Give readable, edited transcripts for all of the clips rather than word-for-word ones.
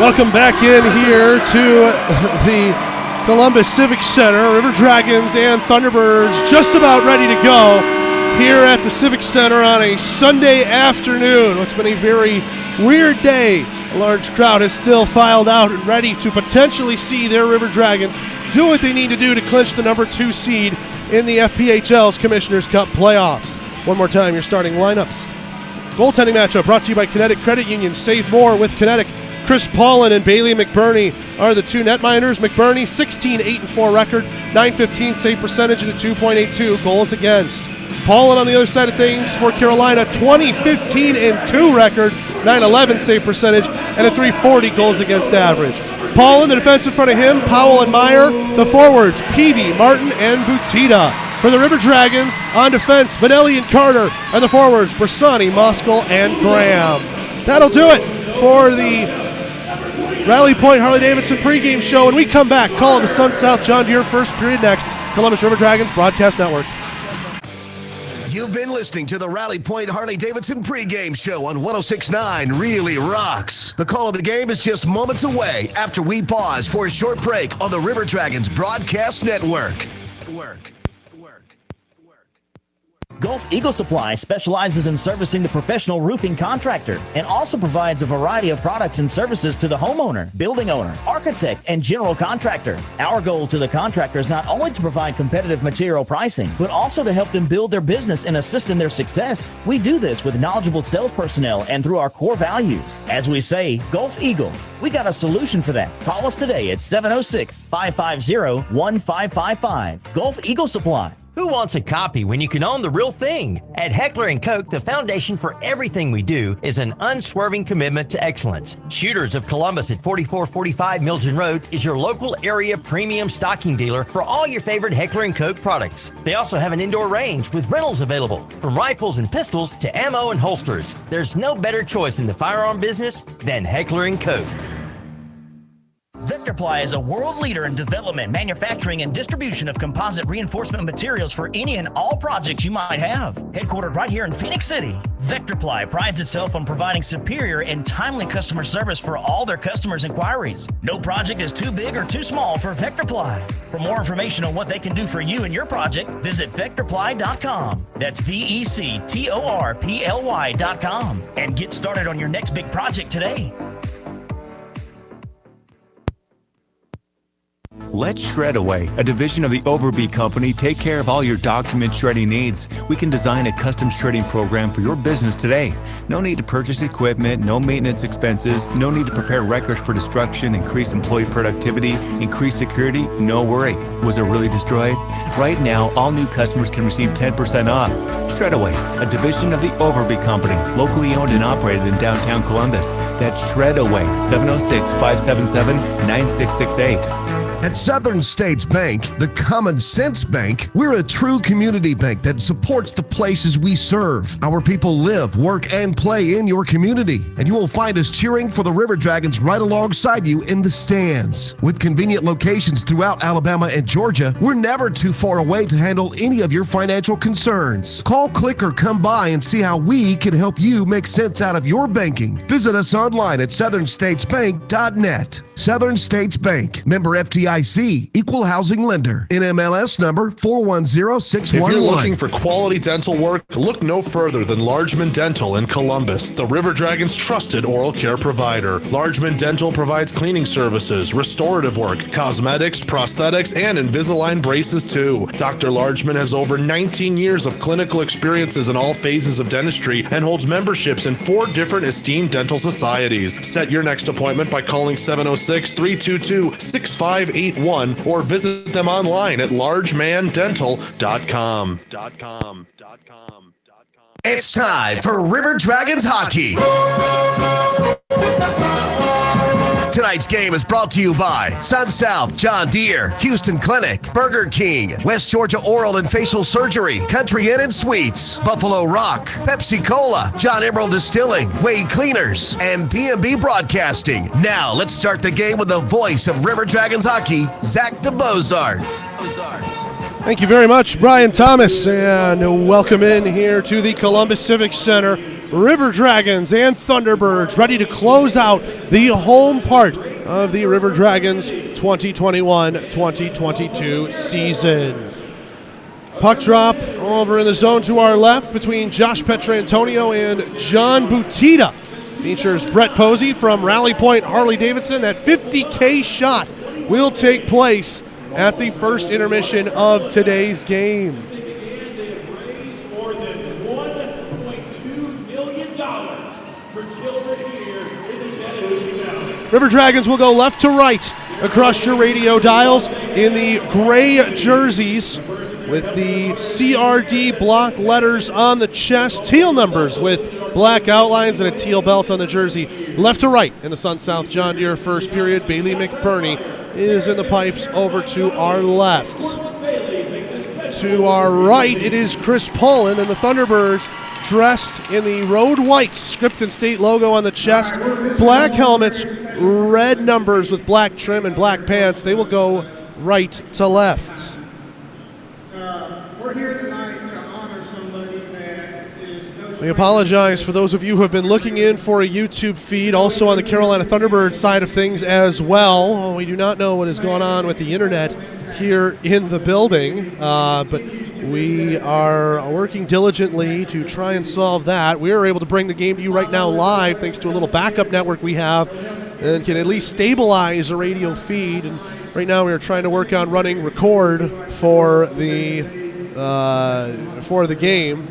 Welcome back in here to the Columbus Civic Center. River Dragons and Thunderbirds just about ready to go here at the Civic Center on a Sunday afternoon. It's been a very weird day. A large crowd has still filed out and ready to potentially see their River Dragons do what they need to do to clinch the number 2 seed in the FPHL's Commissioner's Cup playoffs. One more time, your starting lineups. Goaltending matchup brought to you by Kinetic Credit Union. Save more with Kinetic. Chris Paulin and Bailey McBurney are the two netminders. McBurney, 16-8-4 record, .915 save percentage, and a 2.82 goals against. Paulin on the other side of things for Carolina, 20-15-2 record, .911 save percentage, and a 340 goals against average. Paulin, the defense in front of him, Powell and Meyer. The forwards, Peavy, Martin, and Butita. For the River Dragons, on defense, Vanelli and Carter. And the forwards, Bersani, Moskal, and Graham. That'll do it for the Rally Point Harley-Davidson pregame show. When we come back, call the Sun South John Deere first period next. Columbus River Dragons Broadcast Network. You've been listening to the Rally Point Harley-Davidson pregame show on 106.9 Really Rocks. The call of the game is just moments away after we pause for a short break on the River Dragons Broadcast Network. Gulf Eagle Supply specializes in servicing the professional roofing contractor and also provides a variety of products and services to the homeowner, building owner, architect, and general contractor. Our goal to the contractor is not only to provide competitive material pricing, but also to help them build their business and assist in their success. We do this with knowledgeable sales personnel and through our core values. As we say, Gulf Eagle, we got a solution for that. Call us today at 706-550-1555. Gulf Eagle Supply. Who wants a copy when you can own the real thing? At Heckler & Koch, the foundation for everything we do is an unswerving commitment to excellence. Shooters of Columbus at 4445 Milton Road is your local area premium stocking dealer for all your favorite Heckler & Koch products. They also have an indoor range with rentals available, from rifles and pistols to ammo and holsters. There's no better choice in the firearm business than Heckler & Koch. Vectorply is a world leader in development, manufacturing, and distribution of composite reinforcement materials for any and all projects you might have. Headquartered right here in Phoenix City, Vectorply prides itself on providing superior and timely customer service for all their customers' inquiries. No project is too big or too small for Vectorply. For more information on what they can do for you and your project, visit Vectorply.com. That's VECTORPLY.com. And get started on your next big project today. Let Shredaway, a division of the Overby Company, take care of all your document shredding needs. We can design a custom shredding program for your business today. No need to purchase equipment, no maintenance expenses, no need to prepare records for destruction, increase employee productivity, increase security, no worry. Was it really destroyed? Right now, all new customers can receive 10% off. Shredaway, a division of the Overby Company, locally owned and operated in downtown Columbus. That's Shredaway, 706-577-9668. At Southern States Bank, the Common Sense Bank, we're a true community bank that supports the places we serve. Our people live, work, and play in your community, and you will find us cheering for the River Dragons right alongside you in the stands. With convenient locations throughout Alabama and Georgia, we're never too far away to handle any of your financial concerns. Call, click, or come by and see how we can help you make sense out of your banking. Visit us online at southernstatesbank.net. Southern States Bank, member FDIC, equal housing lender, NMLS number 410611. If you're looking for quality dental work, look no further than Largeman Dental in Columbus, the River Dragons' trusted oral care provider. Largeman Dental provides cleaning services, restorative work, cosmetics, prosthetics, and Invisalign braces too. Dr. Largeman has over 19 years of clinical experiences in all phases of dentistry and holds memberships in 4 different esteemed dental societies. Set your next appointment by calling 706-322-6581 or visit them online at largemandental.com. It's time for River Dragons hockey. Tonight's game is brought to you by Sun South John Deere, Houston Clinic, Burger King, West Georgia Oral and Facial Surgery, Country Inn and Suites, Buffalo Rock, Pepsi Cola, John Emerald Distilling, Wade Cleaners, and PMB Broadcasting. Now let's start the game with the voice of River Dragons hockey, Zach DeBozart. Thank you very much, Brian Thomas, and welcome in here to the Columbus Civic Center River Dragons and Thunderbirds ready to close out the home part of the River Dragons 2021-2022 season. Puck drop over in the zone to our left between Josh Petrantonio and John Butita. Features Brett Posey from Rally Point Harley-Davidson. That 50K shot will take place at the first intermission of today's game. River Dragons will go left to right across your radio dials in the gray jerseys with the CRD block letters on the chest, teal numbers with black outlines and a teal belt on the jersey. Left to right in the Sun South John Deere first period, Bailey McBurney is in the pipes over to our left. To our right, it is Chris Pullen and the Thunderbirds dressed in the road whites, script and state logo on the chest, black helmets, red numbers with black trim and black pants. They will go right to left. We're here tonight to honor somebody that is no. We apologize for those of you who have been looking in for a YouTube feed, also on the Carolina Thunderbirds side of things as well. We do not know what is going on with the internet here in the building, but we are working diligently to try and solve that. We are able to bring the game to you right now live thanks to a little backup network we have and can at least stabilize a radio feed. And right now we are trying to work on running record for the game.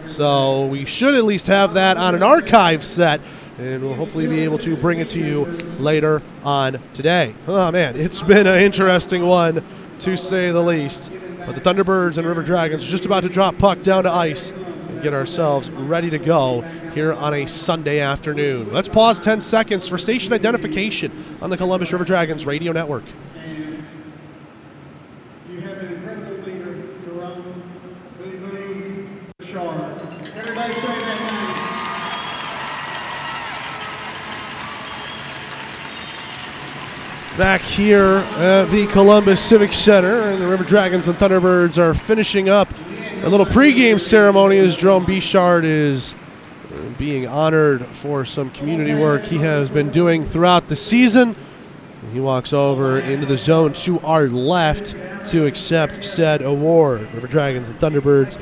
So we should at least have that on an archive set, and we'll hopefully be able to bring it to you later on today. Oh man, it's been an interesting one to say the least. But the Thunderbirds and River Dragons are just about to drop puck down to ice and get ourselves ready to go here on a Sunday afternoon. Let's pause 10 seconds for station identification on the Columbus River Dragons radio network. And you have an incredible leader, Jerome Bouchard. Everybody say that name. Back here at the Columbus Civic Center, and the River Dragons and Thunderbirds are finishing up a little pregame ceremony as Jerome Bouchard is being honored for some community work he has been doing throughout the season. He walks over into the zone to our left to accept said award. River Dragons and Thunderbirds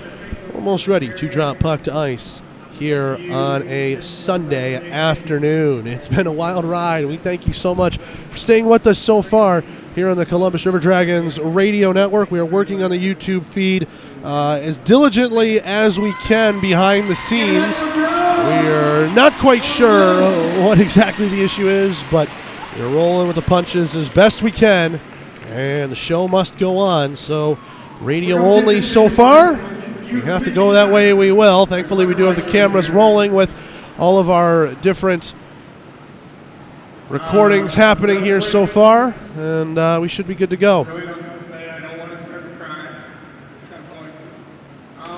almost ready to drop puck to ice here on a Sunday afternoon. It's been a wild ride. We thank you so much for staying with us so far here on the Columbus River Dragons radio network. We are working on the YouTube feed as diligently as we can behind the scenes. We are not quite sure what exactly the issue is, but we're rolling with the punches as best we can, and the show must go on. So radio only so far. If we have to go that way, we will. Thankfully, we do have the cameras rolling with all of our different recordings happening here so far, and we should be good to go. Really don't want to say I don't want to start the crying at some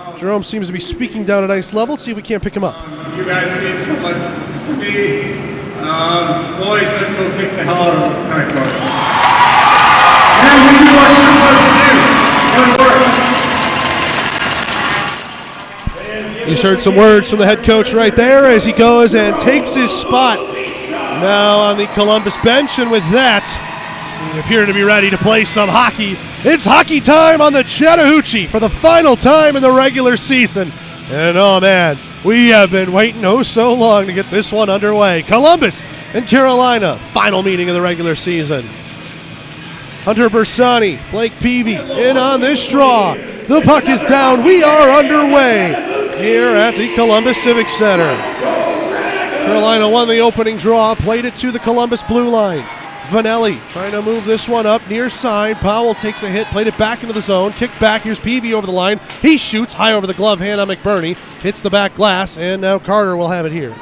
point. Jerome seems to be speaking down at ice level. Let's see if we can't pick him up. You guys mean so much to me. Boys, let's go kick the hell out of them tonight, boys. And we do what we're supposed to do. Good work. You heard some words from the head coach right there as he goes and takes his spot now on the Columbus bench. And with that, we appear to be ready to play some hockey. It's hockey time on the Chattahoochee for the final time in the regular season. And oh man, we have been waiting oh so long to get this one underway. Columbus and Carolina, final meeting of the regular season. Hunter Bersani, Blake Peavy in on this draw. The puck is down. We are underway here at the Columbus Civic Center. Carolina won the opening draw, played it to the Columbus blue line. Vanelli trying to move this one up near side. Powell takes a hit, played it back into the zone, kicked back. Here's Peavy over the line. He shoots high over the glove hand on McBurney, hits the back glass, and now Carter will have it here.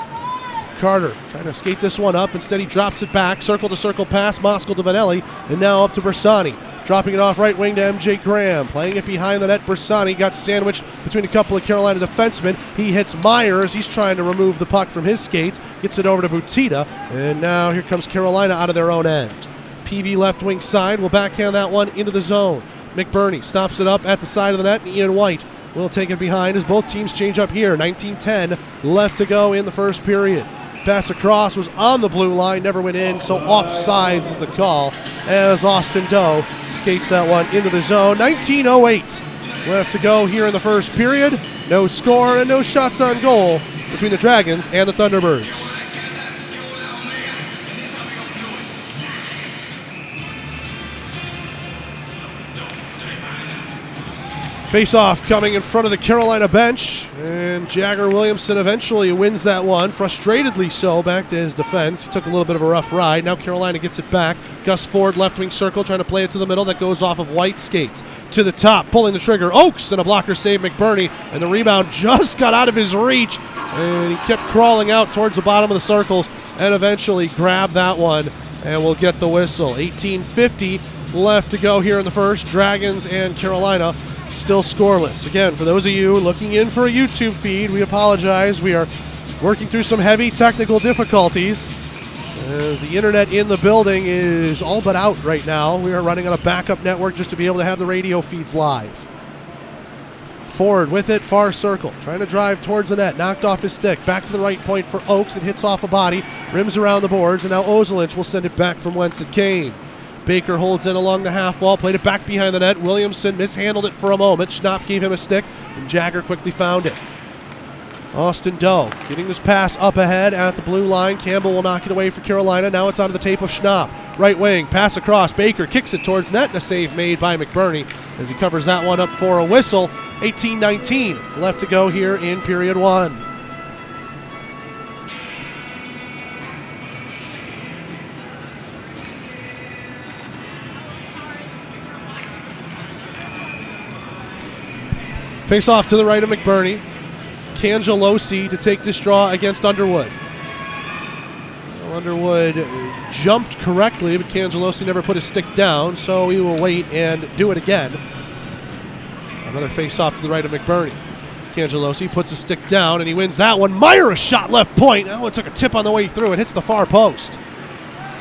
Carter trying to skate this one up. Instead, he drops it back. Circle-to-circle pass, Moskal to Vanelli, and now up to Bersani. Dropping it off right wing to MJ Graham. Playing it behind the net. Bersani got sandwiched between a couple of Carolina defensemen. He hits Myers. He's trying to remove the puck from his skates. Gets it over to Butita. And now here comes Carolina out of their own end. PV left wing side will backhand that one into the zone. McBurney stops it up at the side of the net. Ian White will take it behind as both teams change up here. 19-10 left to go in the first period. Pass across was on the blue line, never went in, so offsides is the call as Austin Doe skates that one into the zone. 19:08 left to go here in the first period. No score and no shots on goal between the Dragons and the Thunderbirds. Face-off coming in front of the Carolina bench, and Jagger Williamson eventually wins that one, frustratedly so, back to his defense. He took a little bit of a rough ride. Now Carolina gets it back. Gus Ford, left wing circle, trying to play it to the middle. That goes off of White skates. To the top, pulling the trigger. Oakes, and a blocker save McBurney, and the rebound just got out of his reach, and he kept crawling out towards the bottom of the circles, and eventually grabbed that one, and we'll get the whistle. 18:50 left to go here in the first. Dragons and Carolina still scoreless. Again, for those of you looking in for a YouTube feed, we apologize. We are working through some heavy technical difficulties as the internet in the building is all but out right now. We are running on a backup network just to be able to have the radio feeds live. Ford with it, far circle, trying to drive towards the net, knocked off his stick, back to the right point for Oakes. It hits off a body, rims around the boards, and now Ozelinch will send it back from whence it came. Baker holds in along the half wall, played it back behind the net. Williamson mishandled it for a moment. Schnapp gave him a stick, and Jagger quickly found it. Austin Doe getting this pass up ahead at the blue line. Campbell will knock it away for Carolina. Now it's onto the tape of Schnapp. Right wing, pass across. Baker kicks it towards net, and a save made by McBurney as he covers that one up for a whistle. 18:19 left to go here in period one. Face off to the right of McBurney. Cangelosi to take this draw against Underwood. Well, Underwood jumped correctly, but Cangelosi never put his stick down, so he will wait and do it again. Another face off to the right of McBurney. Cangelosi puts his stick down, and he wins that one. Meyer a shot left point. That one took a tip on the way through. It hits the far post.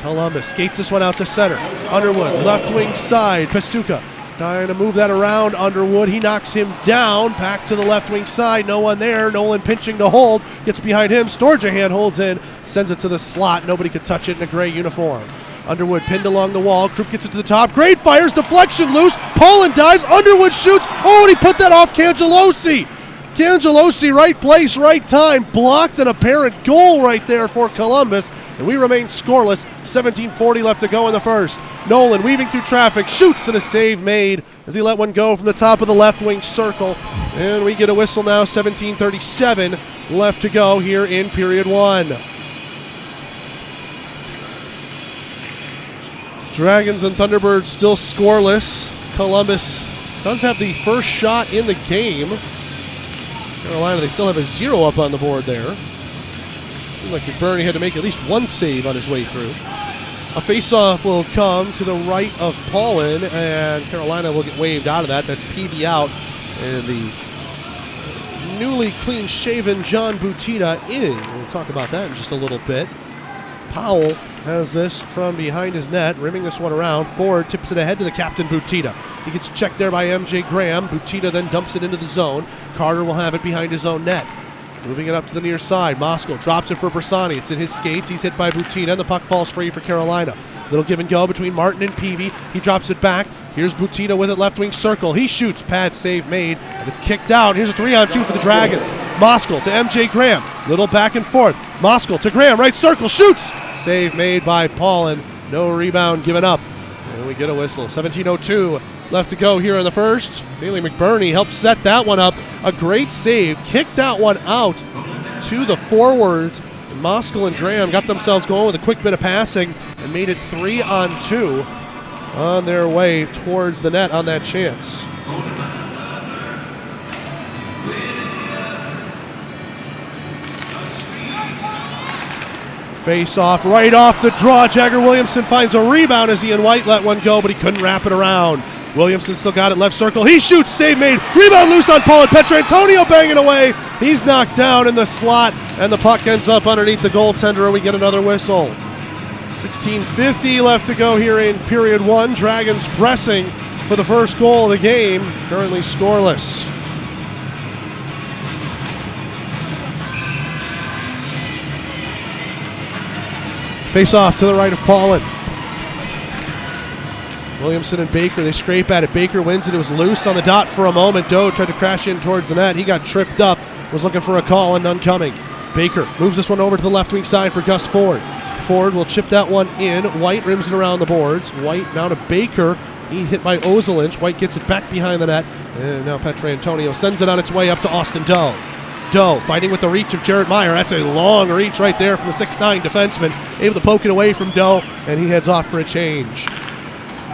Columbus skates this one out to center. Underwood, left wing side. Pestuka trying to move that around Underwood. He knocks him down. Back to the left wing side. No one there. Nolan pinching to hold. Gets behind him. Storjahan holds in. Sends it to the slot. Nobody could touch it in a gray uniform. Underwood pinned along the wall. Krupp gets it to the top. Great fires. Deflection loose. Poland dives. Underwood shoots. Oh, and he put that off Cangelosi. Cangelosi, right place, right time. Blocked an apparent goal right there for Columbus. And we remain scoreless. 17:40 left to go in the first. Nolan weaving through traffic, shoots, and a save made as he let one go from the top of the left wing circle. And we get a whistle now. 17:37 left to go here in period one. Dragons and Thunderbirds still scoreless. Columbus does have the first shot in the game. Carolina, they still have a 0 up on the board there. Seemed like McBurney had to make at least one save on his way through. A face-off will come to the right of Paulin, and Carolina will get waved out of that. That's PV out, and the newly clean-shaven John Butita in. We'll talk about that in just a little bit. Powell has this from behind his net, rimming this one around. Ford tips it ahead to the captain, Butita. He gets checked there by MJ Graham. Butita then dumps it into the zone. Carter will have it behind his own net. Moving it up to the near side. Moskal drops it for Bersani. It's in his skates. He's hit by Butita, and the puck falls free for Carolina. Little give and go between Martin and Peavy. He drops it back. Here's Butita with it, left wing circle. He shoots. Pad save made, and it's kicked out. Here's a 3-on-2 for the Dragons. Moskal to MJ Graham. Little back and forth. Moskal to Graham, right circle, shoots. Save made by Paulin. No rebound given up. And we get a whistle. 17:02 left to go here in the first. Bailey McBurney helped set that one up. A great save. Kicked that one out to the forwards. Moskal and Graham got themselves going with a quick bit of passing and made it 3-on-2 on their way towards the net on that chance. Face off, right off the draw. Jagger Williamson finds a rebound as he and White let one go, but he couldn't wrap it around. Williamson still got it, left circle. He shoots, save made. Rebound loose on Paul, and Petrantonio banging away. He's knocked down in the slot, and the puck ends up underneath the goaltender, and we get another whistle. 16:50 left to go here in period one. Dragons pressing for the first goal of the game, currently scoreless. Face off to the right of Paulin. Williamson and Baker, they scrape at it. Baker wins it. It was loose on the dot for a moment. Doe tried to crash in towards the net. He got tripped up, was looking for a call and none coming. Baker moves this one over to the left wing side for Gus Ford. Ford will chip that one in. White rims it around the boards. White now to Baker. He hit by Ozelinch. White gets it back behind the net. And now Petrantonio sends it on its way up to Austin Doe. Doe fighting with the reach of Jarrett Meyer. That's a long reach right there from the 6'9 defenseman. Able to poke it away from Doe, and he heads off for a change.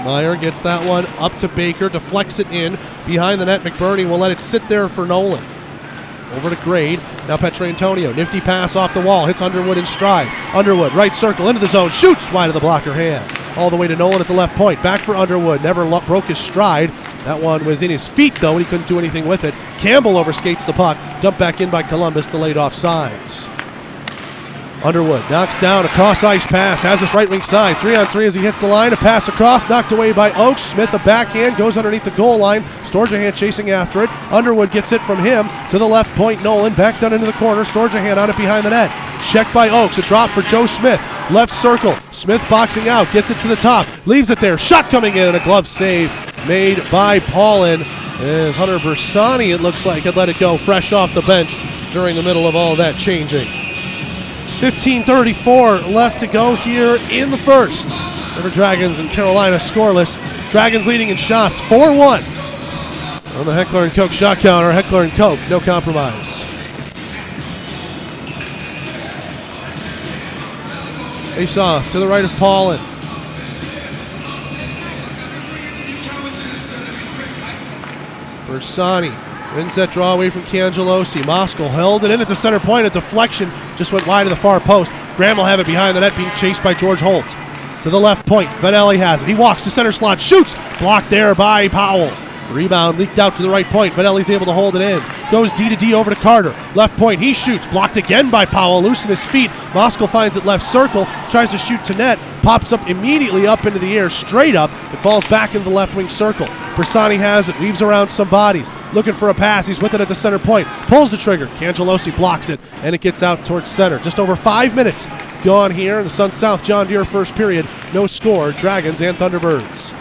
Meyer gets that one up to Baker, deflects it in. Behind the net, McBurney will let it sit there for Nolan. Over to Grade. Now Petrantonio. Nifty pass off the wall. Hits Underwood in stride. Underwood, right circle, into the zone. Shoots wide of the blocker hand. All the way to Nolan at the left point. Back for Underwood. Never broke his stride. That one was in his feet, though, and he couldn't do anything with it. Campbell overskates the puck. Dumped back in by Columbus. Delayed offsides. Underwood knocks down a cross-ice pass, has his right wing side, 3-on-3 as he hits the line, a pass across, knocked away by Oakes. Smith, a backhand, goes underneath the goal line. Storjahan chasing after it. Underwood gets it from him to the left point. Nolan back down into the corner. Storjahan on it behind the net. Checked by Oakes, a drop for Joe Smith. Left circle, Smith boxing out, gets it to the top, leaves it there. Shot coming in and a glove save made by Paulin. As Hunter Bersani, it looks like, had let it go fresh off the bench during the middle of all that changing. 15:34 left to go here in the first. River Dragons and Carolina scoreless. Dragons leading in shots 4-1 on the Heckler & Koch shot counter. Heckler & Koch, no compromise. Face off to the right of Paulin. Bersani wins that draw away from Cangelosi. Moskal held it in at the center point. A deflection just went wide of the far post. Graham will have it behind the net, being chased by George Holt. To the left point, Vanelli has it. He walks to center slot, shoots, blocked there by Powell. Rebound leaked out to the right point. Vanelli's able to hold it in. Goes D to D over to Carter. Left point, he shoots. Blocked again by Powell. Loose in his feet. Moskal finds it left circle. Tries to shoot to net. Pops up immediately up into the air, straight up. It falls back into the left wing circle. Bersani has it. Weaves around some bodies. Looking for a pass. He's with it at the center point. Pulls the trigger. Cangelosi blocks it, and it gets out towards center. Just over 5 minutes gone here in the Sun South John Deere first period. No score. Dragons and Thunderbirds.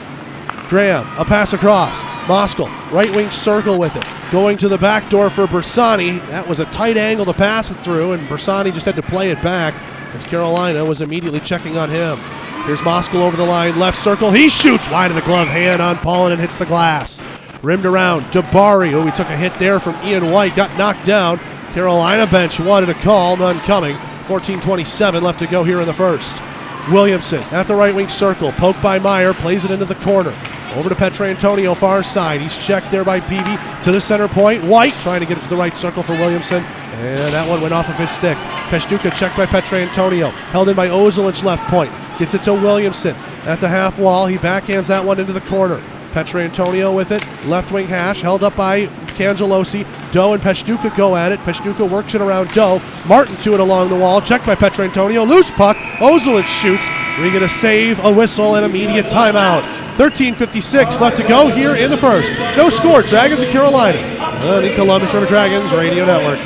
Graham, a pass across. Moskal, right wing circle with it. Going to the back door for Bersani. That was a tight angle to pass it through, and Bersani just had to play it back as Carolina was immediately checking on him. Here's Moskal over the line, left circle. He shoots wide of the glove hand on Paulin and hits the glass. Rimmed around, Dabari. Oh, he took a hit there from Ian White, got knocked down. Carolina bench wanted a call, none coming. 14:27 left to go here in the first. Williamson at the right wing circle, poked by Meyer, plays it into the corner. Over to Petrantonio, far side. He's checked there by Peavy to the center point. White trying to get it to the right circle for Williamson, and that one went off of his stick. Peshduka checked by Petrantonio, held in by Ozelinch left point. Gets it to Williamson at the half wall. He backhands that one into the corner. Petrantonio with it, left wing hash, held up by Cangelosi. Doe and Peshduka go at it. Peshduka works it around Doe. Martin to it along the wall, checked by Petrantonio. Loose puck, Ozelinch shoots. We get a save, a whistle, and immediate timeout. 13:56 left to go here in the first. No score, Dragons of Carolina on the Columbus River Dragons Radio Network.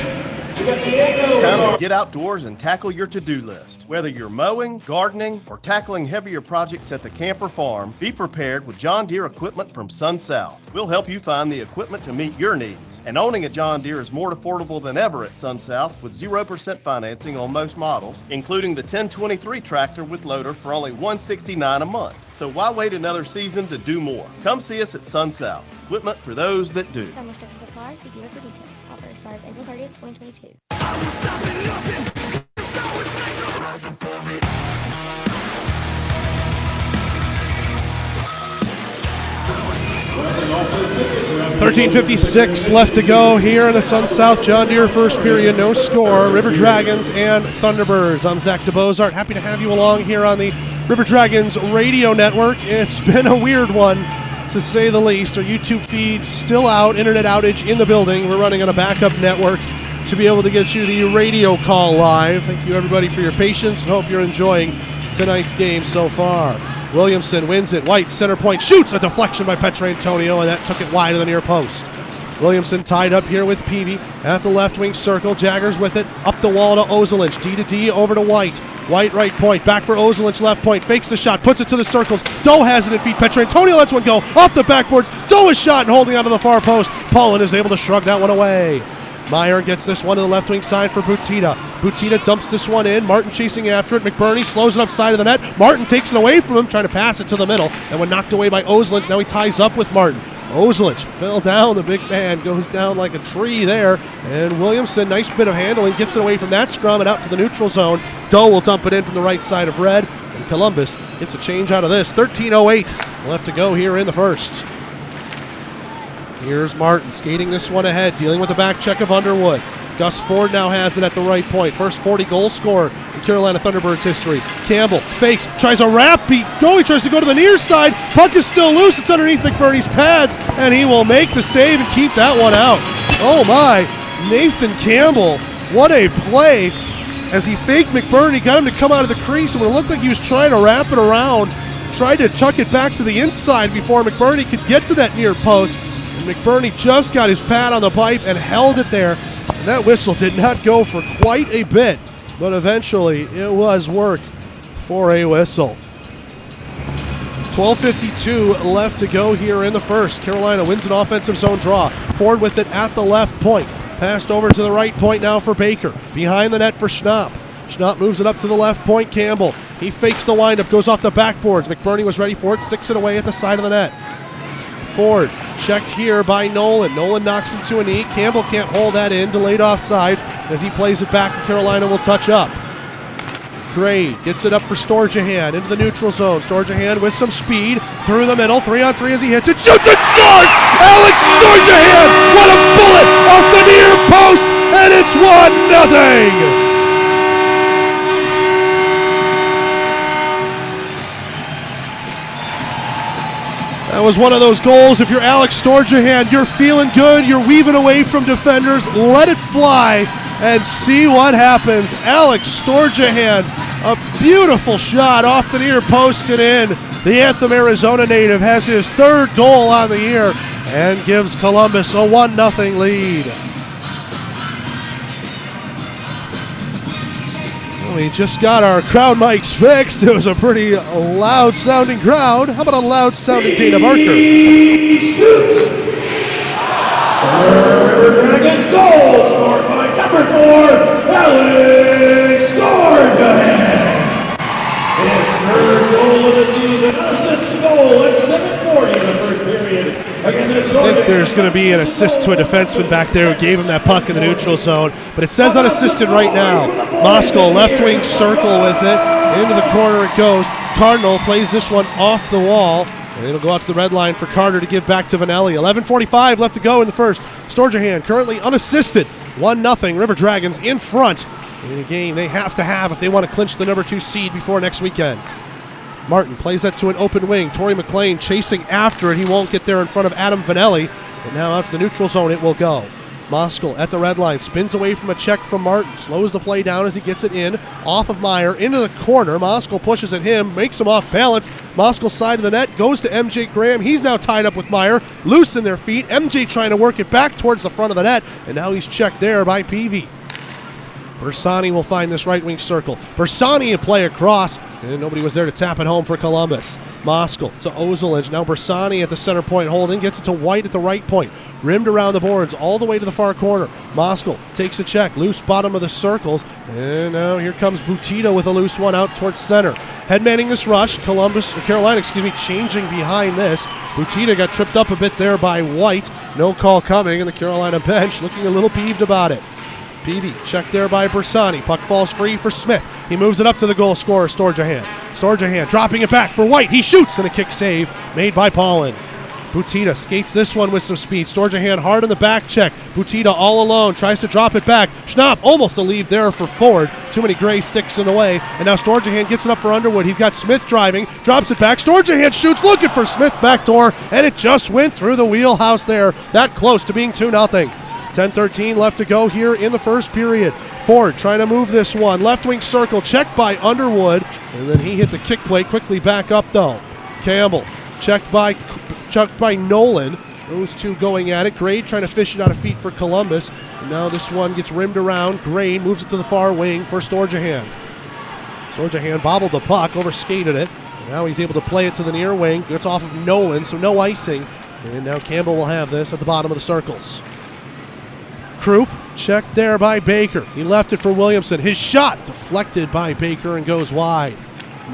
Time to get outdoors and tackle your to-do list. Whether you're mowing, gardening, or tackling heavier projects at the camper farm, be prepared with John Deere equipment from Sun South. We'll help you find the equipment to meet your needs. And owning a John Deere is more affordable than ever at Sun South with 0% financing on most models, including the 1023 tractor with loader for only $169 a month. So why wait another season to do more? Come see us at Sun South. Equipment for those that do. Some restrictions apply. See dealer for details. Offer expires April 30th, 2022. $13:56 left to go here in the Sun South John Deere first period. No score. River Dragons and Thunderbirds. I'm Zach DeBozart. Happy to have you along here on the River Dragons Radio Network. It's been a weird one, to say the least. Our YouTube feed still out. Internet outage in the building. We're running on a backup network to be able to get you the radio call live. Thank you, everybody, for your patience, and hope you're enjoying tonight's game so far. Williamson wins it. White, center point, shoots. A deflection by Petrantonio, and that took it wide of the near post. Williamson tied up here with Peavy at the left wing circle. Jaggers with it. Up the wall to Ozelinch. D to D over to White. White right point. Back for Ozelinch left point. Fakes the shot. Puts it to the circles. Doe has it in feet. Petrantonio lets one go. Off the backboards. Doe is shot and holding onto the far post. Paulin is able to shrug that one away. Meyer gets this one to the left wing side for Butita. Butita dumps this one in. Martin chasing after it. McBurney slows it up side of the net. Martin takes it away from him, trying to pass it to the middle. And when knocked away by Ozelinch, now he ties up with Martin. Ozelinch fell down. The big man goes down like a tree there. And Williamson, nice bit of handling, gets it away from that scrum and out to the neutral zone. Doe will dump it in from the right side of red. And Columbus gets a change out of this. 13:08 left to go here in the first. Here's Martin skating this one ahead, dealing with the back check of Underwood. Gus Ford now has it at the right point. First 40 goal scorer in Carolina Thunderbirds history. Campbell fakes, tries a wrap beat. He tries to go to the near side. Puck is still loose. It's underneath McBurney's pads, and he will make the save and keep that one out. Oh my, Nathan Campbell, what a play. As he faked McBurney, got him to come out of the crease, and it looked like he was trying to wrap it around. Tried to tuck it back to the inside before McBurney could get to that near post. And McBurney just got his pad on the pipe and held it there. And that whistle did not go for quite a bit, but eventually it was worked for a whistle. 12:52 left to go here in the first. Carolina wins an offensive zone draw. Ford with it at the left point. Passed over to the right point now for Baker. Behind the net for Schnapp. Schnapp moves it up to the left point. Campbell. He fakes the windup, goes off the backboards. McBurney was ready for it, sticks it away at the side of the net. Ford checked here by Nolan. Nolan knocks him to a knee. Campbell can't hold that in. Delayed offsides as he plays it back, and Carolina will touch up. Gray gets it up for Storjahan into the neutral zone. Storjahan with some speed through the middle. 3-on-3 as he hits it. Shoots and scores! Alex Storjahan! What a bullet off the near post! And it's 1-0! That was one of those goals. If you're Alex Storjahan, you're feeling good. You're weaving away from defenders. Let it fly and see what happens. Alex Storjahan, a beautiful shot off the near post and in. The Anthem, Arizona native, has his third goal on the year and gives Columbus a 1-0 lead. We just got our crowd mics fixed. It was a pretty loud-sounding crowd. How about a loud-sounding Dana Barker? Shoots! Dragons goal scored by number 4, Alex Storjahan. His third goal of the season, assist goal at 7:40 in the first period. I think there's going to be an assist to a defenseman back there who gave him that puck in the neutral zone, but it says unassisted right now. Moskal, left wing circle with it. Into the corner it goes. Cardinal plays this one off the wall, and it'll go out to the red line for Carter to give back to Vanelli. 11:45 left to go in the first. Storjahan currently unassisted. 1-0 River Dragons in front in a game they have to have if they want to clinch the number 2 seed before next weekend. Martin plays that to an open wing. Torrey McLean chasing after it. He won't get there in front of Adam Vanelli. And now out to the neutral zone it will go. Moskal at the red line. Spins away from a check from Martin. Slows the play down as he gets it in. Off of Meyer. Into the corner. Moskal pushes at him. Makes him off balance. Moskal's side of the net. Goes to MJ Graham. He's now tied up with Meyer. Loose in their feet. MJ trying to work it back towards the front of the net. And now he's checked there by Peavy. Bersani will find this right wing circle. Bersani a play across, and nobody was there to tap it home for Columbus. Moskal to Ozelinch. Now Bersani at the center point holding, gets it to White at the right point. Rimmed around the boards all the way to the far corner. Moskal takes a check, loose bottom of the circles, and now here comes Butita with a loose one out towards center. Headmanning this rush, Carolina, changing behind this. Butita got tripped up a bit there by White. No call coming, and the Carolina bench looking a little peeved about it. Peavy checked there by Bersani. Puck falls free for Smith. He moves it up to the goal scorer, Storjahan. Storjahan dropping it back for White. He shoots, and a kick save made by Paulin. Butita skates this one with some speed. Storjahan hard on the back check. Butita all alone, tries to drop it back. Schnapp almost a lead there for Ford. Too many gray sticks in the way. And now Storjahan gets it up for Underwood. He's got Smith driving, drops it back. Storjahan shoots, looking for Smith backdoor, and it just went through the wheelhouse there. That close to being 2-0. 10:13 left to go here in the first period. Ford trying to move this one. Left wing circle, checked by Underwood, and then he hit the kick plate. Quickly back up though. Campbell checked by Nolan, Those two going at it. Grade trying to fish it out of feet for Columbus. And now this one gets rimmed around. Grade moves it to the far wing for Storjahan. Storjahan bobbled the puck, overskated it. And now he's able to play it to the near wing. Gets off of Nolan, so no icing. And now Campbell will have this at the bottom of the circles. Krupp checked there by Baker. He left it for Williamson. His shot deflected by Baker and goes wide.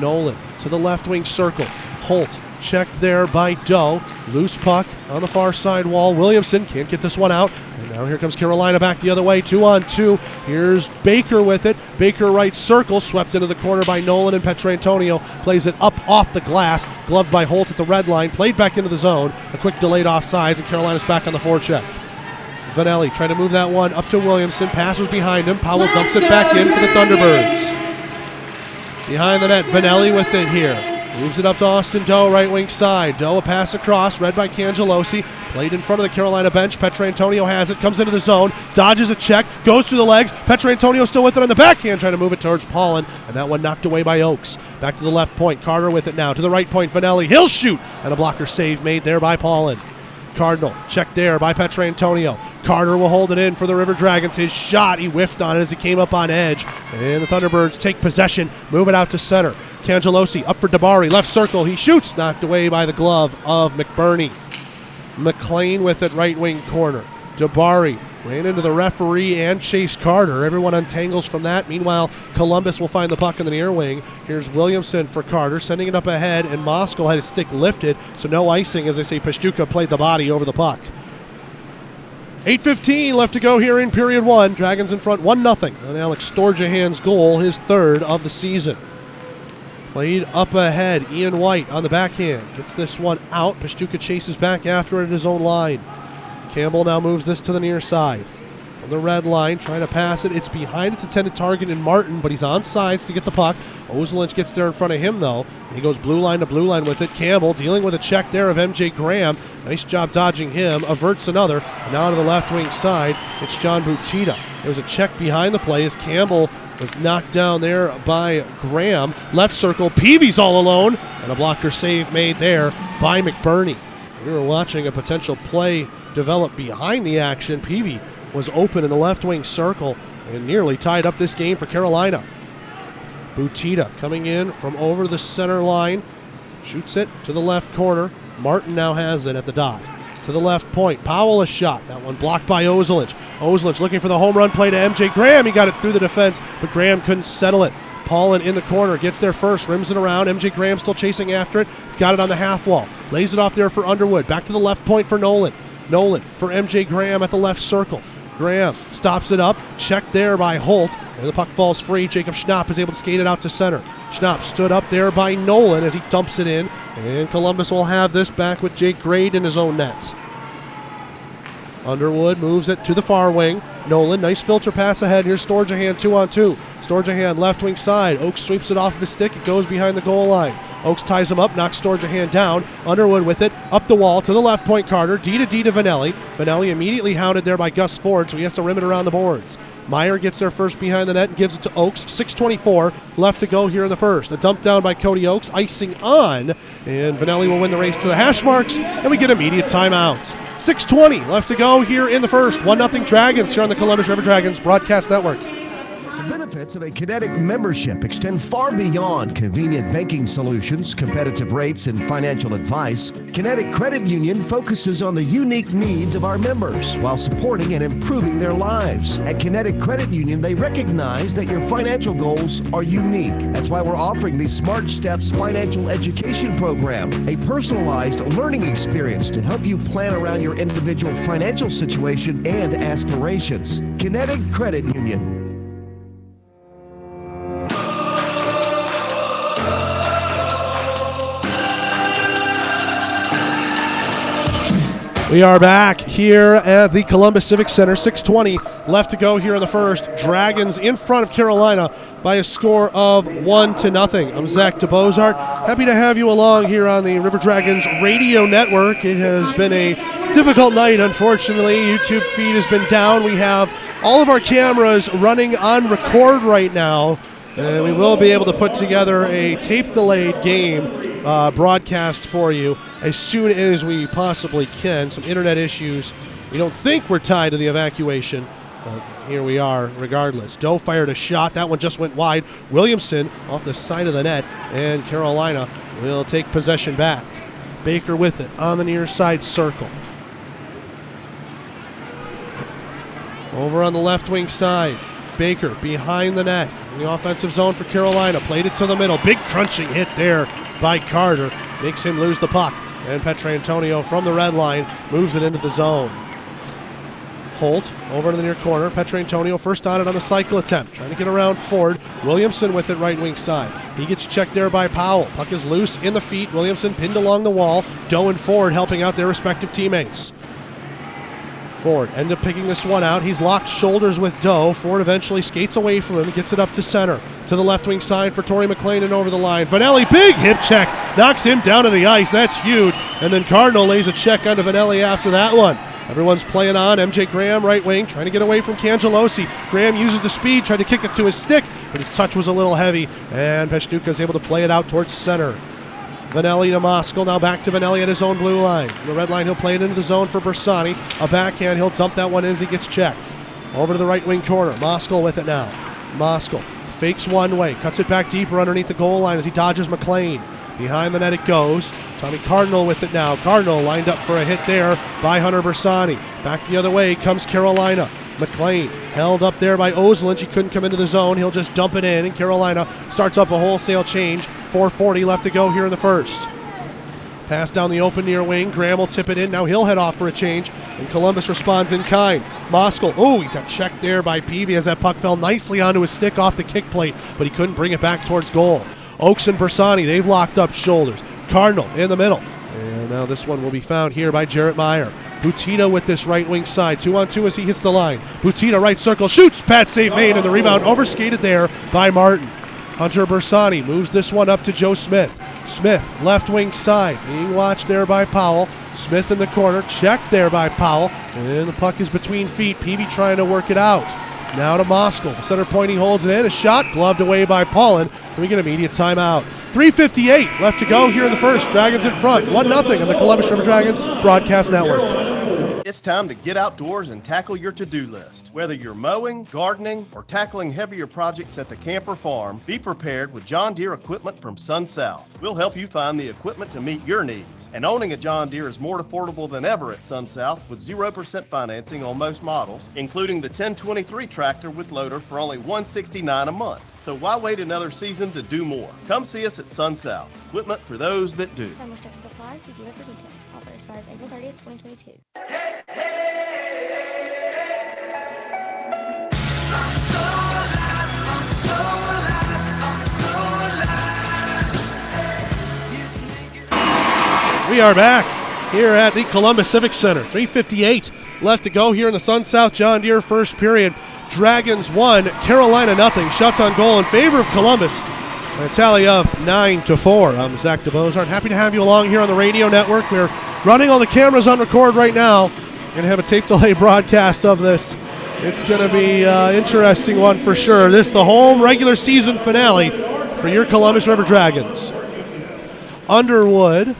Nolan to the left wing circle. Holt checked there by Doe. Loose puck on the far side wall. Williamson can't get this one out. And now here comes Carolina back the other way. 2-on-2. Here's Baker with it. Baker right circle. Swept into the corner by Nolan, and Petrantonio plays it up off the glass. Gloved by Holt at the red line. Played back into the zone. A quick delayed offsides, and Carolina's back on the forecheck. Vanelli trying to move that one up to Williamson. Passes behind him. Powell dumps it back in for the Thunderbirds. Behind the net, Vanelli with it here. Moves it up to Austin Doe, right wing side. Doe a pass across, read by Cangelosi. Played in front of the Carolina bench. Petrantonio has it, comes into the zone, dodges a check, goes through the legs. Petrantonio still with it on the backhand, trying to move it towards Paulin, and that one knocked away by Oakes. Back to the left point, Carter with it now. To the right point, Vanelli, he'll shoot, and a blocker save made there by Paulin. Cardinal, checked there by Petrantonio. Carter will hold it in for the River Dragons. His shot, he whiffed on it as he came up on edge. And the Thunderbirds take possession, move it out to center. Cangelosi up for Dabari, left circle. He shoots, knocked away by the glove of McBurney. McLean with it, right wing corner. Dabari ran into the referee and Chase Carter. Everyone untangles from that. Meanwhile, Columbus will find the puck in the near wing. Here's Williamson for Carter, sending it up ahead, and Moskal had his stick lifted, so no icing as they say Pashtuka played the body over the puck. 8:15 left to go here in period one. Dragons in front 1-0 on Alex Storjahan's goal, his third of the season. Played up ahead, Ian White on the backhand. Gets this one out. Pashtuka chases back after it at his own line. Campbell now moves this to the near side. From the red line, trying to pass it. It's behind its intended target in Martin, but he's on sides to get the puck. Ozelinch gets there in front of him, though. And he goes blue line to blue line with it. Campbell dealing with a check there of MJ Graham. Nice job dodging him. Averts another. And now to the left wing side, it's John Butita. There was a check behind the play as Campbell was knocked down there by Graham. Left circle, Peavy's all alone. And a blocker save made there by McBurney. We were watching a potential play develop behind the action. Peavy was open in the left wing circle and nearly tied up this game for Carolina. Butita coming in from over the center line. Shoots it to the left corner. Martin now has it at the dot. To the left point. Powell a shot. That one blocked by Ozelinch. Ozelinch looking for the home run play to MJ Graham. He got it through the defense, but Graham couldn't settle it. Paulin in the corner, gets there first, rims it around. MJ Graham still chasing after it. He's got it on the half wall. Lays it off there for Underwood. Back to the left point for Nolan. Nolan for MJ Graham at the left circle. Graham stops it up. Checked there by Holt. And the puck falls free. Jacob Schnapp is able to skate it out to center. Schnapp stood up there by Nolan as he dumps it in. And Columbus will have this back with Jake Grade in his own net. Underwood moves it to the far wing. Nolan, nice filter pass ahead. Here's Storjahan 2-on-2. Storjahan left wing side. Oakes sweeps it off of his stick. It goes behind the goal line. Oakes ties him up, knocks Storjahan down. Underwood with it, up the wall to the left point. Carter, D to Vanelli. Vanelli immediately hounded there by Gus Ford, so he has to rim it around the boards. Meyer gets there first behind the net and gives it to Oakes. 6:24 left to go here in the first. A dump down by Cody Oakes, icing on, and Vanelli will win the race to the hash marks, and we get immediate timeout. 6:20 left to go here in the first. 1-0 Dragons here on the Columbus River Dragons Broadcast Network. The benefits of a Kinetic membership extend far beyond convenient banking solutions, competitive rates, and financial advice. Kinetic Credit Union focuses on the unique needs of our members while supporting and improving their lives. At Kinetic Credit Union, they recognize that your financial goals are unique. That's why we're offering the Smart Steps Financial Education Program, a personalized learning experience to help you plan around your individual financial situation and aspirations. Kinetic Credit Union. We are back here at the Columbus Civic Center. 6:20 left to go here in the first. Dragons in front of Carolina by a score of 1-0. I'm Zach DeBozart. Happy to have you along here on the River Dragons radio network. It has been a difficult night, unfortunately. YouTube feed has been down. We have all of our cameras running on record right now, and we will be able to put together a tape-delayed game. broadcast for you as soon as we possibly can. Some internet issues. We don't think we're tied to the evacuation, but here we are regardless. Doe fired a shot. That one just went wide. Williamson off the side of the net, and Carolina will take possession back. Baker with it on the near side circle. Over on the left wing side, Baker behind the net in the offensive zone for Carolina. Played it to the middle. Big crunching hit there by Carter. Makes him lose the puck. And Petrantonio from the red line moves it into the zone. Holt over to the near corner. Petrantonio first on it on the cycle attempt. Trying to get around Ford. Williamson with it right wing side. He gets checked there by Powell. Puck is loose in the feet. Williamson pinned along the wall. Doe and Ford helping out their respective teammates. Ford end up picking this one out. He's locked shoulders with Doe. Ford eventually skates away from him, gets it up to center. To the left wing side for Torrey McLean and over the line. Vanelli, big hip check, knocks him down to the ice. That's huge. And then Cardinal lays a check onto Vanelli after that one. Everyone's playing on. MJ Graham, right wing, trying to get away from Cangelosi. Graham uses the speed, tried to kick it to his stick, but his touch was a little heavy, and Peshtuka is able to play it out towards center. Vanelli to Moskal, now back to Vanelli at his own blue line. The red line, he'll play it into the zone for Bersani. A backhand, he'll dump that one in as he gets checked. Over to the right wing corner, Moskal with it now. Moskal fakes one way, cuts it back deeper underneath the goal line as he dodges McLean. Behind the net it goes. Tommy Cardinal with it now. Cardinal lined up for a hit there by Hunter Bersani. Back the other way comes Carolina. McLean held up there by Oslin. He couldn't come into the zone. He'll just dump it in, and Carolina starts up a wholesale change. 4:40 left to go here in the first. Pass down the open near wing. Graham will tip it in. Now he'll head off for a change, and Columbus responds in kind. Moskal, he got checked there by Peavy as that puck fell nicely onto his stick off the kick plate, but he couldn't bring it back towards goal. Oaks and Bersani, they've locked up shoulders. Cardinal in the middle. And now this one will be found here by Jarrett Meyer. Butita with this right wing side. 2-on-2 as he hits the line. Butita right circle, shoots. Pad save made, and the rebound overskated there by Martin. Hunter Bersani moves this one up to Joe Smith. Smith, left wing side, being watched there by Powell. Smith in the corner, checked there by Powell. And the puck is between feet. Peavy trying to work it out. Now to Moskal. Center point, he holds it in. A shot gloved away by Paulin. And we get an immediate timeout. 3:58 left to go here in the first. Dragons in front, 1-0 on the Columbus River Dragons Broadcast Network. It's time to get outdoors and tackle your to-do list. Whether you're mowing, gardening, or tackling heavier projects at the camper farm, be prepared with John Deere equipment from Sun South. We'll help you find the equipment to meet your needs. And owning a John Deere is more affordable than ever at Sun South with 0% financing on most models, including the 1023 tractor with loader for only $169 a month. So why wait another season to do more? Come see us at Sun South. Equipment for those that do. Some restrictions apply. See dealer for details. Offer expires April 30th, 2022. We are back here at the Columbus Civic Center. 3:58 left to go here in the Sun South John Deere first period. Dragons 1, Carolina 0. Shots on goal in favor of Columbus. A tally of 9-4. I'm Zach DeBozart. Happy to have you along here on the radio network. We're running all the cameras on record right now. Going to have a tape delay broadcast of this. It's going to be an interesting one for sure. This is the home regular season finale for your Columbus River Dragons. Underwood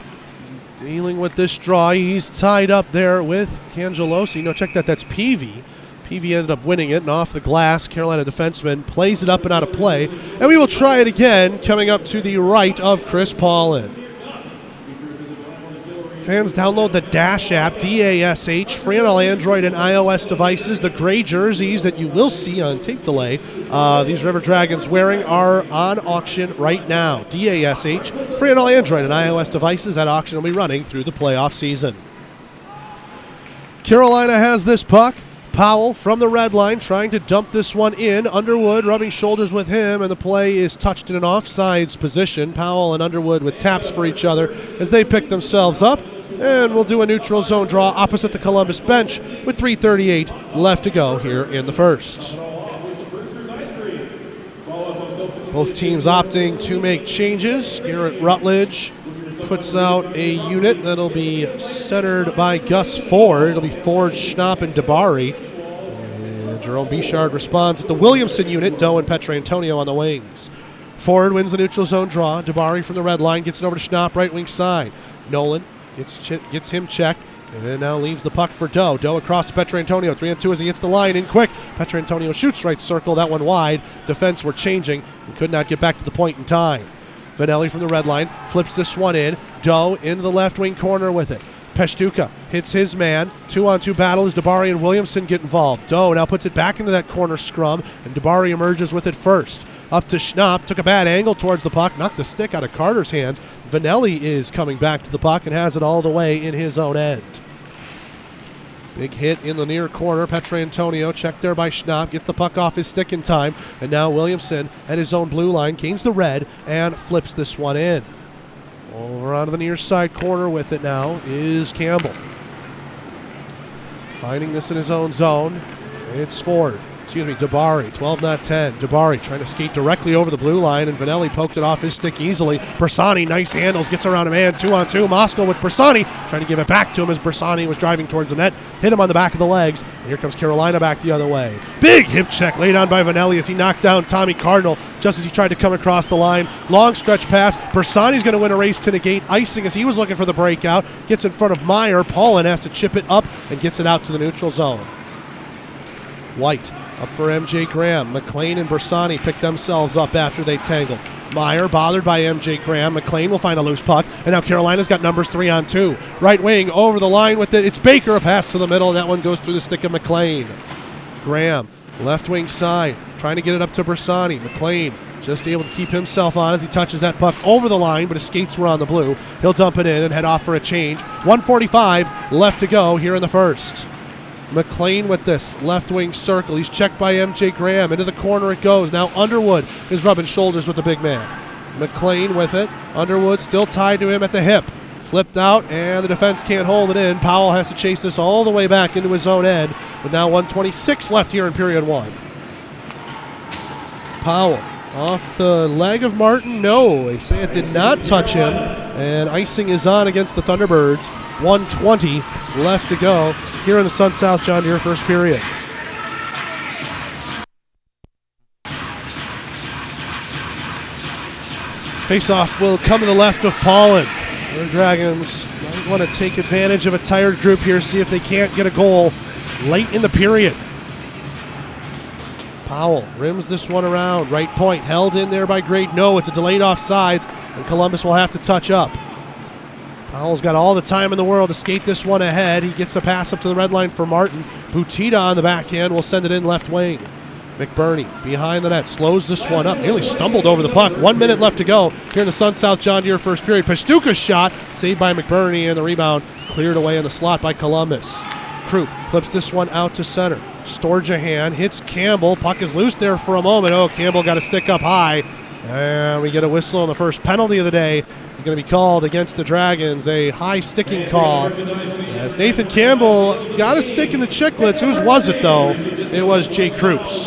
dealing with this draw. He's tied up there with Cangelosi. No, check that. That's Peavy. Peavy ended up winning it, and off the glass, Carolina defenseman plays it up and out of play. And we will try it again, coming up to the right of Chris Paulin. Fans, download the Dash app, D-A-S-H, free on all Android and iOS devices. The gray jerseys that you will see on tape delay, these River Dragons wearing, are on auction right now. D-A-S-H, free on all Android and iOS devices. That auction will be running through the playoff season. Carolina has this puck. Powell from the red line trying to dump this one in. Underwood rubbing shoulders with him, and the play is touched in an offsides position. Powell and Underwood with taps for each other as they pick themselves up. And we'll do a neutral zone draw opposite the Columbus bench with 3:38 left to go here in the first. Both teams opting to make changes. Garrett Rutledge puts out a unit that'll be centered by Gus Ford. It'll be Ford, Schnapp, and Dabari. And Jerome Bichard responds with the Williamson unit, Doe and Petrantonio on the wings. Ford wins the neutral zone draw. Dabari from the red line gets it over to Schnapp, right wing side. Nolan gets him checked, and then now leaves the puck for Doe. Doe across to Petrantonio. 3-on-2 as he hits the line in quick. Petrantonio shoots right circle. That one wide. Defense were changing and could not get back to the point in time. Vanelli from the red line flips this one in. Doe into the left wing corner with it. Peshtuka hits his man. 2-on-2 battle as Dabari and Williamson get involved. Doe now puts it back into that corner scrum, and Dabari emerges with it first. Up to Schnapp, took a bad angle towards the puck, knocked the stick out of Carter's hands. Vanelli is coming back to the puck and has it all the way in his own end. Big hit in the near corner. Petrantonio checked there by Schnapp, gets the puck off his stick in time, and now Williamson at his own blue line gains the red and flips this one in. Over onto the near side corner with it now is Campbell. Finding this in his own zone. It's Ford. Dabari, 12 not 10. Dabari trying to skate directly over the blue line, and Vanelli poked it off his stick easily. Bersani, nice handles, gets around a man, 2-on-2. Moskal with Bersani, trying to give it back to him as Bersani was driving towards the net. Hit him on the back of the legs, and here comes Carolina back the other way. Big hip check laid on by Vanelli as he knocked down Tommy Cardinal just as he tried to come across the line. Long stretch pass. Bersani's going to win a race to negate icing as he was looking for the breakout. Gets in front of Meyer. Paulin has to chip it up and gets it out to the neutral zone. White up for MJ Graham. McLean and Bersani pick themselves up after they tangle. Meyer bothered by MJ Graham. McLean will find a loose puck, and now Carolina's got numbers 3-on-2. Right wing over the line with it. It's Baker, a pass to the middle, and that one goes through the stick of McLean. Graham, left wing side, trying to get it up to Bersani. McLean just able to keep himself on as he touches that puck over the line, but his skates were on the blue. He'll dump it in and head off for a change. 1:45 left to go here in the first. McLean with this left wing circle. He's checked by MJ Graham. Into the corner it goes. Now Underwood is rubbing shoulders with the big man. McLean with it. Underwood still tied to him at the hip. Flipped out, and the defense can't hold it in. Powell has to chase this all the way back into his own end. With now 1:26 left here in period one. Powell off the leg of Martin. No, they say it did not touch him. And icing is on against the Thunderbirds. 1:20 left to go here in the Sun South John Deere first period. Faceoff will come to the left of Paulin. The Dragons might want to take advantage of a tired group here, see if they can't get a goal late in the period. Powell rims this one around. Right point held in there by Grade. No, it's a delayed offsides, and Columbus will have to touch up. Powell's got all the time in the world to skate this one ahead. He gets a pass up to the red line for Martin. Butita on the backhand will send it in left wing. McBurney behind the net slows this one up. Nearly stumbled over the puck. 1 minute left to go here in the Sun South John Deere first period. Pashtuka's shot saved by McBurney, and the rebound cleared away in the slot by Columbus. Krupp flips this one out to center. Storjahan hits Campbell. Puck is loose there for a moment. Oh, Campbell got a stick up high. And we get a whistle on the first penalty of the day. It's going to be called against the Dragons, a high sticking call. As Nathan Campbell got a stick in the chicklets. Whose was it, though? It was Jay Krupp's.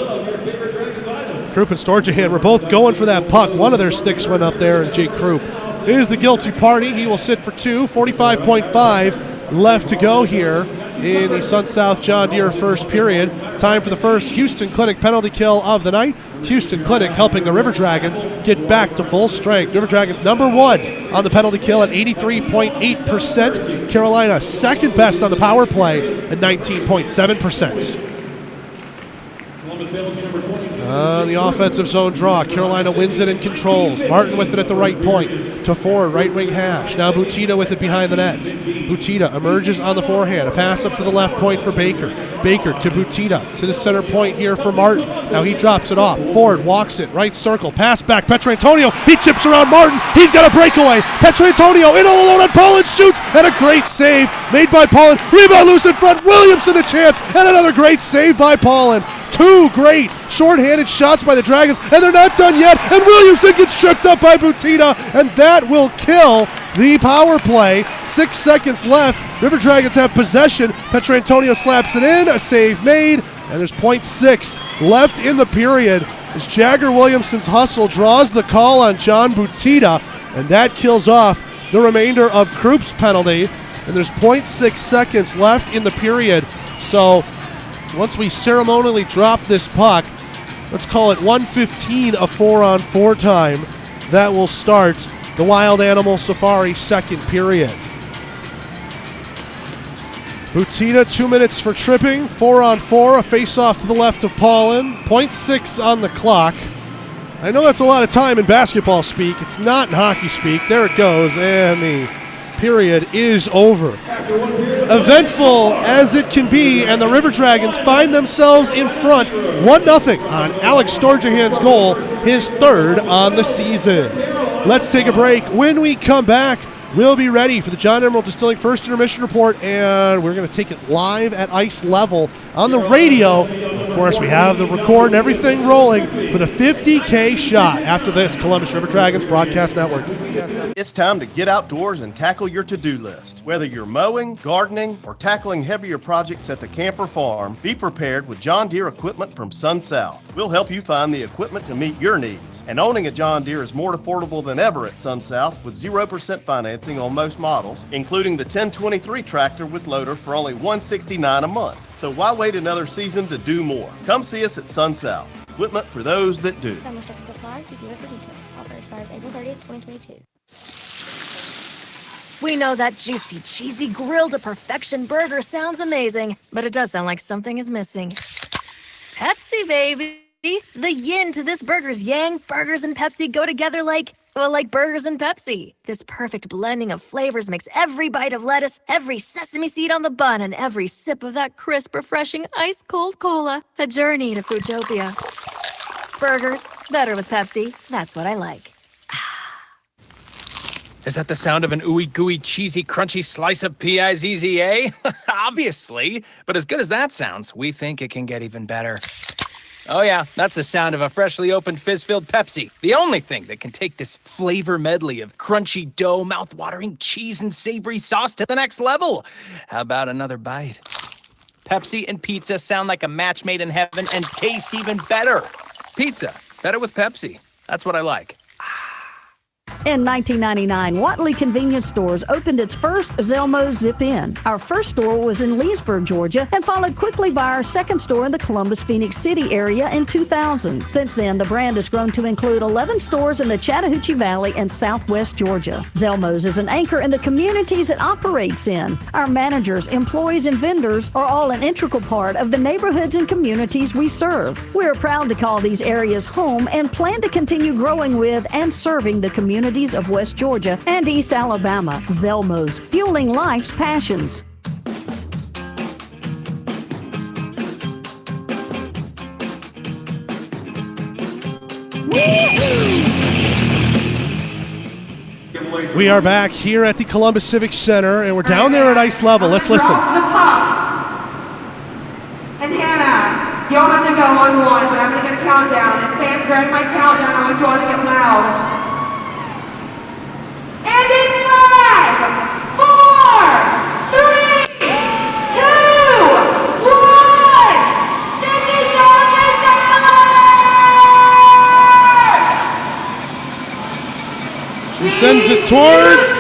Krupp and Storjahan were both going for that puck. One of their sticks went up there, and Jay Krupp is the guilty party. He will sit for two. 45.5 left to go here in the Sun South John Deere first period. Time for the first Houston Clinic penalty kill of the night. Houston Clinic helping the River Dragons get back to full strength. River Dragons number one on the penalty kill at 83.8%. Carolina second best on the power play at 19.7%. On the offensive zone draw, Carolina wins it and controls. Martin with it at the right point to Ford, right wing hash. Now Butita with it behind the net. Butita emerges on the forehand. A pass up to the left point for Baker. Baker to Butita to the center point here for Martin. Now he drops it off. Ford walks it, right circle, pass back. Petrantonio, he chips around Martin. He's got a breakaway. Petrantonio in all alone on Paulin, shoots, and a great save made by Paulin. Rebound loose in front. Williamson a chance, and another great save by Paulin. Two great shorthanded shots by the Dragons, and they're not done yet, and Williamson gets tripped up by Butita, and that will kill the power play. 6 seconds left. River Dragons have possession. Petrantonio slaps it in, a save made, and there's 0.6 left in the period as Jagger Williamson's hustle draws the call on John Butita, and that kills off the remainder of Krupp's penalty, and there's 0.6 seconds left in the period. So once we ceremonially drop this puck, let's call it 1:15 of 4-on-4 time. That will start the Wild Animal Safari second period. Butina, 2 minutes for tripping, 4-on-4, a face-off to the left of Paulin, 0.6 on the clock. I know that's a lot of time in basketball speak. It's not in hockey speak. There it goes, and the period is over. Eventful as it can be, and the River Dragons find themselves in front 1-0 on Alex Storjahan's goal, his third on the season. Let's take a break. When we come back, we'll be ready for the John Emerald Distilling First Intermission Report, and we're going to take it live at ice level on the radio. Of course, we have the record and everything rolling for the 50K shot after this Columbus River Dragons Broadcast Network. It's time to get outdoors and tackle your to-do list. Whether you're mowing, gardening, or tackling heavier projects at the camp or farm, be prepared with John Deere equipment from Sun South. We'll help you find the equipment to meet your needs. And owning a John Deere is more affordable than ever at Sun South with 0% financing on most models, including the 1023 tractor with loader for only $169 a month. So why wait another season to do more? Come see us at Sun South. Equipment for those that do. Some restrictions apply. See dealer for details. Offer expires April 30th, 2022. We know that juicy, cheesy, grilled to perfection burger sounds amazing, but it does sound like something is missing. Pepsi, baby! The yin to this burger's yang. Burgers and Pepsi go together like burgers and Pepsi. This perfect blending of flavors makes every bite of lettuce, every sesame seed on the bun, and every sip of that crisp, refreshing, ice-cold cola a journey to Foodtopia. Burgers, better with Pepsi. That's what I like. Is that the sound of an ooey gooey cheesy crunchy slice of P-I-Z-Z-A? Obviously, but as good as that sounds, we think it can get even better. Oh yeah, that's the sound of a freshly opened fizz-filled Pepsi. The only thing that can take this flavor medley of crunchy dough, mouth-watering cheese, and savory sauce to the next level. How about another bite? Pepsi and pizza sound like a match made in heaven and taste even better. Pizza, better with Pepsi. That's what I like. In 1999, Watley Convenience Stores opened its first Zelmo's Zip-In. Our first store was in Leesburg, Georgia, and followed quickly by our second store in the Columbus, Phoenix City area in 2000. Since then, the brand has grown to include 11 stores in the Chattahoochee Valley and Southwest Georgia. Zelmo's is an anchor in the communities it operates in. Our managers, employees, and vendors are all an integral part of the neighborhoods and communities we serve. We are proud to call these areas home and plan to continue growing with and serving the communities of West Georgia and East Alabama. Zelmo's, fueling life's passions. We are back here at the Columbus Civic Center, and we're down there at ice level. Let's listen. Drop the puck. And Hannah, you don't have to go on one, but I'm going to get a countdown. And fans, during my countdown, I want you all to get loud. And it's 5, 4, 3, 2, 1. $50,000! She sends it towards.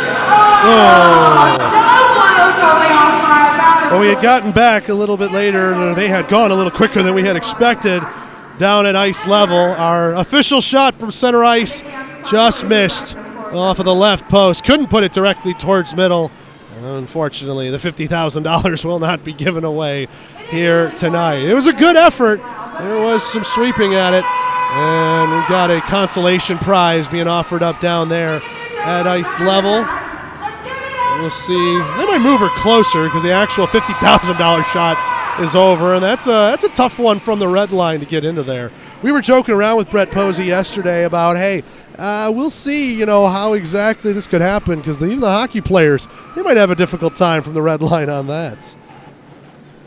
Well, we had gotten back a little bit later. They had gone a little quicker than we had expected down at ice level. Our official shot from center ice just missed off of the left post. Couldn't put it directly towards middle. Unfortunately, the $50,000 will not be given away here tonight. It was a good effort. There was some sweeping at it. And we've got a consolation prize being offered up down there at ice level. We'll see. They might move her closer because the actual $50,000 shot is over, and that's a tough one from the red line to get into there. We were joking around with Brett Posey yesterday about, hey, we'll see, how exactly this could happen because even the hockey players, they might have a difficult time from the red line on that.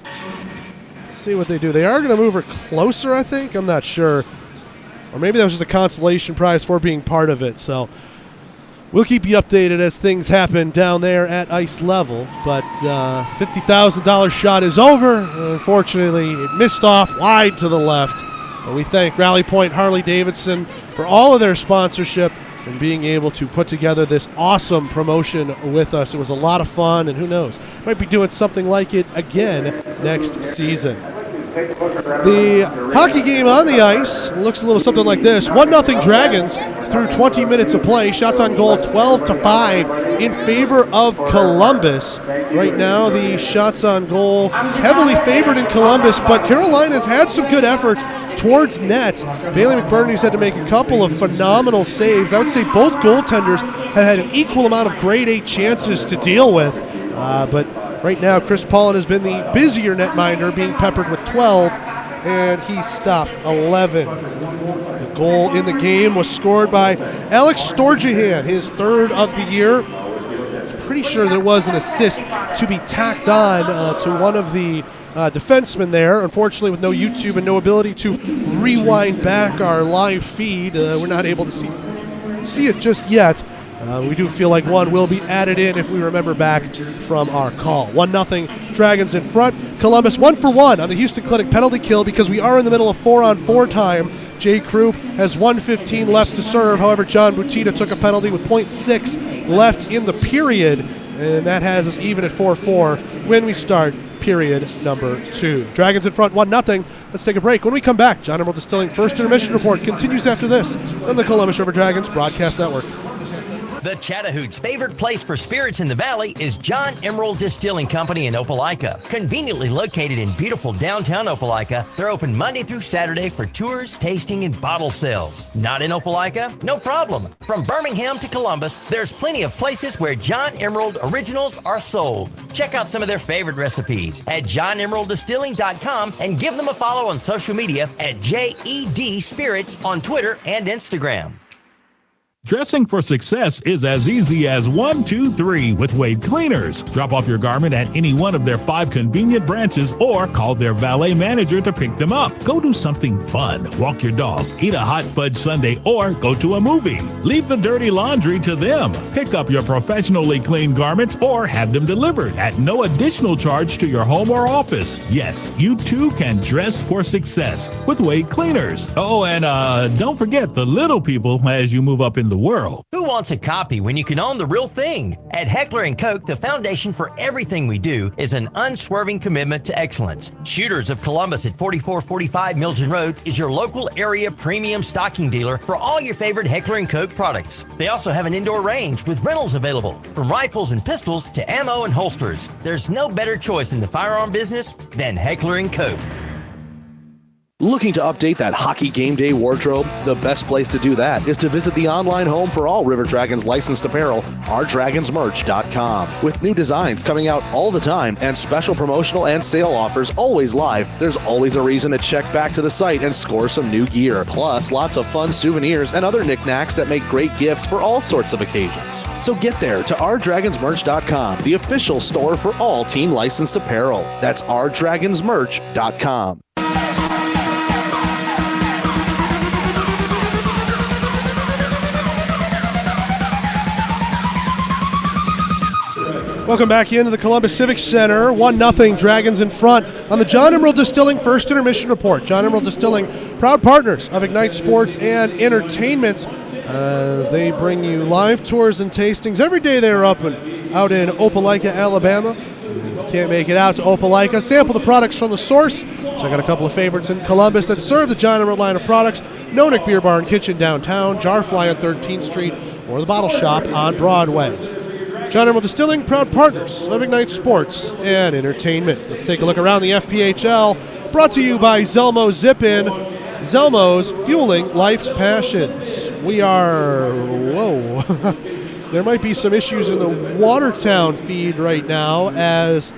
Let's see what they do. They are going to move her closer, I think. I'm not sure. Or maybe that was just a consolation prize for being part of it. So we'll keep you updated as things happen down there at ice level. But $50,000 shot is over. Unfortunately, it missed off wide to the left. But we thank Rally Point Harley-Davidson for all of their sponsorship and being able to put together this awesome promotion with us. It was a lot of fun, and who knows, might be doing something like it again next season. The hockey game on the ice looks a little something like this. 1-0 Dragons through 20 minutes of play. Shots on goal 12-5 in favor of Columbus. Right now, the shots on goal heavily favored in Columbus, but Carolina's had some good efforts towards net. Bailey McBurney's had to make a couple of phenomenal saves. I would say both goaltenders have had an equal amount of grade A chances to deal with, but right now, Chris Paulin has been the busier netminder, being peppered with 12, and he stopped 11. The goal in the game was scored by Alex Storjahan, his third of the year. I was pretty sure there was an assist to be tacked on to one of the defensemen there. Unfortunately, with no YouTube and no ability to rewind back our live feed, we're not able to see it just yet. We do feel like one will be added in if we remember back from our call. 1-0 Dragons in front. Columbus 1-for-1 on the Houston Clinic penalty kill because we are in the middle of 4-on-4 time. Jay Krupp has 1:15 left to serve. However, John Butita took a penalty with 0.6 left in the period, and that has us even at 4-4 when we start period number 2. Dragons in front 1-0. Let's take a break. When we come back, John Emerald Distilling First Intermission Report continues after this on the Columbus River Dragons Broadcast Network. The Chattahooch's favorite place for spirits in the valley is John Emerald Distilling Company in Opelika. Conveniently located in beautiful downtown Opelika, they're open Monday through Saturday for tours, tasting, and bottle sales. Not in Opelika? No problem. From Birmingham to Columbus, there's plenty of places where John Emerald originals are sold. Check out some of their favorite recipes at johnemeralddistilling.com and give them a follow on social media at JED Spirits on Twitter and Instagram. Dressing for success is as easy as 1, 2, 3 with Wade Cleaners. Drop off your garment at any one of their 5 convenient branches or call their valet manager to pick them up. Go do something fun. Walk your dog, eat a hot fudge sundae, or go to a movie. Leave the dirty laundry to them. Pick up your professionally clean garments or have them delivered at no additional charge to your home or office. Yes, you too can dress for success with Wade Cleaners. Oh, and don't forget the little people as you move up in the world. Who wants a copy when you can own the real thing? At Heckler & Koch, the foundation for everything we do is an unswerving commitment to excellence. Shooters of Columbus at 4445 Milton Road is your local area premium stocking dealer for all your favorite Heckler & Koch products. They also have an indoor range with rentals available, from rifles and pistols to ammo and holsters. There's no better choice in the firearm business than Heckler & Koch. Looking to update that hockey game day wardrobe? The best place to do that is to visit the online home for all River Dragons licensed apparel, ourdragonsmerch.com. With new designs coming out all the time and special promotional and sale offers always live, there's always a reason to check back to the site and score some new gear. Plus, lots of fun souvenirs and other knickknacks that make great gifts for all sorts of occasions. So get there to ourdragonsmerch.com, the official store for all team licensed apparel. That's ourdragonsmerch.com. Welcome back into the Columbus Civic Center. 1-0 Dragons in front on the John Emerald Distilling First Intermission Report. John Emerald Distilling, proud partners of Ignite Sports and Entertainment, as they bring you live tours and tastings. Every day they are up and out in Opelika, Alabama. If you can't make it out to Opelika, sample the products from the source. Check out a couple of favorites in Columbus that serve the John Emerald line of products. Nonick Beer Bar and Kitchen downtown, Jarfly on 13th Street, or the Bottle Shop on Broadway. John Emerald Distilling, proud partners of Ignite Sports and Entertainment. Let's take a look around the FPHL, brought to you by Zelmo Zip-In. Zelmo's fueling life's passions. We are, there might be some issues in the Watertown feed right now, as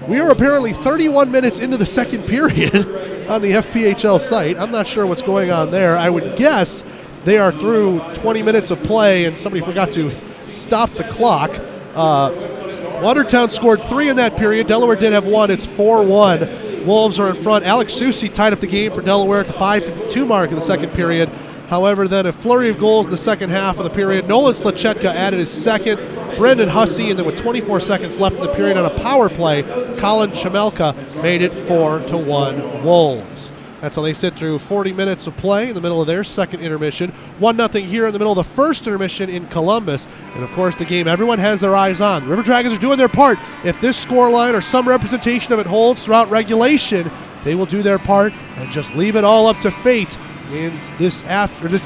we are apparently 31 minutes into the second period on the FPHL site. I'm not sure what's going on there. I would guess they are through 20 minutes of play and somebody forgot to stop the clock. Watertown scored 3 in that period. Delaware did have 1. It's 4-1. Wolves are in front. Alex Susi tied up the game for Delaware at the 5:52 mark in the second period. However, then a flurry of goals in the second half of the period. Nolan Slachetka added his second. Brendan Hussey, and then with 24 seconds left in the period on a power play, Colin Chamelka made it 4-1 Wolves. That's how they sit through 40 minutes of play in the middle of their second intermission. 1-0 here in the middle of the first intermission in Columbus. And, of course, the game everyone has their eyes on. The River Dragons are doing their part. If this scoreline or some representation of it holds throughout regulation, they will do their part and just leave it all up to fate. In this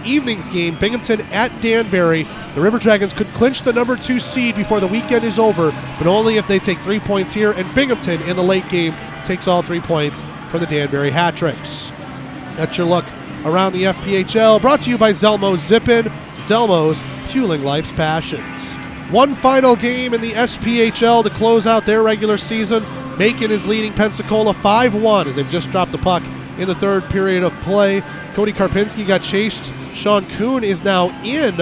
evening's game, Binghamton at Danbury, the River Dragons could clinch the number 2 seed before the weekend is over, but only if they take 3 points here, and Binghamton in the late game takes all 3 points for the Danbury Hat-Tricks. That's your look around the FPHL, brought to you by Zelmo's Zip-In, Zelmo's fueling life's passions. One final game in the SPHL to close out their regular season. Macon is leading Pensacola 5-1 as they've just dropped the puck in the third period of play. Cody Karpinski got chased. Sean Kuhn is now in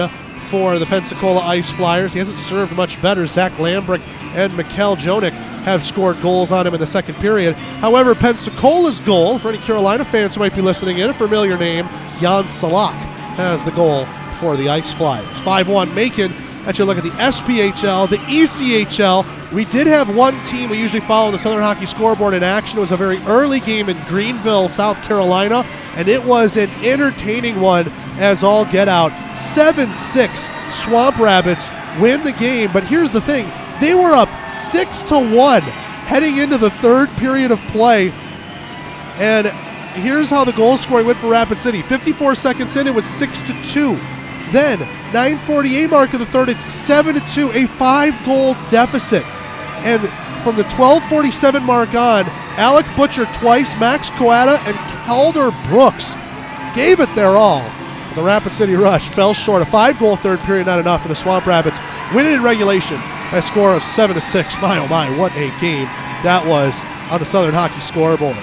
for the Pensacola Ice Flyers. He hasn't served much better. Zach Lambrick and Mikkel Jonik have scored goals on him in the second period. However, Pensacola's goal, for any Carolina fans who might be listening in, a familiar name, Jan Salak has the goal for the Ice Flyers. 5-1 Macon. That's your look at the SPHL. The ECHL, we did have one team we usually follow the Southern Hockey Scoreboard in action. It was a very early game in Greenville, South Carolina, and it was an entertaining one as all get out. 7-6 Swamp Rabbits win the game, but here's the thing. They were up 6-1 heading into the third period of play, and here's how the goal scoring went for Rapid City. 54 seconds in, it was 6-2. Then, 9:48 mark of the third, it's 7-2, a 5-goal deficit. And from the 12:47 mark on, Alec Butcher twice, Max Coata, and Calder Brooks gave it their all. The Rapid City Rush fell short. A 5-goal third period, not enough, and the Swamp Rabbits win it in regulation by a score of 7-6. My, oh my, what a game that was on the Southern Hockey Scoreboard.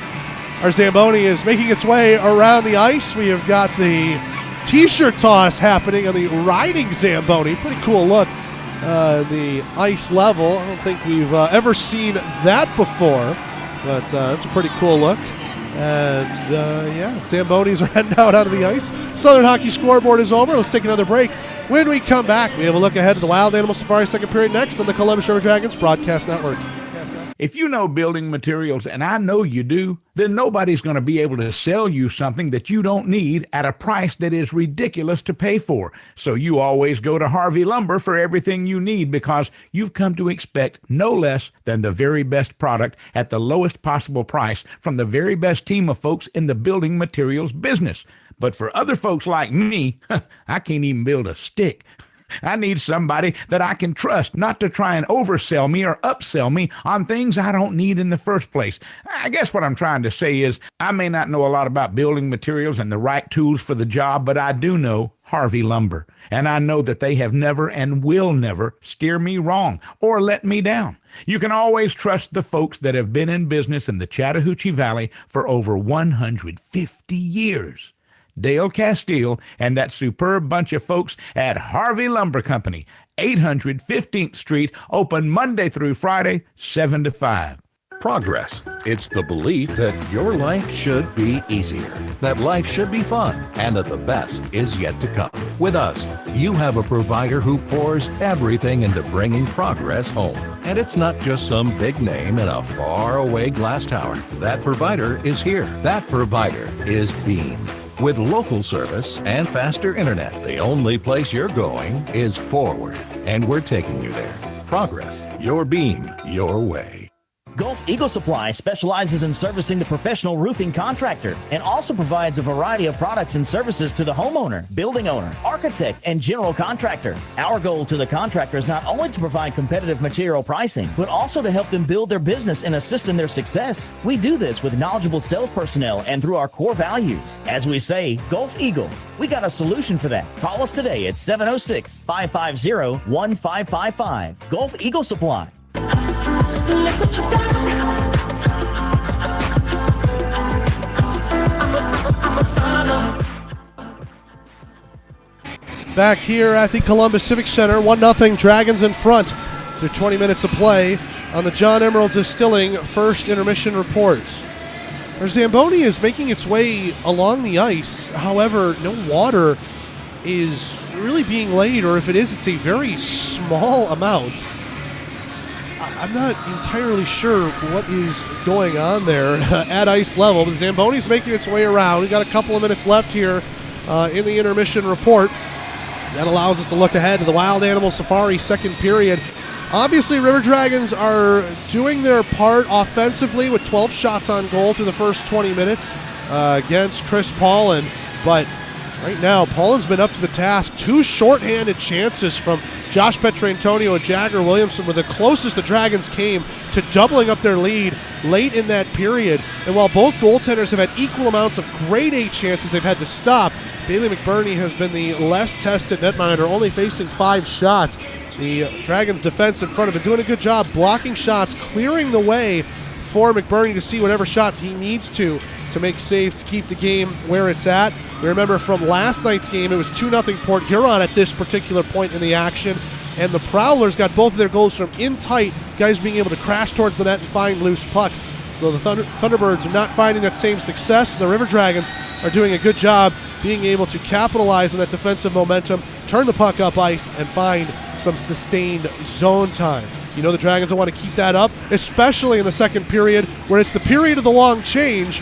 Our Zamboni is making its way around the ice. We have got the T-shirt toss happening on the riding Zamboni. Pretty cool look. The ice level. I don't think we've ever seen that before, but it's a pretty cool look. And yeah, Zambonis are heading out onto the ice. Southern Hockey Scoreboard is over. Let's take another break. When we come back, we have a look ahead to the Wild Animal Safari second period next on the Columbus River Dragons Broadcast Network. If you know building materials, and I know you do, then nobody's going to be able to sell you something that you don't need at a price that is ridiculous to pay for. So you always go to Harvey Lumber for everything you need because you've come to expect no less than the very best product at the lowest possible price from the very best team of folks in the building materials business. But for other folks like me, I can't even build a stick. I need somebody that I can trust, not to try and oversell me or upsell me on things I don't need in the first place. I guess what I'm trying to say is I may not know a lot about building materials and the right tools for the job, but I do know Harvey Lumber. And I know that they have never and will never steer me wrong or let me down. You can always trust the folks that have been in business in the Chattahoochee Valley for over 150 years. Dale Castile and that superb bunch of folks at Harvey Lumber Company, 800 15th Street, open Monday through Friday, 7 to 5. Progress. It's the belief that your life should be easier, that life should be fun, and that the best is yet to come. With us, you have a provider who pours everything into bringing progress home. And it's not just some big name in a faraway glass tower. That provider is here. That provider is Beam. With local service and faster internet, the only place you're going is forward. And we're taking you there. Progress. Your Beam. Your way. Gulf Eagle Supply specializes in servicing the professional roofing contractor and also provides a variety of products and services to the homeowner, building owner, architect, and general contractor. Our goal to the contractor is not only to provide competitive material pricing, but also to help them build their business and assist in their success. We do this with knowledgeable sales personnel and through our core values. As we say, Gulf Eagle, we got a solution for that. Call us today at 706-550-1555. Gulf Eagle Supply. Look what you got. I'm a star. Back here at the Columbus Civic Center, 1-0 Dragons in front through 20 minutes of play on the John Emerald Distilling first intermission report. Our Zamboni is making its way along the ice. However, no water is really being laid, or if it is, it's a very small amount. I'm not entirely sure what is going on there at ice level, but Zamboni's making its way around. We've got a couple of minutes left here in the intermission report. That allows us to look ahead to the Wild Animal Safari second period. Obviously, River Dragons are doing their part offensively with 12 shots on goal through the first 20 minutes against Chris Paulin. But right now, Paulin's been up to the task. 2 shorthanded chances from Josh Petrantonio and Jagger Williamson were the closest the Dragons came to doubling up their lead late in that period. And while both goaltenders have had equal amounts of grade A chances they've had to stop, Bailey McBurney has been the less tested netminder, only facing 5 shots. The Dragons' defense in front have been doing a good job blocking shots, clearing the way for McBurney to see whatever shots he needs to make saves to keep the game where it's at. We remember from last night's game, it was 2-0 Port Huron at this particular point in the action, and the Prowlers got both of their goals from in tight, guys being able to crash towards the net and find loose pucks. So the Thunderbirds are not finding that same success. The River Dragons are doing a good job being able to capitalize on that defensive momentum, turn the puck up ice, and find some sustained zone time. You know the Dragons will want to keep that up, especially in the second period, where it's the period of the long change.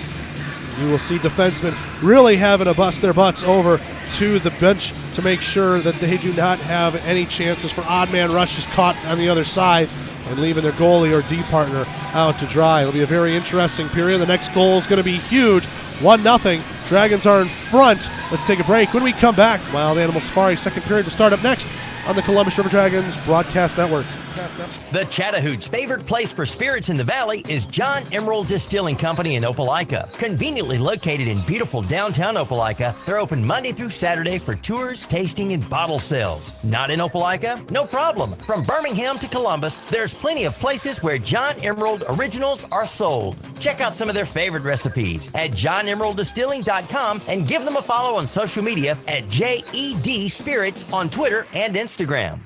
You will see defensemen really having to bust their butts over to the bench to make sure that they do not have any chances for odd man rushes caught on the other side and leaving their goalie or D partner out to dry. It'll be a very interesting period. The next goal is going to be huge. 1-0. Dragons are in front. Let's take a break. When we come back, Wild Animal Safari second period will start up next on the Columbus River Dragons Broadcast Network. The Chattahoochee favorite place for spirits in the valley is John Emerald Distilling Company in Opelika. Conveniently located in beautiful downtown Opelika, they're open Monday through Saturday for tours, tasting, and bottle sales. Not in Opelika? No problem. From Birmingham to Columbus, there's plenty of places where John Emerald originals are sold. Check out some of their favorite recipes at johnemeralddistilling.com and give them a follow on social media at JED Spirits on Twitter and Instagram.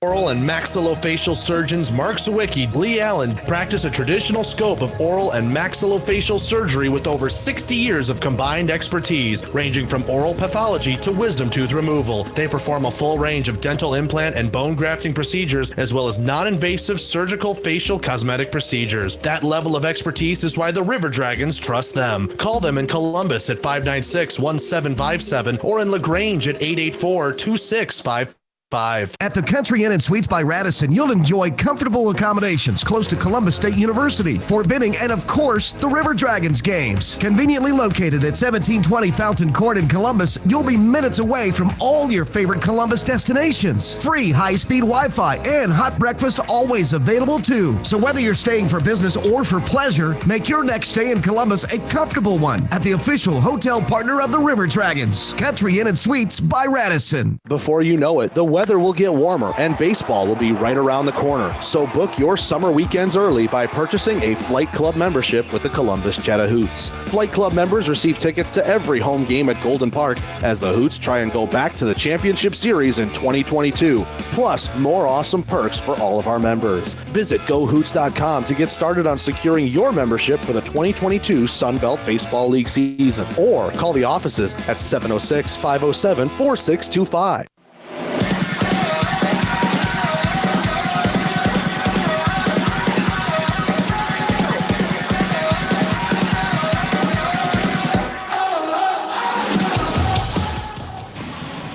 Oral and maxillofacial surgeons Mark Sawicki, Lee Allen practice a traditional scope of oral and maxillofacial surgery with over 60 years of combined expertise, ranging from oral pathology to wisdom tooth removal. They perform a full range of dental implant and bone grafting procedures, as well as non-invasive surgical facial cosmetic procedures. That level of expertise is why the River Dragons trust them. Call them in Columbus at 596-1757 or in LaGrange at 884-2655. At the Country Inn and Suites by Radisson, you'll enjoy comfortable accommodations close to Columbus State University, Fort Benning, and of course, the River Dragons games. Conveniently located at 1720 Fountain Court in Columbus, you'll be minutes away from all your favorite Columbus destinations. Free high-speed Wi-Fi and hot breakfast always available too. So whether you're staying for business or for pleasure, make your next stay in Columbus a comfortable one at the official hotel partner of the River Dragons, Country Inn and Suites by Radisson. Before you know it, the weather will get warmer and baseball will be right around the corner. So book your summer weekends early by purchasing a Flight Club membership with the Columbus Chattahoochee. Flight Club members receive tickets to every home game at Golden Park as the Hoots try and go back to the championship series in 2022. Plus, more awesome perks for all of our members. Visit GoHoots.com to get started on securing your membership for the 2022 Sun Belt Baseball League season, or call the offices at 706-507-4625.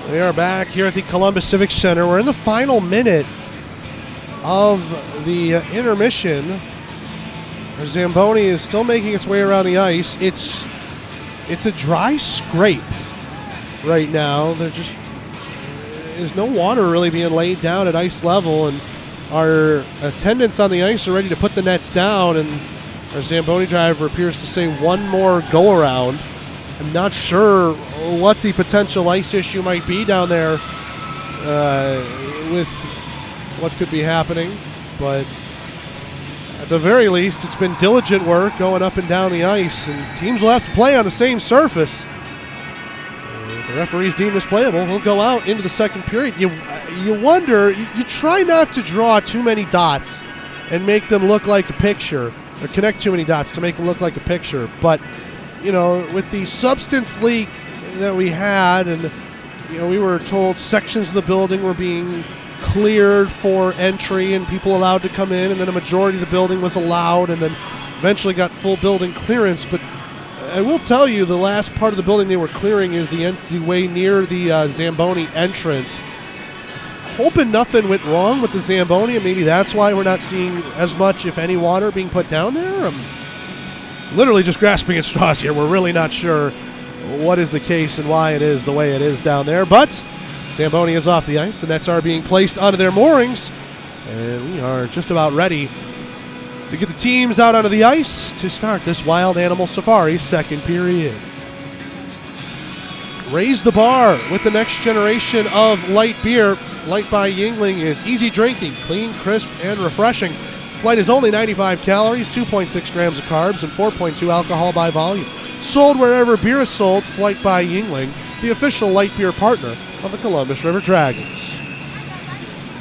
We are back here at the Columbus Civic Center. We're in the final minute of the intermission. Zamboni is still making its way around the ice. It's a dry scrape right now. There's no water really being laid down at ice level, and our attendants on the ice are ready to put the nets down, and our Zamboni driver appears to say one more go-around. I'm not sure what the potential ice issue might be down there with what could be happening, but at the very least, it's been diligent work going up and down the ice, and teams will have to play on the same surface. If the referees deem this playable, he'll go out into the second period. You wonder, you try not to draw too many dots and make them look like a picture, or connect too many dots to make them look like a picture, but you know, with the substance leak that we had, and you know, we were told sections of the building were being cleared for entry and people allowed to come in, and then a majority of the building was allowed, and then eventually got full building clearance. But I will tell you, the last part of the building they were clearing is the way near the Zamboni entrance. hoping nothing went wrong with the Zamboni, and maybe that's why we're not seeing as much, if any, water being put down there. I'm literally just grasping at straws here. We're really not sure what is the case and why it is the way it is down there. But Zamboni is off the ice. The nets are being placed onto their moorings, and we are just about ready to get the teams out onto the ice to start this Wild Animal Safari second period. Raise the bar with the next generation of light beer. Flight by Yuengling is easy drinking, clean, crisp, and refreshing. Flight is only 95 calories, 2.6 grams of carbs, and 4.2 alcohol by volume. Sold wherever beer is sold, Flight by Yuengling, the official light beer partner of the Columbus River Dragons.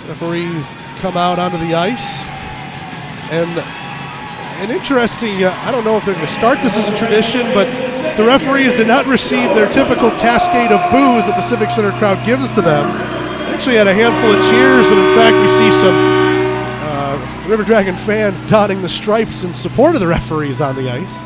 Referees come out onto the ice, and an interesting, I don't know if they're going to start this as a tradition, but the referees did not receive their typical cascade of boos that the Civic Center crowd gives to them. They actually had a handful of cheers, and in fact you see some River Dragon fans donning the stripes in support of the referees on the ice.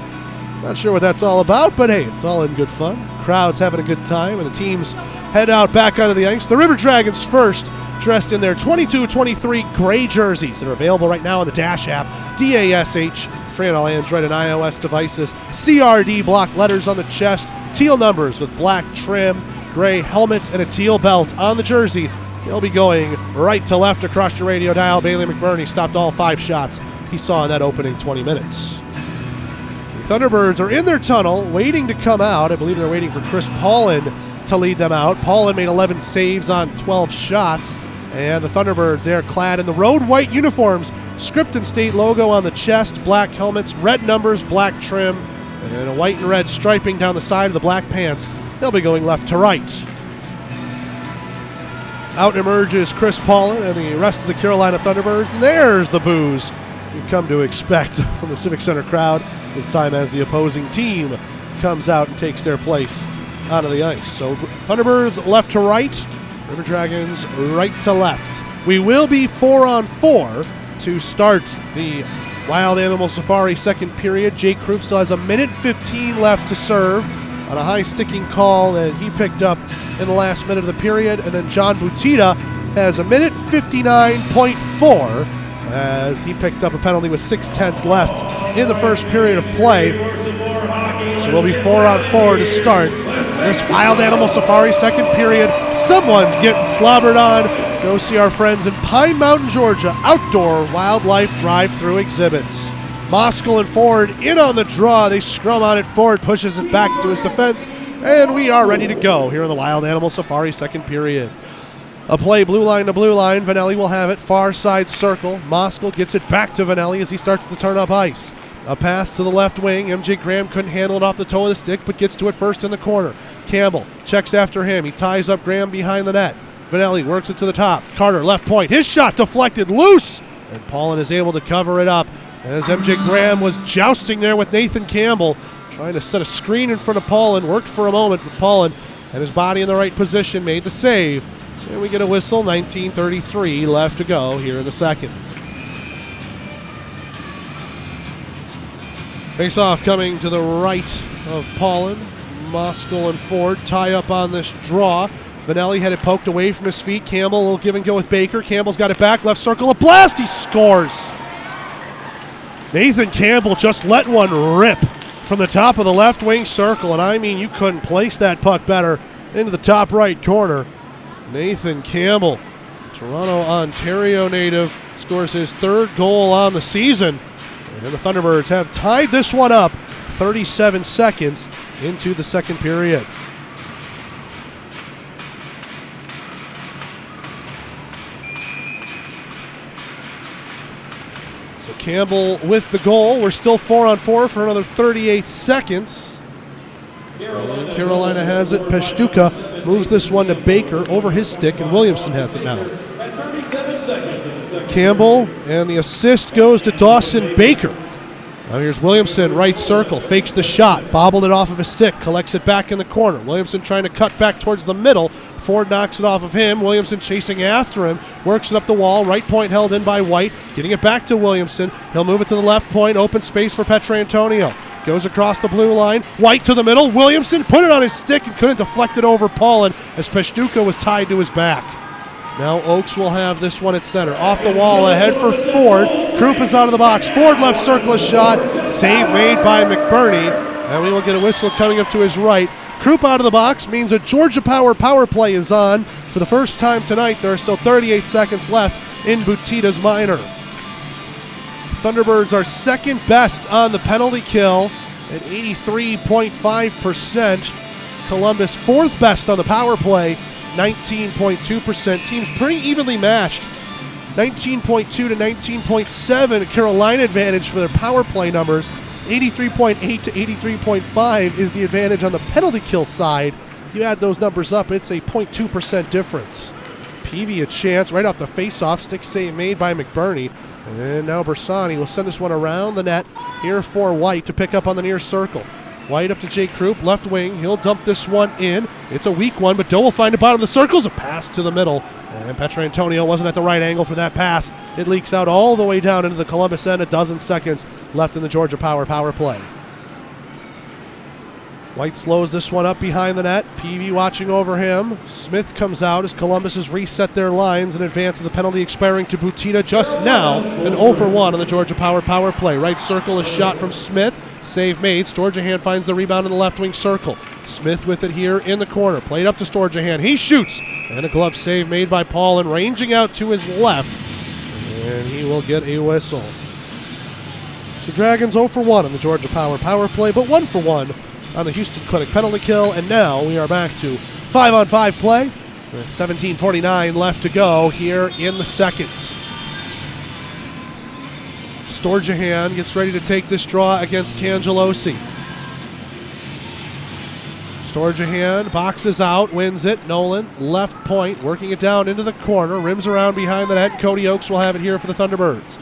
Not sure what that's all about, but hey, it's all in good fun. Crowd's having a good time, and the teams head out back onto the ice. The River Dragons first, dressed in their 22-23 gray jerseys that are available right now on the Dash app. DASH, free on all Android and iOS devices. CRD block letters on the chest. Teal numbers with black trim, gray helmets, and a teal belt on the jersey. They'll be going right to left across your radio dial. Bailey McBurney stopped all 5 shots he saw in that opening 20 minutes. The Thunderbirds are in their tunnel, waiting to come out. I believe they're waiting for Chris Paulin to lead them out. Paulin made 11 saves on 12 shots. And the Thunderbirds, they're clad in the road white uniforms, script and state logo on the chest, black helmets, red numbers, black trim, and a white and red striping down the side of the black pants. They'll be going left to right. Out emerges Chris Paulin and the rest of the Carolina Thunderbirds, and there's the boos we've come to expect from the Civic Center crowd, this time as the opposing team comes out and takes their place onto the ice. So Thunderbirds left to right, River Dragons right to left. We will be 4-on-4 to start the Wild Animal Safari second period. Jake Krupp still has 1:15 left to serve on a high sticking call that he picked up in the last minute of the period. And then John Butita has 1:59.4 as he picked up a penalty with 6/10 left in the first period of play. So we'll be 4-on-4 to start this Wild Animal Safari second period. Someone's getting slobbered on. Go see our friends in Pine Mountain, Georgia, outdoor wildlife drive-through exhibits. Moskal and Ford in on the draw. They scrum on it. Ford pushes it back to his defense, and we are ready to go here in the Wild Animal Safari second period. A play blue line to blue line. Vanelli will have it. Far side circle. Moskal gets it back to Vanelli as he starts to turn up ice. A pass to the left wing. MJ Graham couldn't handle it off the toe of the stick, but gets to it first in the corner. Campbell checks after him. He ties up Graham behind the net. Vanelli works it to the top. Carter, left point. His shot deflected loose, and Paulin is able to cover it up as MJ Graham was jousting there with Nathan Campbell, trying to set a screen in front of Paulin. Worked for a moment, but Paulin had his body in the right position, made the save. And we get a whistle, 19:33 left to go here in the second. Face-off coming to the right of Paulin. Moskal and Ford tie up on this draw. Vanelli had it poked away from his feet. Campbell will give and go with Baker. Campbell's got it back. Left circle, a blast. He scores. Nathan Campbell just let one rip from the top of the left wing circle. And I mean, you couldn't place that puck better into the top right corner. Nathan Campbell, Toronto, Ontario native, scores his third goal on the season. And the Thunderbirds have tied this one up 37 seconds into the second period. So Campbell with the goal. We're still 4-on-4 for another 38 seconds. And Carolina has it. Peshtuka moves this one to Baker over his stick, and Williamson has it now. Campbell, and the assist goes to Dawson Baker. Now here's Williamson, right circle, fakes the shot, bobbled it off of his stick, collects it back in the corner. Williamson trying to cut back towards the middle. Ford knocks it off of him. Williamson chasing after him, works it up the wall. Right point held in by White, getting it back to Williamson. He'll move it to the left point, open space for Petrantonio. Goes across the blue line, White to the middle. Williamson put it on his stick and couldn't deflect it over Paulin as Peshtuka was tied to his back. Now Oaks will have this one at center. Off the wall, ahead for Ford. Krupp is out of the box. Ford left circle, a shot. Save made by McBurney. And we will get a whistle coming up to his right. Krupp out of the box means a Georgia Power power play is on. For the first time tonight, there are still 38 seconds left in Butita's minor. Thunderbirds are second best on the penalty kill at 83.5%. Columbus fourth best on the power play, 19.2%. Teams pretty evenly matched. 19.2 to 19.7 Carolina advantage for their power play numbers. 83.8 to 83.5 is the advantage on the penalty kill side. If you add those numbers up, it's a 0.2% difference. Peavy a chance right off the face-off. Stick save made by McBurney. And now Bersani will send this one around the net here for White to pick up on the near circle. White up to Jay Krupp, left wing. He'll dump this one in. It's a weak one, but Doe will find the bottom of the circles. A pass to the middle. And Petrantonio wasn't at the right angle for that pass. It leaks out all the way down into the Columbus end. A dozen seconds left in the Georgia power play. White slows this one up behind the net. Peavy watching over him. Smith comes out as Columbus has reset their lines in advance of the penalty expiring to Butita just now. An 0 for 1 on the Georgia power play. Right circle, a shot from Smith. Save made. Storjahan finds the rebound in the left wing circle. Smith with it here in the corner. Played up to Storjahan. He shoots. And a glove save made by Paul and ranging out to his left. And he will get a whistle. So Dragons 0 for 1 on the Georgia power play, but 1 for 1 on the Houston Clinic penalty kill. And now we are back to 5-on-5 play with 17:49 left to go here in the second. Storjahan gets ready to take this draw against Cangelosi. Storjahan boxes out, wins it. Nolan, left point, working it down into the corner, rims around behind the net. Cody Oaks will have it here for the Thunderbirds.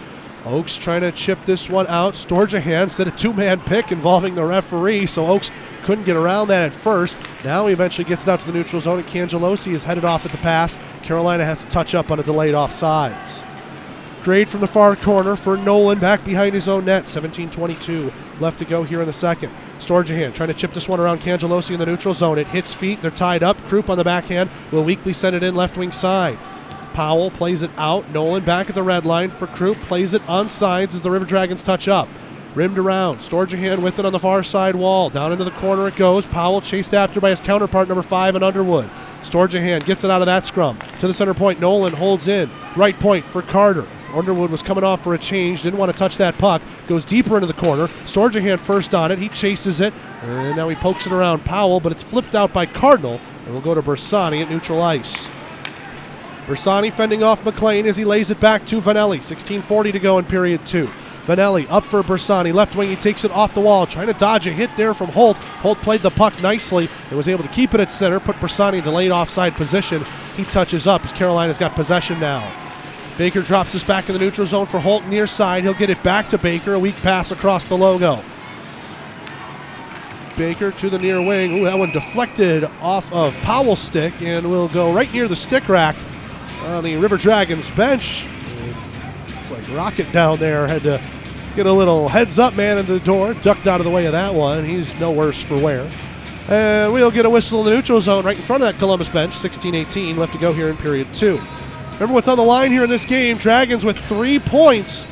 Oaks trying to chip this one out. Storjahan set a two-man pick involving the referee, so Oaks couldn't get around that at first. Now he eventually gets it out to the neutral zone, and Cangelosi is headed off at the pass. Carolina has to touch up on a delayed offsides. Grade from the far corner for Nolan, back behind his own net. 17:22 left to go here in the second. Storjahan trying to chip this one around Cangelosi in the neutral zone. It hits feet. They're tied up. Krupp on the backhand will weakly send it in left wing side. Powell plays it out. Nolan back at the red line for Krupp. Plays it on sides as the River Dragons touch up. Rimmed around. Storjahan with it on the far side wall. Down into the corner it goes. Powell chased after by his counterpart, number 5 in Underwood. Storjahan gets it out of that scrum. To the center point, Nolan holds in. Right point for Carter. Underwood was coming off for a change, didn't want to touch that puck, goes deeper into the corner. Storjahan first on it, he chases it, and now he pokes it around Powell, but it's flipped out by Cardinal, and we'll go to Bersani at neutral ice. Bersani fending off McLean as he lays it back to Vanelli. 16:40 to go in period 2. Vanelli up for Bersani, left wing, he takes it off the wall, trying to dodge a hit there from Holt. Holt played the puck nicely and was able to keep it at center, put Bersani in delayed offside position. He touches up as Carolina's got possession now. Baker drops this back in the neutral zone for Holt near side. He'll get it back to Baker. A weak pass across the logo. Baker to the near wing. Ooh, that one deflected off of Powell's stick and will go right near the stick rack on the River Dragons bench. It's like Rocket down there. Had to get a little heads up man in the door. Ducked out of the way of that one. He's no worse for wear. And we'll get a whistle in the neutral zone right in front of that Columbus bench. 16:18 left to go here in period 2. Remember what's on the line here in this game. Dragons with 3 points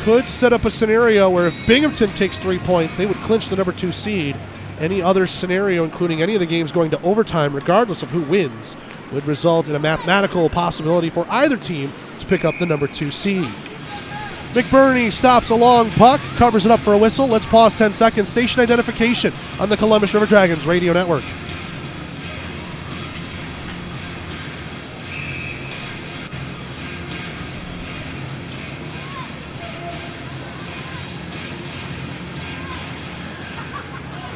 could set up a scenario where if Binghamton takes 3 points, they would clinch the number 2 seed. Any other scenario, including any of the games going to overtime, regardless of who wins, would result in a mathematical possibility for either team to pick up the number 2 seed. McBurney stops a long puck, covers it up for a whistle. Let's pause 10 seconds. Station identification on the Columbus River Dragons radio network.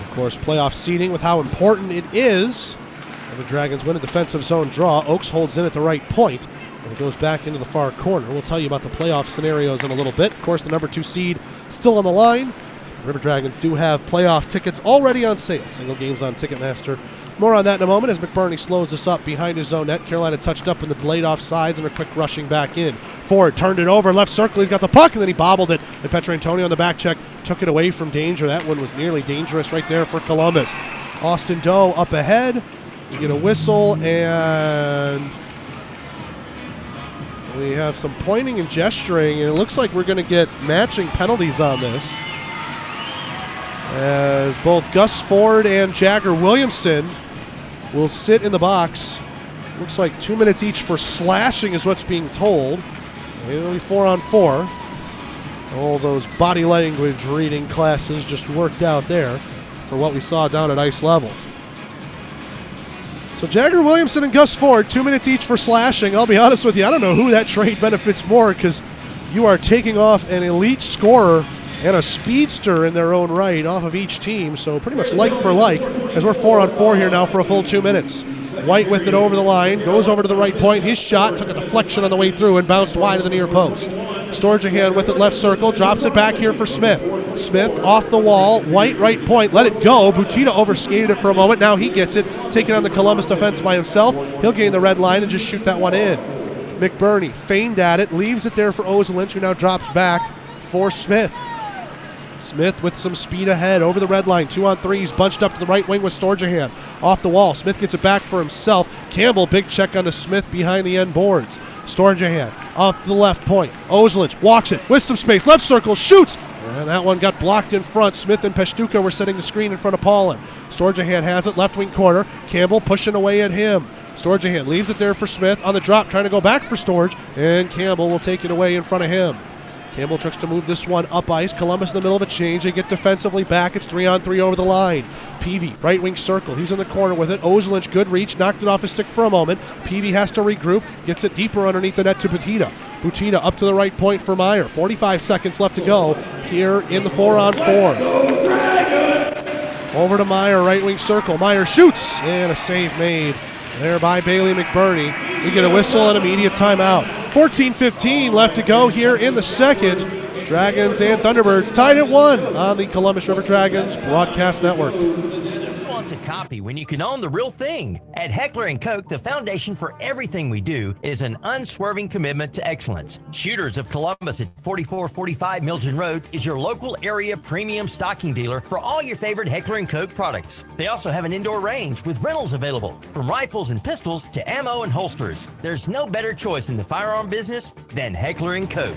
Of course, playoff seeding with how important it is. The Dragons win a defensive zone draw. Oaks holds in at the right point, and it goes back into the far corner. We'll tell you about the playoff scenarios in a little bit. Of course, the number 2 seed still on the line. The River Dragons do have playoff tickets already on sale. Single games on Ticketmaster. More on that in a moment as McBurney slows us up behind his own net. Carolina touched up in the delayed offsides and a quick rushing back in. Ford turned it over, left circle, he's got the puck, and then he bobbled it. And Petrantonio on the back check took it away from danger. That one was nearly dangerous right there for Columbus. Austin Doe up ahead. We get a whistle, and We have some pointing and gesturing, and it looks like we're going to get matching penalties on this, as both Gus Ford and Jagger Williamson will sit in the box. Looks like 2 minutes each for slashing is what's being told. It'll be 4-on-4. All those body language reading classes just worked out there for what we saw down at ice level. So Jagger Williamson and Gus Ford, 2 minutes each for slashing. I'll be honest with you, I don't know who that trade benefits more, because you are taking off an elite scorer and a speedster in their own right off of each team. So pretty much like for like, as we're 4-on-4 here now for a full 2 minutes. White with it over the line, goes over to the right point. His shot took a deflection on the way through and bounced wide of the near post. Storjahan with it left circle, drops it back here for Smith. Smith off the wall, White right point, let it go. Butita overskated it for a moment. Now he gets it, taking on the Columbus defense by himself. He'll gain the red line and just shoot that one in. McBurney feigned at it, leaves it there for Ozelinch, who now drops back for Smith. Smith with some speed ahead over the red line. 2-on-3. He's bunched up to the right wing with Storjahan. Off the wall. Smith gets it back for himself. Campbell, big check onto Smith behind the end boards. Storjahan up to the left point. Ozelinch walks it with some space. Left circle, shoots. And that one got blocked in front. Smith and Peshtuka were setting the screen in front of Paulin. Storjahan has it, left wing corner. Campbell pushing away at him. Storjahan leaves it there for Smith on the drop, trying to go back for Storage. And Campbell will take it away in front of him. Campbell tries to move this one up ice. Columbus in the middle of a change. They get defensively back. It's 3-on-3 over the line. Peavy, right wing circle. He's in the corner with it. Ozelinch, good reach. Knocked it off his stick for a moment. Peavy has to regroup. Gets it deeper underneath the net to Butita. Butita up to the right point for Meyer. 45 seconds left to go here in the 4-on-4. Over to Meyer, right wing circle. Meyer shoots, and a save made there by Bailey McBurney. We get a whistle and immediate timeout. 14:15 left to go here in the second. Dragons and Thunderbirds tied at 1 on the Columbus River Dragons broadcast network. Who wants a copy when you can own the real thing? At Heckler & Koch, the foundation for everything we do is an unswerving commitment to excellence. Shooters of Columbus at 4445 Milton Road is your local area premium stocking dealer for all your favorite Heckler & Koch products. They also have an indoor range with rentals available, from rifles and pistols to ammo and holsters. There's no better choice in the firearm business than Heckler & Koch.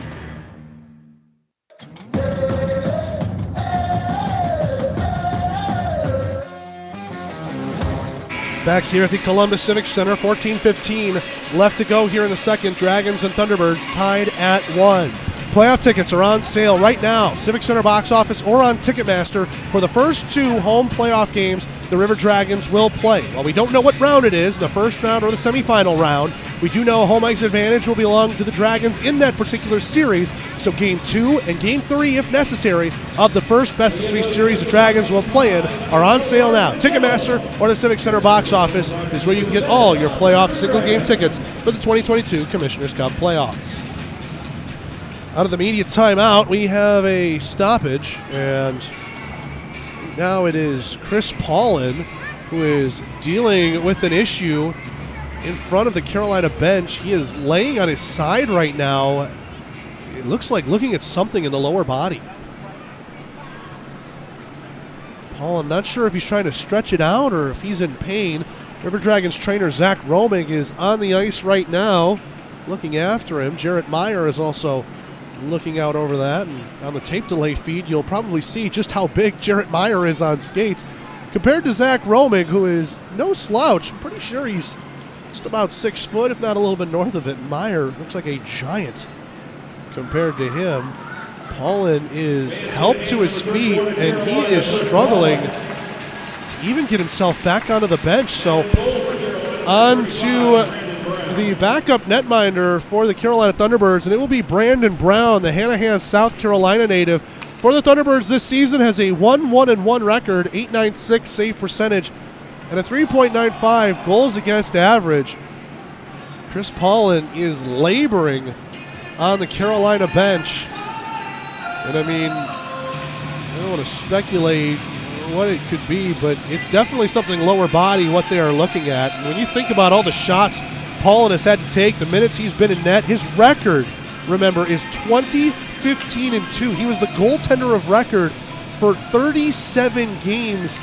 Back here at the Columbus Civic Center, 14:15 left to go here in the second. Dragons and Thunderbirds tied at 1. Playoff tickets are on sale right now, Civic Center box office or on Ticketmaster, for the first 2 home playoff games the River Dragons will play. While we don't know what round it is, the first round or the semifinal round, we do know home ice advantage will belong to the Dragons in that particular series, so Game 2 and Game 3, if necessary, of the first best-of-3 series the Dragons will play in are on sale now. Ticketmaster or the Civic Center box office is where you can get all your playoff single-game tickets for the 2022 Commissioners' Cup playoffs. Out of the media timeout, we have a stoppage, and now it is Chris Paulin who is dealing with an issue in front of the Carolina bench. He is laying on his side right now. It looks like looking at something in the lower body. Paulin, not sure if he's trying to stretch it out or if he's in pain. River Dragons trainer Zach Romig is on the ice right now looking after him. Jarrett Meyer is also looking out over that, and on the tape delay feed you'll probably see just how big Jarrett Meyer is on skates compared to Zach Romig, who is no slouch. I'm pretty sure he's just about 6 foot, if not a little bit north of it. Meyer looks like a giant compared to him. Paulin is helped to his feet, and he is struggling to even get himself back onto the bench. So on to the backup netminder for the Carolina Thunderbirds, and it will be Brandon Brown, the Hanahan, South Carolina native. For the Thunderbirds this season, has a 1-1-1 record, .896 save percentage, and a 3.95 goals against average. Chris Paulin is laboring on the Carolina bench. And I mean, I don't want to speculate what it could be, but it's definitely something lower body what they are looking at. And when you think about all the shots Paulin has had to take, the minutes he's been in net, his record, remember, is 20-15-2. He was the goaltender of record for 37 games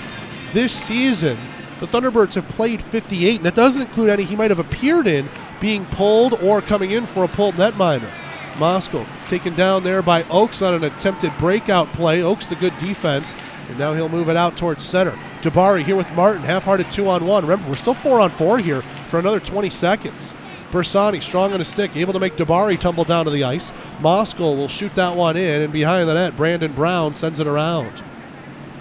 this season. The Thunderbirds have played 58, and that doesn't include any he might have appeared in, being pulled or coming in for a pulled netminder. Moskal gets taken down there by Oakes on an attempted breakout play. Oakes the good defense, and now he'll move it out towards center. Jabari here with Martin, half-hearted 2-on-1. Remember, we're still 4-on-4 here for another 20 seconds. Bersani strong on a stick, able to make Jabari tumble down to the ice. Moskal will shoot that one in, and behind the net, Brandon Brown sends it around.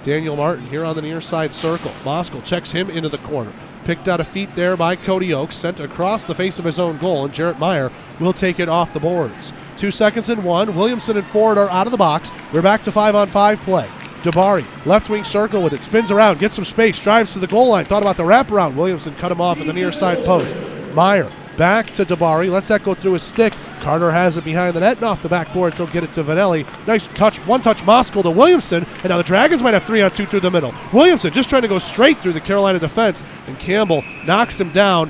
Daniel Martin here on the near side circle. Moskal checks him into the corner. Picked out of feet there by Cody Oakes, sent across the face of his own goal, and Jarrett Meyer will take it off the boards. 2 seconds and 1. Williamson and Ford are out of the box. We're back to 5-on-5 play. Jabari, left wing circle with it, spins around, gets some space, drives to the goal line, thought about the wraparound. Williamson cut him off at the near side post. Meyer back to Jabari, lets that go through his stick. Carter has it behind the net and off the backboards. He'll get it to Vanelli. Nice touch, one-touch Moskal to Williamson, and now the Dragons might have 3-on-2 through the middle. Williamson just trying to go straight through the Carolina defense, and Campbell knocks him down.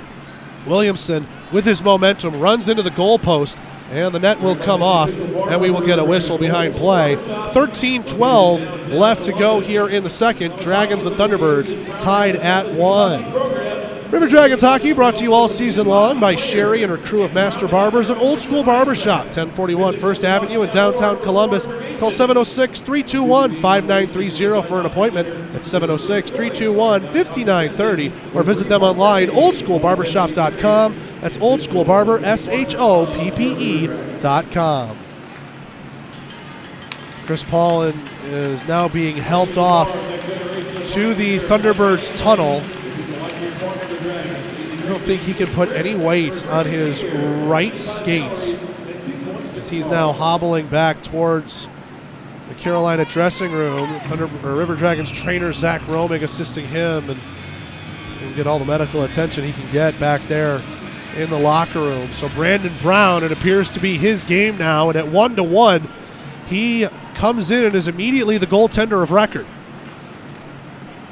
Williamson, with his momentum, runs into the goalpost, and the net will come off, and we will get a whistle behind play. 13-12 left to go here in the second. Dragons and Thunderbirds tied at 1. River Dragons hockey brought to you all season long by Sherry and her crew of master barbers at Old School Barbershop, 1041 First Avenue in downtown Columbus. Call 706-321-5930 for an appointment at 706-321-5930 or visit them online, oldschoolbarbershop.com. That's oldschoolbarber.com. Chris Paulin is now being helped off to the Thunderbirds tunnel. I don't think he can put any weight on his right skate as he's now hobbling back towards the Carolina dressing room. River Dragons trainer Zach Romig assisting him, and he'll get all the medical attention he can get back there in the locker room. So Brandon Brown, it appears to be his game now, and at 1-1, he comes in and is immediately the goaltender of record.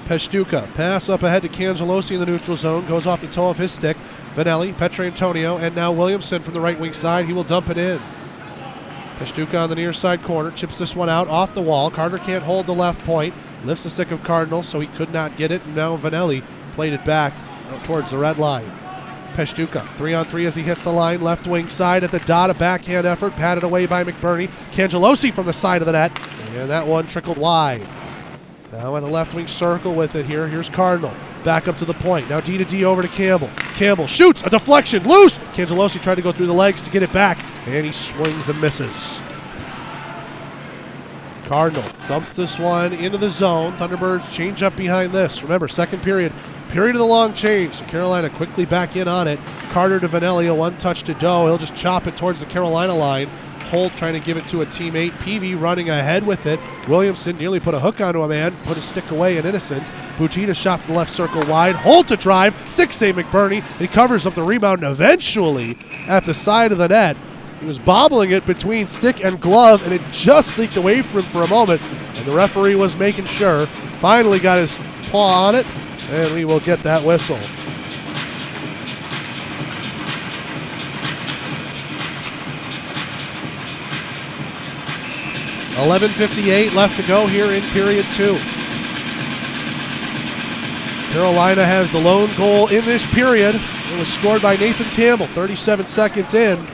Peshtuka, pass up ahead to Cangelosi in the neutral zone, goes off the toe of his stick. Vanelli, Petrantonio, and now Williamson from the right wing side. He will dump it in. Peshtuka on the near side corner, chips this one out off the wall. Carter can't hold the left point, lifts the stick of Cardinal, so he could not get it, and now Vanelli played it back towards the red line. Peshtuka, 3-on-3 as he hits the line, left wing side at the dot, a backhand effort, patted away by McBurney. Cangelosi from the side of the net, and that one trickled wide. Now at the left wing circle with it here. Here's Cardinal. Back up to the point. Now D-to-D over to Campbell. Campbell shoots. A deflection. Loose. Cangelosi tried to go through the legs to get it back, and he swings and misses. Cardinal dumps this one into the zone. Thunderbirds change up behind this. Remember, second period of the long change. So Carolina quickly back in on it. Carter to Vanelli. A one-touch to Doe. He'll just chop it towards the Carolina line. Holt trying to give it to a teammate. Peavy running ahead with it. Williamson nearly put a hook onto a man, put a stick away in innocence. Butita shot from the left circle wide. Holt to drive. Stick save McBurney. He covers up the rebound, and eventually at the side of the net. He was bobbling it between stick and glove, and it just leaked away from him for a moment, and the referee was making sure. Finally got his paw on it, and we will get that whistle. .11:58 left to go here in period 2. Carolina has the lone goal in this period. It was scored by Nathan Campbell, 37 seconds in.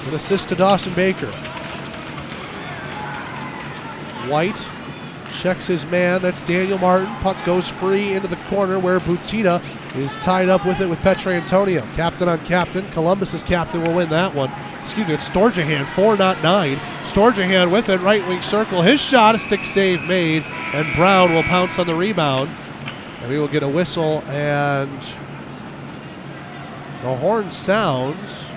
An assist to Dawson Baker. White checks his man. That's Daniel Martin. Puck goes free into the corner where Butita is tied up with it with Petrantonio. Captain on captain. Columbus's captain will win that one. Excuse me, it's Storjahan, 4 not 9. Storjahan with it, right wing circle. His shot, a stick save made, and Brown will pounce on the rebound. And we will get a whistle, and the horn sounds.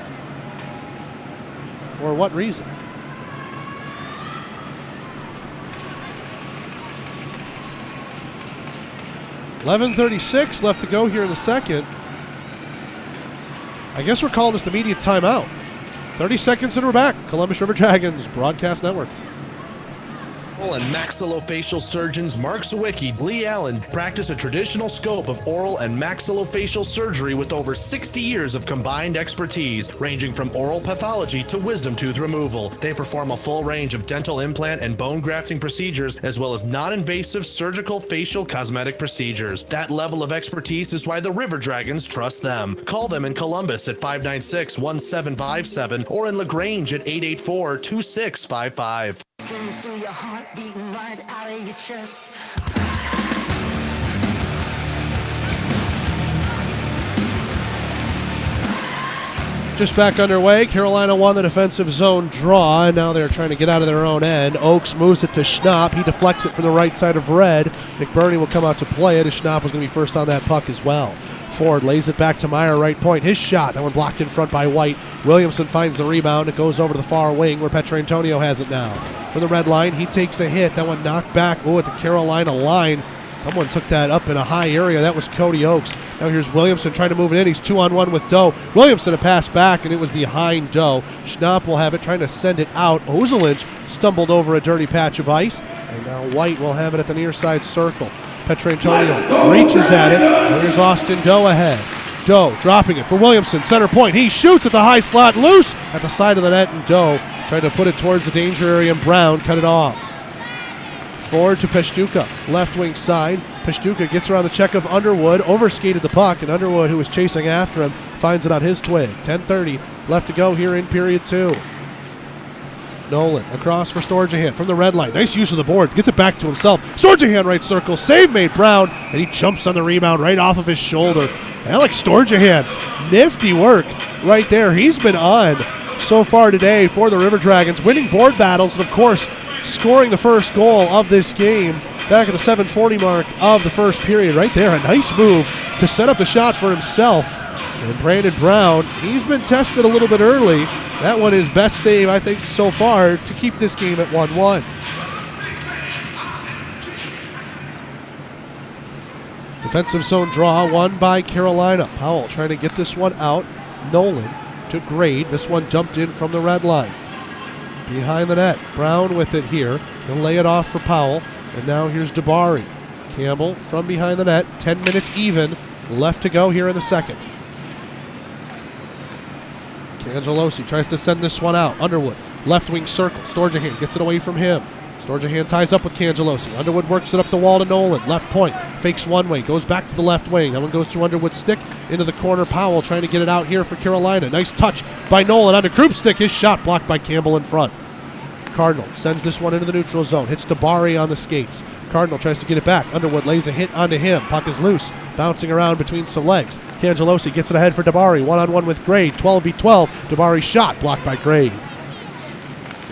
For what reason? .11:36 left to go here in the second. I guess we're calling this the immediate timeout. 30 seconds and we're back. Columbus River Dragons Broadcast Network. And maxillofacial surgeons Mark Sawicki, Lee Allen practice a traditional scope of oral and maxillofacial surgery with over 60 years of combined expertise, ranging from oral pathology to wisdom tooth removal. They perform a full range of dental implant and bone grafting procedures, as well as non-invasive surgical facial cosmetic procedures. That level of expertise is why the River Dragons trust them. Call them in Columbus at 596-1757 or in LaGrange at 884-2655. Feel your heart beating right out of your chest. Just back underway. Carolina won the defensive zone draw, and now they're trying to get out of their own end. Oakes moves it to Schnapp. He deflects it from the right side of red. McBurney will come out to play it, as Schnapp was going to be first on that puck as well. Ford lays it back to Meyer, right point. His shot, that one blocked in front by White. Williamson finds the rebound. It goes over to the far wing where Petrantonio has it now. For the red line, he takes a hit. That one knocked back, at the Carolina line. Someone took that up in a high area. That was Cody Oakes. Now here's Williamson trying to move it in. He's 2-on-1 with Doe. Williamson a pass back, and it was behind Doe. Schnapp will have it, trying to send it out. Ozelinch stumbled over a dirty patch of ice, and now White will have it at the near side circle. Petrantonio reaches at it. Here's Austin Doe ahead. Doe dropping it for Williamson, center point. He shoots at the high slot, loose at the side of the net, and Doe trying to put it towards the danger area, and Brown cut it off. Forward to Peshtuka, left wing side. Peshtuka gets around the check of Underwood, overskated the puck, and Underwood, who was chasing after him, finds it on his twig. 10:30 left to go here in period 2. Nolan across for Storjahan from the red line. Nice use of the boards. Gets it back to himself. Storjahan right circle. Save made Brown, and he jumps on the rebound right off of his shoulder. Alex Storjahan, nifty work right there. He's been on so far today for the River Dragons, winning board battles, and of course, scoring the first goal of this game back at the 7:40 mark of the first period. Right there, a nice move to set up the shot for himself. And Brandon Brown, he's been tested a little bit early. That one is best save, I think, so far to keep this game at 1-1. Defensive zone draw won by Carolina. Powell trying to get this one out. Nolan to Grade. This one dumped in from the red line. Behind the net. Brown with it here. He'll lay it off for Powell. And now here's Dabari. Campbell from behind the net. 10 minutes even left to go here in the second. Cangelosi tries to send this one out. Underwood, left wing circle. Storjahan gets it away from him. Storjahan ties up with Cangelosi. Underwood works it up the wall to Nolan. Left point. Fakes one way. Goes back to the left wing. That one goes through Underwood's stick into the corner. Powell trying to get it out here for Carolina. Nice touch by Nolan onto Krupp's stick. His shot blocked by Campbell in front. Cardinal sends this one into the neutral zone. Hits Dabari on the skates. Cardinal tries to get it back. Underwood lays a hit onto him. Puck is loose. Bouncing around between some legs. Cangelosi gets it ahead for Dabari. 1-on-1 with Gray. 12v12. Dabari's shot blocked by Gray.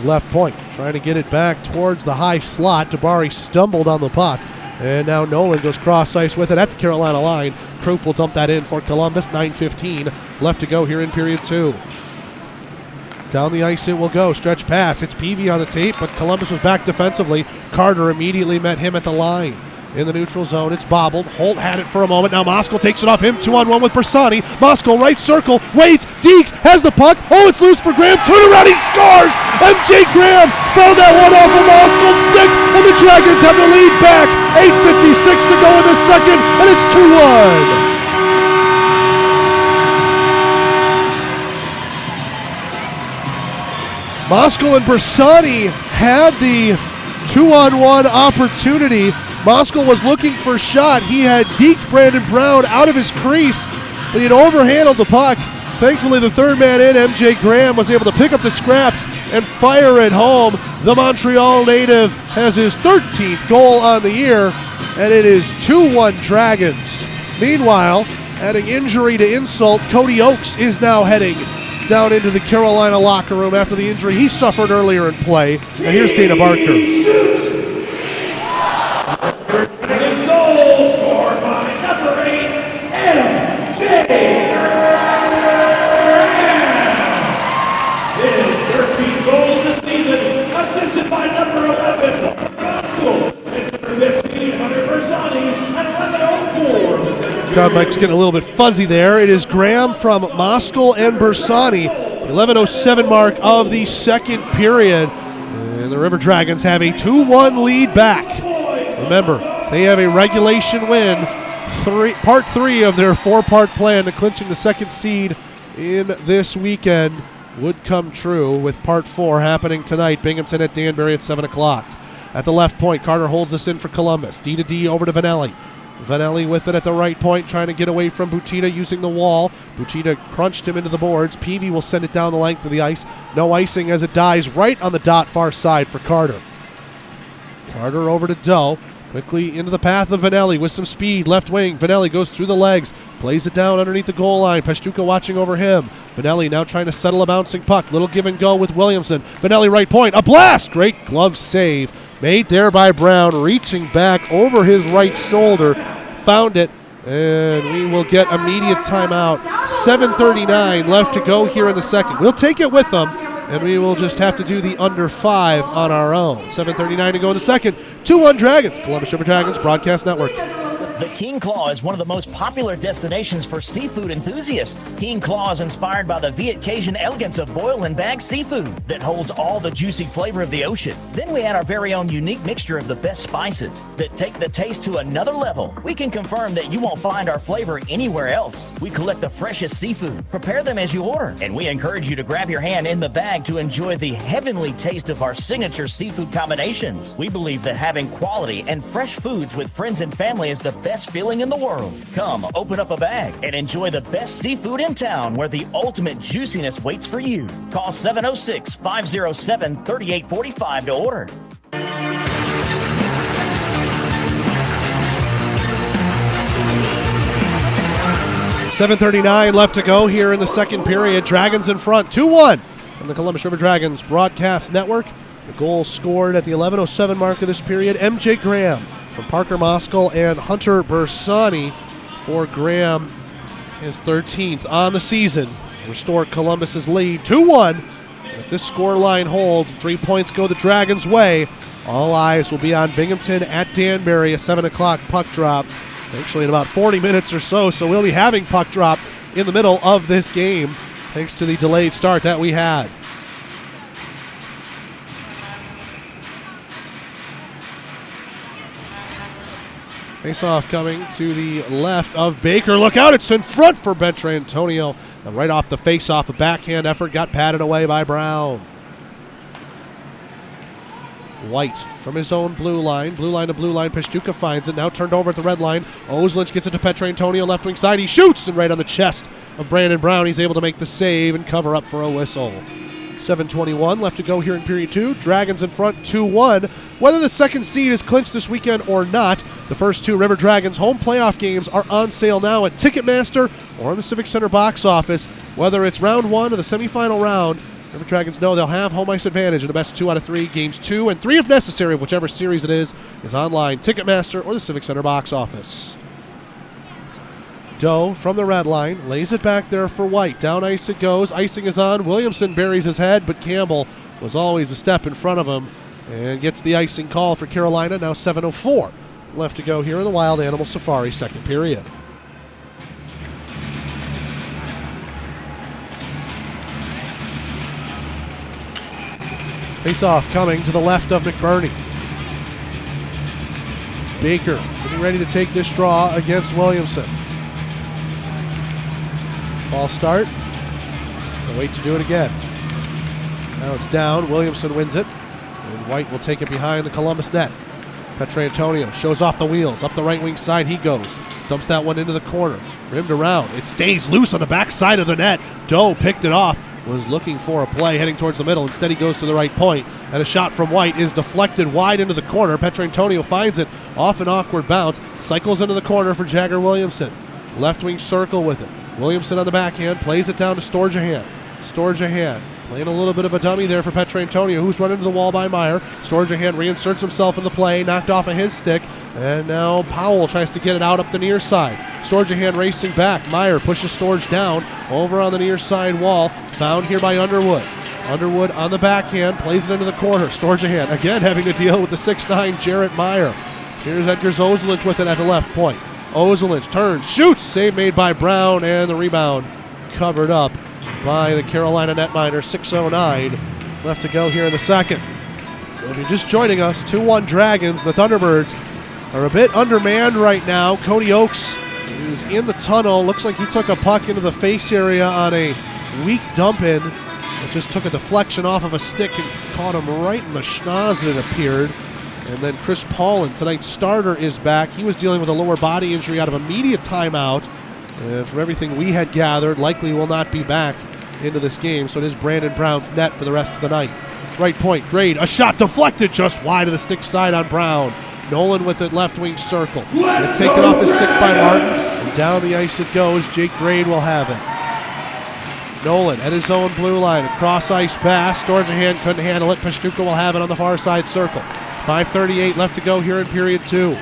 Left point. Trying to get it back towards the high slot. Dabari stumbled on the puck. And now Nolan goes cross ice with it at the Carolina line. Krupp will dump that in for Columbus. 9:15 left to go here in period 2. Down the ice it will go. Stretch pass. It's Peavy on the tape, but Columbus was back defensively. Carter immediately met him at the line. In the neutral zone, it's bobbled. Holt had it for a moment. Now Moskal takes it off him. 2-on-1 with Bersani. Moskal right circle. Waits. Deeks has the puck. Oh, it's loose for Graham. Turn around. He scores. MJ Graham found that one off of Moskal's stick, and the Dragons have the lead back. 8:56 to go in the second, and it's 2-1. Moskal and Bersani had the 2-on-1 opportunity. Moskal was looking for a shot. He had deked Brandon Brown out of his crease, but he had overhandled the puck. Thankfully, the third man in, MJ Graham, was able to pick up the scraps and fire it home. The Montreal native has his 13th goal on the year, and it is 2-1 Dragons. Meanwhile, adding injury to insult, Cody Oakes is now heading down into the Carolina locker room after the injury he suffered earlier in play. And here's Dana Barker. Dragons goal scored by number 8, MJ Graham. His 13th goal of the season, assisted by number 11, Moskal, and number 15, Hunter Bersani, and 11:04. John Mike's getting a little bit fuzzy there. It is Graham from Moskal and Bersani. The 11:07 mark of the second period. And And the River Dragons have a 2-1 lead back. Remember, they have a regulation win, part 3 of their 4-part plan to clinching the second seed in this weekend would come true, with part 4 happening tonight. Binghamton at Danbury at 7 o'clock. At the left point, Carter holds us in for Columbus. D to D over to Vanelli. Vanelli with it at the right point, trying to get away from Butita using the wall. Butita crunched him into the boards. Peavy will send it down the length of the ice. No icing as it dies right on the dot far side for Carter. Carter over to Doe. Quickly into the path of Vanelli with some speed. Left wing. Vanelli goes through the legs. Plays it down underneath the goal line. Peshtuka watching over him. Vanelli now trying to settle a bouncing puck. Little give and go with Williamson. Vanelli right point. A blast! Great glove save. Made there by Brown. Reaching back over his right shoulder. Found it. And we will get immediate timeout. 7:39 left to go here in the second. We'll take it with them. And we will just have to do the under 5 on our own. 7:39 to go in the second. 2-1 Dragons. Columbus River Dragons Broadcast Network. The King Claw is one of the most popular destinations for seafood enthusiasts. King Claw is inspired by the Viet Cajun elegance of boil and bag seafood that holds all the juicy flavor of the ocean. Then we add our very own unique mixture of the best spices that take the taste to another level. We can confirm that you won't find our flavor anywhere else. We collect the freshest seafood, prepare them as you order, and we encourage you to grab your hand in the bag to enjoy the heavenly taste of our signature seafood combinations. We believe that having quality and fresh foods with friends and family is the best feeling in the world. Come, open up a bag and enjoy the best seafood in town, where the ultimate juiciness waits for you. Call 706-507-3845 to order. 7:39 left to go here in the second period. Dragons in front, 2-1 on the Columbus River Dragons Broadcast Network. The goal scored at the 11:07 mark of this period. MJ Graham from Parker Moskal and Hunter Bersani for Graham, his 13th on the season, to restore Columbus's lead 2-1. If this score line holds, 3 points go the Dragons' way. All eyes will be on Binghamton at Danbury, a 7 o'clock puck drop. Actually in about 40 minutes or so we'll be having puck drop in the middle of this game, thanks to the delayed start that we had. Face-off coming to the left of Baker. Look out, it's in front for Betrantonio. And right off the face-off, a backhand effort got patted away by Brown. White from his own blue line to blue line. Peshtuka finds it, now turned over at the red line. Oslich gets it to Petrantonio, left wing side. He shoots, and right on the chest of Brandon Brown. He's able to make the save and cover up for a whistle. 7:21 left to go here in period 2. Dragons in front 2-1. Whether the second seed is clinched this weekend or not, the first 2 River Dragons home playoff games are on sale now at Ticketmaster or in the Civic Center box office. Whether it's round 1 or the semifinal round, River Dragons know they'll have home ice advantage in the best 2 out of 3. Games 2 and 3, if necessary, of whichever series it is online, Ticketmaster or the Civic Center box office. Doe from the red line, lays it back there for White. Down ice it goes. Icing is on. Williamson buries his head, but Campbell was always a step in front of him and gets the icing call for Carolina. Now 7:04 left to go here in the Wild Animal Safari second period. Face-off coming to the left of McBurney. Baker getting ready to take this draw against Williamson. False start. They'll wait to do it again. Now it's down. Williamson wins it. And White will take it behind the Columbus net. Petrantonio shows off the wheels. Up the right wing side he goes. Dumps that one into the corner. Rimmed around. It stays loose on the back side of the net. Doe picked it off. Was looking for a play heading towards the middle. Instead he goes to the right point. And a shot from White is deflected wide into the corner. Petrantonio finds it off an awkward bounce. Cycles into the corner for Jagger Williamson. Left wing circle with it. Williamson on the backhand, plays it down to Storjahan. Storjahan playing a little bit of a dummy there for Petrantonio, who's run into the wall by Meyer. Storjahan reinserts himself in the play, knocked off of his stick, and now Powell tries to get it out up the near side. Storjahan racing back. Meyer pushes Storj down over on the near side wall, found here by Underwood. Underwood on the backhand, plays it into the corner. Storjahan again having to deal with the 6'9" Jarrett Meyer. Here's Edgar Ozelich with it at the left point. Ozelich turns, shoots, save made by Brown, and the rebound covered up by the Carolina netminder. 6:09 left to go here in the second. If you're just joining us, 2-1 Dragons. The Thunderbirds are a bit undermanned right now. Cody Oakes is in the tunnel. Looks like he took a puck into the face area on a weak dump-in. It just took a deflection off of a stick and caught him right in the schnoz, it appeared. And then Chris Paulin, tonight's starter, is back. He was dealing with a lower body injury out of immediate timeout. And from everything we had gathered, likely will not be back into this game. So it is Brandon Brown's net for the rest of the night. Right point, Grade. A shot deflected just wide of the stick side on Brown. Nolan with it, left wing circle. And taken off his stick by Martin. And down the ice it goes. Jake Grade will have it. Nolan at his own blue line. A cross ice pass. Storjahan couldn't handle it. Pastuca will have it on the far side circle. 5:38 left to go here in period 2.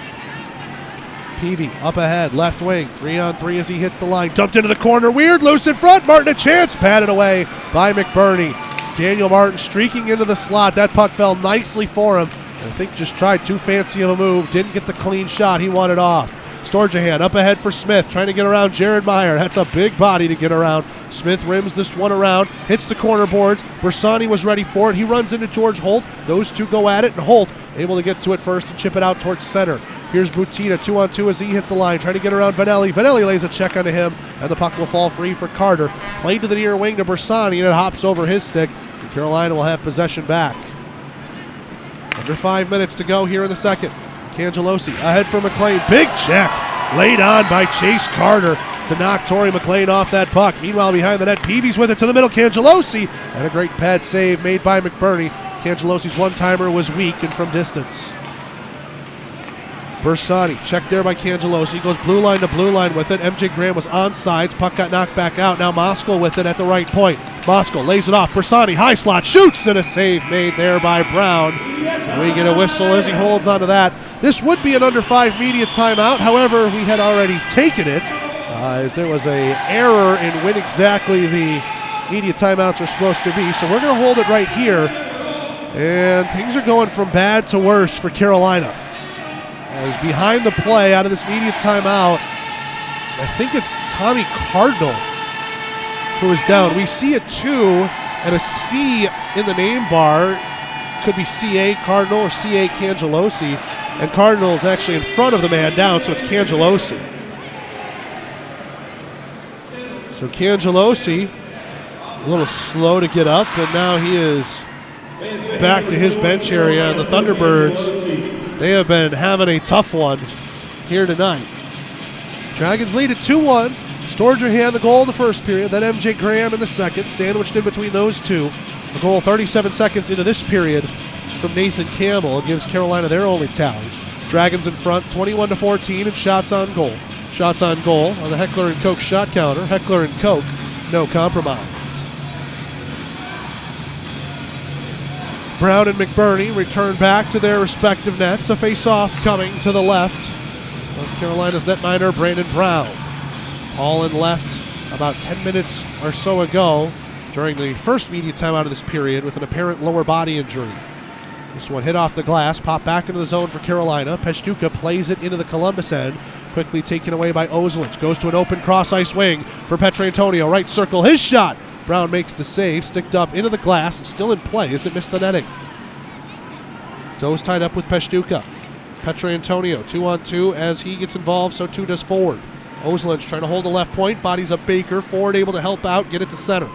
Peavy up ahead, left wing, 3-on-3 as he hits the line. Dumped into the corner, weird, loose in front. Martin a chance, batted away by McBurney. Daniel Martin streaking into the slot. That puck fell nicely for him. I think just tried too fancy of a move. Didn't get the clean shot he wanted off. Storjahan up ahead for Smith, trying to get around Jared Meyer. That's a big body to get around. Smith rims this one around, hits the corner boards. Bersani was ready for it. He runs into George Holt. Those two go at it, and Holt able to get to it first and chip it out towards center. Here's Butina, 2-on-2 as he hits the line, trying to get around Vanelli. Vanelli lays a check onto him, and the puck will fall free for Carter. Played to the near wing to Bersani, and it hops over his stick. And Carolina will have possession back. Under 5 minutes to go here in the second. Cangelosi ahead for McLean. Big check laid on by Chase Carter to knock Torrey McLean off that puck. Meanwhile, behind the net, Peavy's with it to the middle. Cangelosi, and a great pad save made by McBurney. Cangelosi's one-timer was weak and from distance. Bersani, checked there by Cangelosi, goes blue line to blue line with it. MJ Graham was onside. Puck got knocked back out. Now Moskal with it at the right point. Moskal lays it off. Bersani, high slot, shoots, and a save made there by Brown. We get a whistle as he holds onto that. This would be an under 5 media timeout. However, we had already taken it as there was an error in when exactly the media timeouts are supposed to be. So we're going to hold it right here. And things are going from bad to worse for Carolina. As behind the play out of this media timeout, I think it's Tommy Cardinal who is down. We see a 2 and a C in the name bar. Could be CA Cardinal or CA Cangelosi. And Cardinal is actually in front of the man down, so it's Cangelosi. So Cangelosi, a little slow to get up, and now he is back to his bench area. And the Thunderbirds, they have been having a tough one here tonight. Dragons lead at 2-1. Storjahan the goal in the first period, then MJ Graham in the second, sandwiched in between those two. A goal 37 seconds into this period from Nathan Campbell. It gives Carolina their only tally. Dragons in front 21-14 and shots on goal. Shots on goal on the Heckler & Koch shot counter. Heckler & Koch, no compromise. Brown and McBurney return back to their respective nets. A face-off coming to the left of Carolina's netminder, Brandon Brown. All in left about 10 minutes or so ago during the first media timeout of this period with an apparent lower body injury. This one hit off the glass, popped back into the zone for Carolina. Pastuca plays it into the Columbus end, quickly taken away by Ozolich. Goes to an open cross-ice wing for Petrantonio. Right circle, his shot. Brown makes the save, sticked up into the glass, and still in play as it missed the netting. Doe's tied up with Pastuca. Petrantonio, 2-on-2 as he gets involved, so too does forward. Ozolich trying to hold the left point, bodies up Baker. Forward able to help out, get it to center.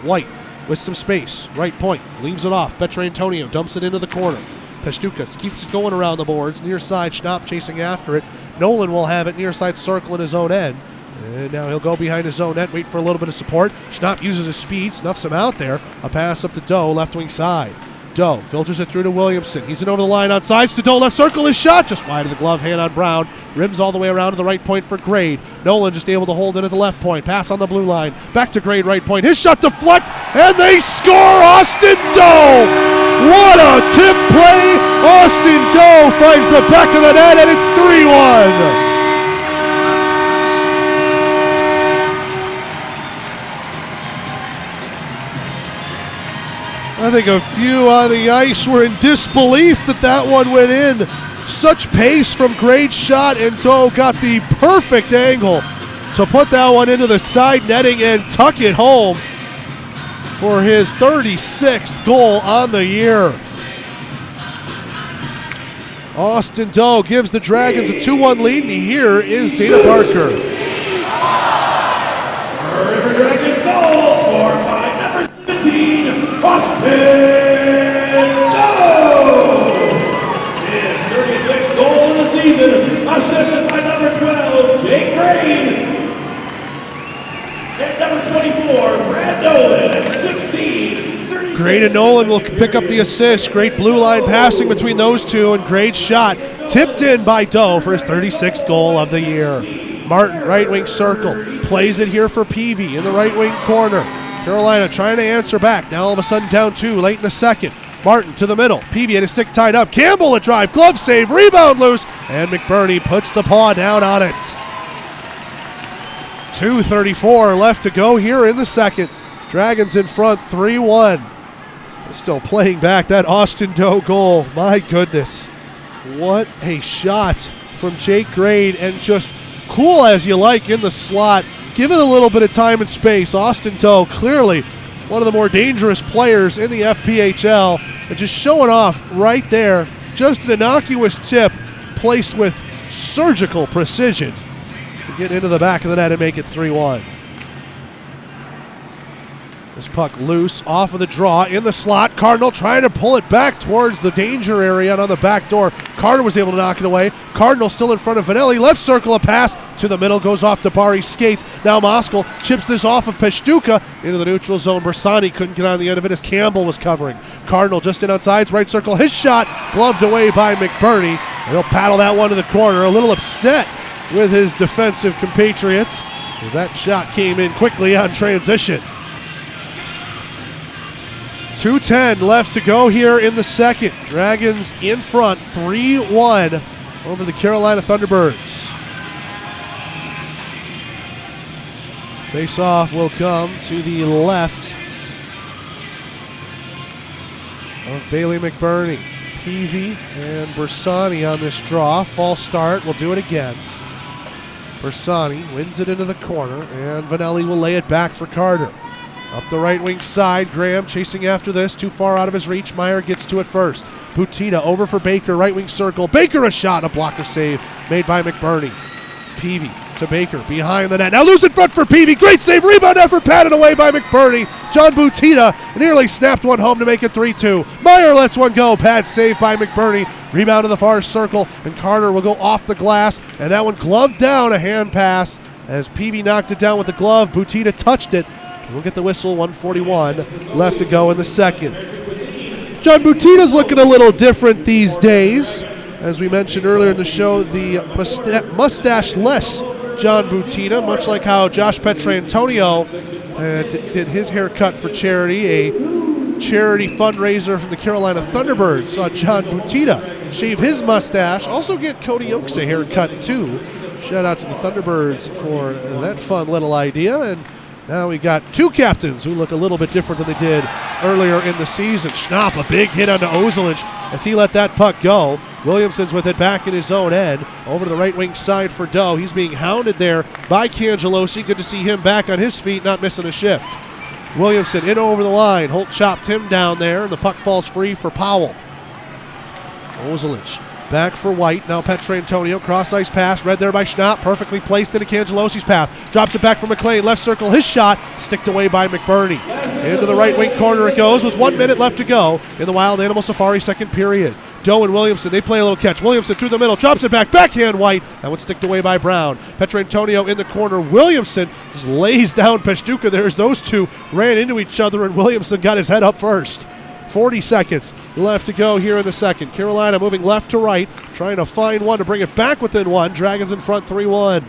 White with some space, right point, leaves it off. Petrantonio dumps it into the corner. Pastuca keeps it going around the boards. Near side, Schnapp chasing after it. Nolan will have it near side circle in his own end. And now he'll go behind his own net, wait for a little bit of support. Schnapp uses his speed, snuffs him out there. A pass up to Doe, left wing side. Doe filters it through to Williamson. He's in over the line on sides to Doe, left circle, his shot just wide of the glove hand on Brown. Rims all the way around to the right point for Grade. Nolan just able to hold it at the left point. Pass on the blue line. Back to Grade, right point. His shot deflect, and they score! Austin Doe! What a tip play! Austin Doe finds the back of the net, and it's 3-1. I think a few on the ice were in disbelief that one went in. Such pace from Grade's shot, and Doe got the perfect angle to put that one into the side netting and tuck it home for his 36th goal on the year. Austin Doe gives the Dragons a 2-1 lead, and here is Dana Parker. River Dragons goal scored by number 17, Austin Doe. His 36th goal of the season, assisted by number 12, Jake Green. And number 24, Brad Nolan, and 16. Grade and Nolan will pick up the assist. Great blue line passing between those two, and great shot tipped in by Doe for his 36th goal of the year. Martin, right wing circle, plays it here for Peavy in the right wing corner. Carolina trying to answer back. Now all of a sudden down 2 late in the second. Martin to the middle. Peavy had his stick tied up. Campbell a drive, glove save, rebound loose, and McBurney puts the paw down on it. 2:34 left to go here in the second. Dragons in front 3-1. Still playing back that Austin Doe goal. My goodness. What a shot from Jake Grade, and just cool as you like in the slot. Give it a little bit of time and space. Austin Doe, clearly one of the more dangerous players in the FPHL, and just showing off right there. Just an innocuous tip placed with surgical precision to get into the back of the net and make it 3-1. This puck loose off of the draw in the slot. Cardinal trying to pull it back towards the danger area and on the back door. Carter was able to knock it away. Cardinal still in front of Vanelli. Left circle, a pass to the middle, goes off to Bari, skates. Now Moskal chips this off of Peshtuka into the neutral zone. Bersani couldn't get on the end of it as Campbell was covering. Cardinal just in outside, right circle. His shot gloved away by McBurney. And he'll paddle that one to the corner. A little upset with his defensive compatriots as that shot came in quickly on transition. 2:10 left to go here in the second. Dragons in front, 3-1 over the Carolina Thunderbirds. Face-off will come to the left of Bailey McBurney. Peavy and Bersani on this draw. False start, we'll do it again. Bersani wins it into the corner, and Vanelli will lay it back for Carter. Up the right wing side, Graham chasing after this, too far out of his reach. Meyer gets to it first. Butita over for Baker, right wing circle. Baker a shot, a blocker save made by McBurney. Peavy to Baker, behind the net. Now loose in front for Peavy, great save, rebound effort, patted away by McBurney. John Butita nearly snapped one home to make it 3-2. Meyer lets one go, pad save by McBurney. Rebound to the far circle, and Carter will go off the glass, and that one gloved down, a hand pass as Peavy knocked it down with the glove. Butita touched it. We'll get the whistle, 1:41 left to go in the second. John Butita's looking a little different these days. As we mentioned earlier in the show, the mustache-less John Butita, much like how Josh Petrantonio did his haircut for charity, a charity fundraiser from the Carolina Thunderbirds. Saw John Butita shave his mustache, also get Cody Oakes a haircut too. Shout out to the Thunderbirds for that fun little idea. And now we got two captains who look a little bit different than they did earlier in the season. Schnapp, a big hit onto Ozelich as he let that puck go. Williamson's with it back in his own end. Over to the right wing side for Doe. He's being hounded there by Cangelosi. Good to see him back on his feet, not missing a shift. Williamson in over the line. Holt chopped him down there, and the puck falls free for Powell. Ozelich back for White. Now Petrantonio, cross-ice pass, read there by Schnapp, perfectly placed into Cangelosi's path. Drops it back for McLean, left circle, his shot, sticked away by McBurney. Into the right wing corner it goes with 1 minute left to go in the Wild Animal Safari second period. Doe and Williamson, they play a little catch. Williamson through the middle, drops it back, backhand White. That one sticked away by Brown. Petrantonio in the corner. Williamson just lays down Peshtuka there as those two ran into each other, and Williamson got his head up first. 40 seconds left to go here in the second. Carolina moving left to right, trying to find one to bring it back within one. Dragons in front 3-1.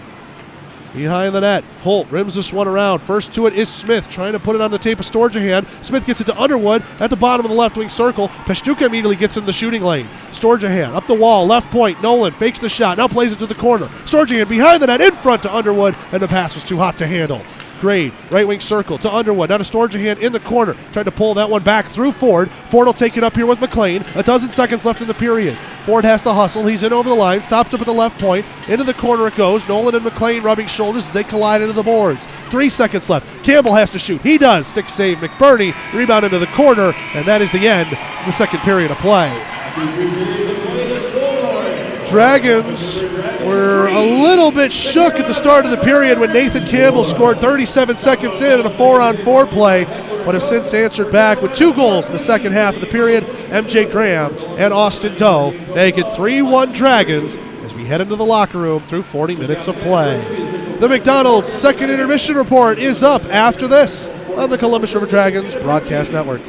Behind the net, Holt rims this one around. First to it is Smith, trying to put it on the tape of Storjahan. Smith gets it to Underwood at the bottom of the left wing circle. Peshtuka immediately gets in the shooting lane. Storjahan up the wall, left point. Nolan fakes the shot, now plays it to the corner. Storjahan behind the net, in front to Underwood, and the pass was too hot to handle. Grade, right wing circle to Underwood. Now to Storjahan in the corner. Tried to pull that one back through Ford. Ford will take it up here with McLean. A dozen seconds left in the period. Ford has to hustle. He's in over the line. Stops up at the left point. Into the corner it goes. Nolan and McLean rubbing shoulders as they collide into the boards. 3 seconds left. Campbell has to shoot. He does. Stick save. McBurney. Rebound into the corner. And that is the end of the second period of play. Dragons were a little bit shook at the start of the period when Nathan Campbell scored 37 seconds in a 4-on-4 play, but have since answered back with 2 goals in the second half of the period. MJ Graham and Austin Doe make it 3-1 Dragons as we head into the locker room through 40 minutes of play. The McDonald's second intermission report is up after this on the Columbus River Dragons Broadcast Network.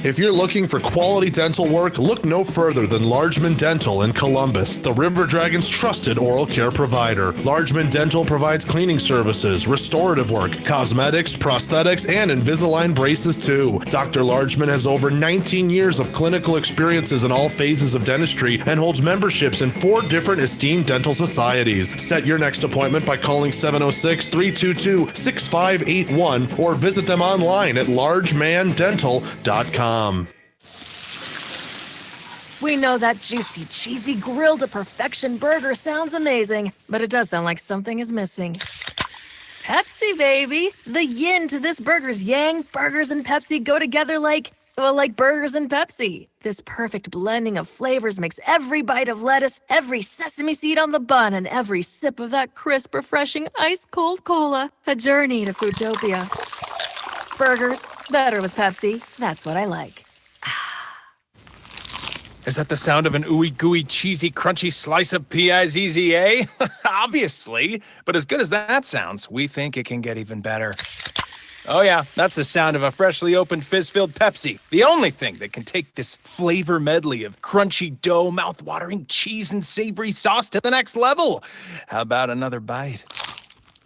If you're looking for quality dental work, look no further than Largeman Dental in Columbus, the River Dragons' trusted oral care provider. Largeman Dental provides cleaning services, restorative work, cosmetics, prosthetics, and Invisalign braces too. Dr. Largeman has over 19 years of clinical experiences in all phases of dentistry and holds memberships in 4 different esteemed dental societies. Set your next appointment by calling 706-322-6581 or visit them online at largemandental.com. We know that juicy, cheesy, grilled to perfection burger sounds amazing, but it does sound like something is missing. Pepsi, baby! The yin to this burger's yang. Burgers and Pepsi go together like burgers and Pepsi. This perfect blending of flavors makes every bite of lettuce, every sesame seed on the bun, and every sip of that crisp, refreshing, ice-cold cola a journey to Foodtopia. Burgers, better with Pepsi. That's what I like. Is that the sound of an ooey gooey cheesy crunchy slice of P-I-Z-Z-A? Obviously, but as good as that sounds, we think it can get even better. Oh yeah, that's the sound of a freshly opened fizz-filled Pepsi. The only thing that can take this flavor medley of crunchy dough, mouth-watering cheese, and savory sauce to the next level. How about another bite?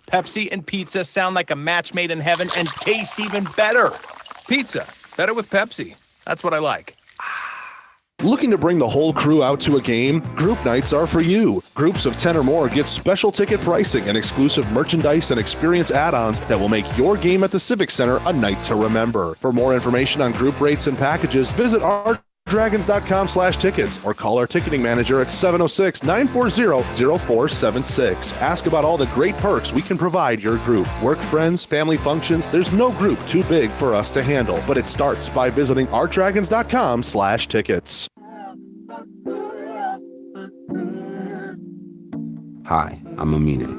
Pepsi and pizza sound like a match made in heaven and taste even better. Pizza, better with Pepsi. That's what I like. Looking to bring the whole crew out to a game? Group nights are for you. Groups of 10 or more get special ticket pricing and exclusive merchandise and experience add-ons that will make your game at the Civic Center a night to remember. For more information on group rates and packages, visit ourdragons.com/tickets or call our ticketing manager at 706-940-0476. Ask about all the great perks we can provide your group. Work friends, family functions, there's no group too big for us to handle, but it starts by visiting ourdragons.com/tickets. Hi, I'm Amine.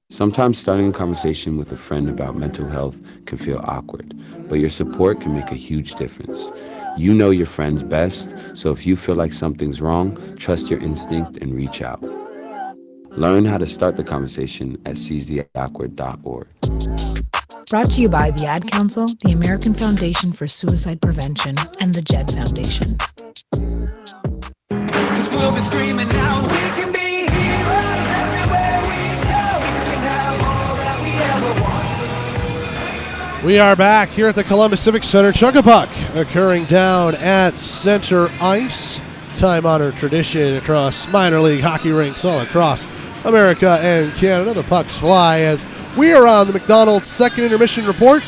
Sometimes starting a conversation with a friend about mental health can feel awkward, but your support can make a huge difference. You know your friends best, so if you feel like something's wrong, trust your instinct and reach out. Learn how to start the conversation at seizetheawkward.org. Brought to you by the Ad Council, the American Foundation for Suicide Prevention, and the JED Foundation. We'll be screaming now, we can be heroes everywhere we go. We can have all that we ever want. We are back here at the Columbus Civic Center. Chug-a-Puck occurring down at center ice. Time-honored tradition across minor league hockey rinks all across America and Canada. The pucks fly as we are on the McDonald's second intermission report.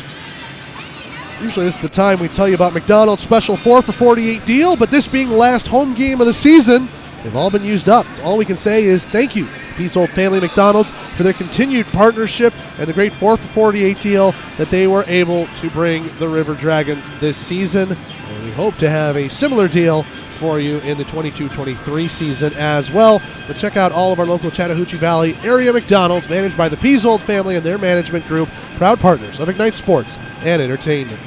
Usually this is the time we tell you about McDonald's special 4 for $48 deal, but this being the last home game of the season, they've all been used up. So all we can say is thank you to Pete's Old Family McDonald's for their continued partnership and the great 4 for $48 deal that they were able to bring the River Dragons this season. And we hope to have a similar deal for you in the 22-23 season as well. But check out all of our local Chattahoochee Valley area McDonald's managed by the Pease Old family and their management group, proud partners of Ignite Sports and Entertainment.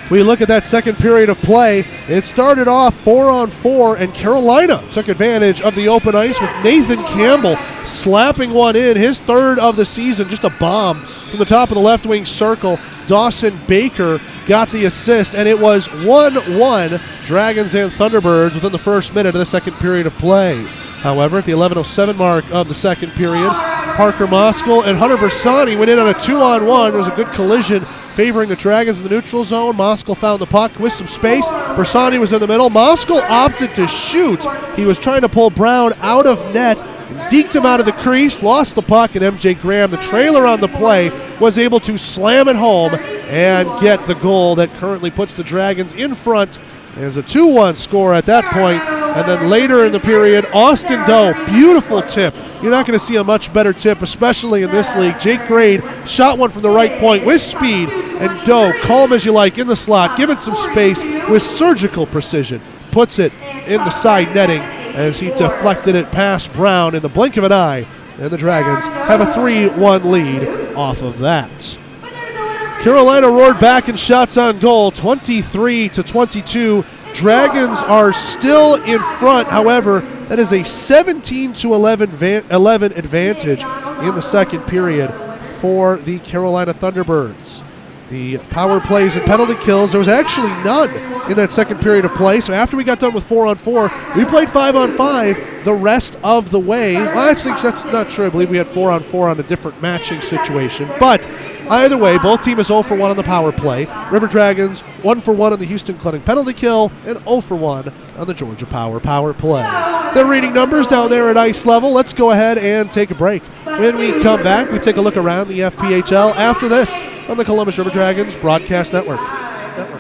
We look at that second period of play. It started off 4-on-4, and Carolina took advantage of the open ice with Nathan Campbell slapping one in, his third of the season, just a bomb from the top of the left wing circle. Dawson Baker got the assist, and it was 1-1 Dragons and Thunderbirds within the first minute of the second period of play. However, at the 11:07 mark of the second period, Parker Moskal and Hunter Bersani went in on a 2-on-1. There was a good collision favoring the Dragons in the neutral zone. Moskal found the puck with some space. Bersani was in the middle. Moskal opted to shoot. He was trying to pull Brown out of net, deked him out of the crease, lost the puck, and MJ Graham, the trailer on the play, was able to slam it home and get the goal that currently puts the Dragons in front. There's a 2-1 score at that point. And then later in the period, Austin Doe, beautiful tip. You're not going to see a much better tip, especially in this league. Jake Grade shot one from the right point with speed, and Doe, call him as you like, in the slot, give it some space with surgical precision. Puts it in the side netting as he deflected it past Brown in the blink of an eye, and the Dragons have a 3-1 lead off of that. Carolina roared back in shots on goal, 23-22. Dragons are still in front. However, that is a 17-11 advantage in the second period for the Carolina Thunderbirds. The power plays and penalty kills, there was actually none in that second period of play. So after we got done with 4-on-4, we played 5-on-5 the rest of the way. Well, actually, that's not true. I believe we had 4-on-4 on a different matching situation. But either way, both teams is 0 for 1 on the power play. River Dragons 1 for 1 on the Houston Clutting penalty kill and 0 for 1 on the Georgia power play. They're reading numbers down there at ice level. Let's go ahead and take a break. When we come back, we take a look around the FPHL after this on the Columbus River Dragons Broadcast Network.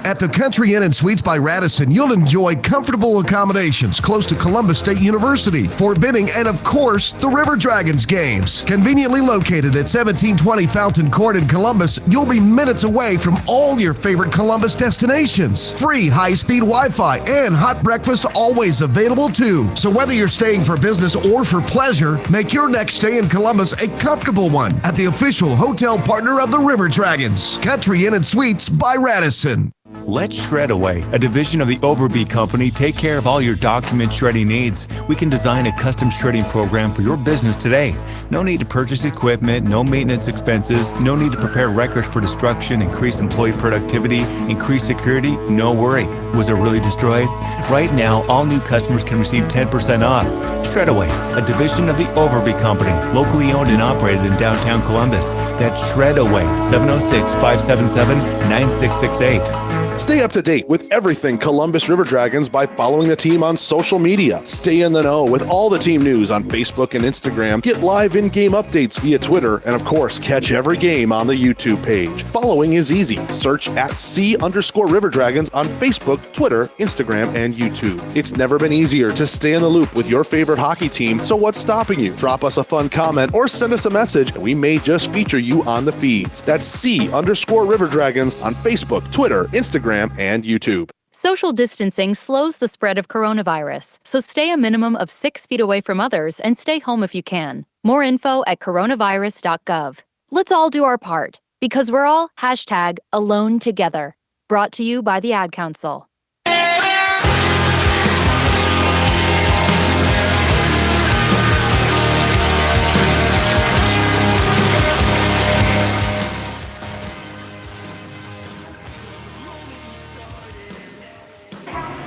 At the Country Inn and Suites by Radisson, you'll enjoy comfortable accommodations close to Columbus State University, Fort Benning, and of course, the River Dragons games. Conveniently located at 1720 Fountain Court in Columbus, you'll be minutes away from all your favorite Columbus destinations. Free high-speed Wi-Fi and hot breakfast always available too. So whether you're staying for business or for pleasure, make your next stay in Columbus a comfortable one at the official hotel partner of the River Dragons, Country Inn and Suites by Radisson. Let Shredaway, a division of the Overby Company, take care of all your document shredding needs. We can design a custom shredding program for your business today. No need to purchase equipment, no maintenance expenses, no need to prepare records for destruction, increase employee productivity, increase security, no worry. Was it really destroyed? Right now, all new customers can receive 10% off. Shredaway, a division of the Overby Company, locally owned and operated in downtown Columbus. That's Shredaway, 706-577-9668. Stay up to date with everything Columbus River Dragons by following the team on social media. Stay in the know with all the team news on Facebook and Instagram. Get live in-game updates via Twitter, and of course, catch every game on the YouTube page. Following is easy. Search at @C_River Dragons on Facebook, Twitter, Instagram, and YouTube. It's never been easier to stay in the loop with your favorite hockey team, so what's stopping you? Drop us a fun comment or send us a message, and we may just feature you on the feeds. That's @C_River Dragons on Facebook, Twitter, Instagram, and YouTube. Social distancing slows the spread of coronavirus, so stay a minimum of 6 feet away from others and stay home if you can. More info at coronavirus.gov. Let's all do our part, because we're all #alone together. Brought to you by the Ad Council.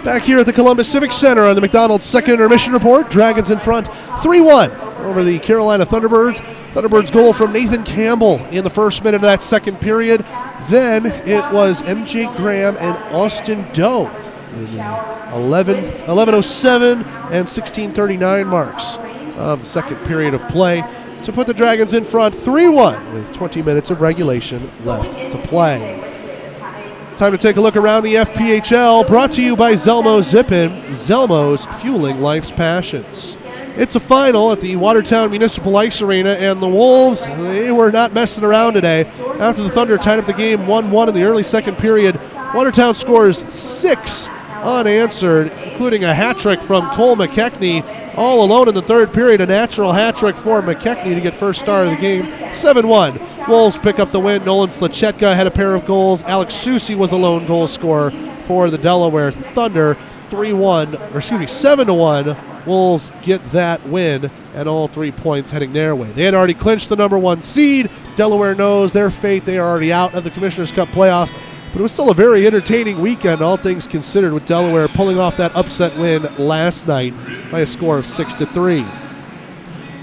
Back here at the Columbus Civic Center on the McDonald's second intermission report, Dragons in front 3-1 over the Carolina Thunderbirds. Thunderbirds goal from Nathan Campbell in the first minute of that second period. Then it was MJ Graham and Austin Doe in the 11:07 and 16:39 marks of the second period of play to put the Dragons in front 3-1 with 20 minutes of regulation left to play. Time to take a look around the FPHL, brought to you by Zelmo Zippin, Zelmo's fueling life's passions. It's a final at the Watertown Municipal Ice Arena, and the Wolves, they were not messing around today. After the Thunder tied up the game 1-1 in the early second period, Watertown scores 6 unanswered, including a hat trick from Cole McKechnie. All alone in the third period, a natural hat trick for McKechnie to get first star of the game. 7-1. Wolves pick up the win. Nolan Slachetka had a pair of goals. Alex Susi was the lone goal scorer for the Delaware Thunder. 7-1. Wolves get that win and all 3 points heading their way. They had already clinched the number 1 seed. Delaware knows their fate. They are already out of the Commissioner's Cup playoffs. But it was still a very entertaining weekend, all things considered, with Delaware pulling off that upset win last night by a score of 6-3.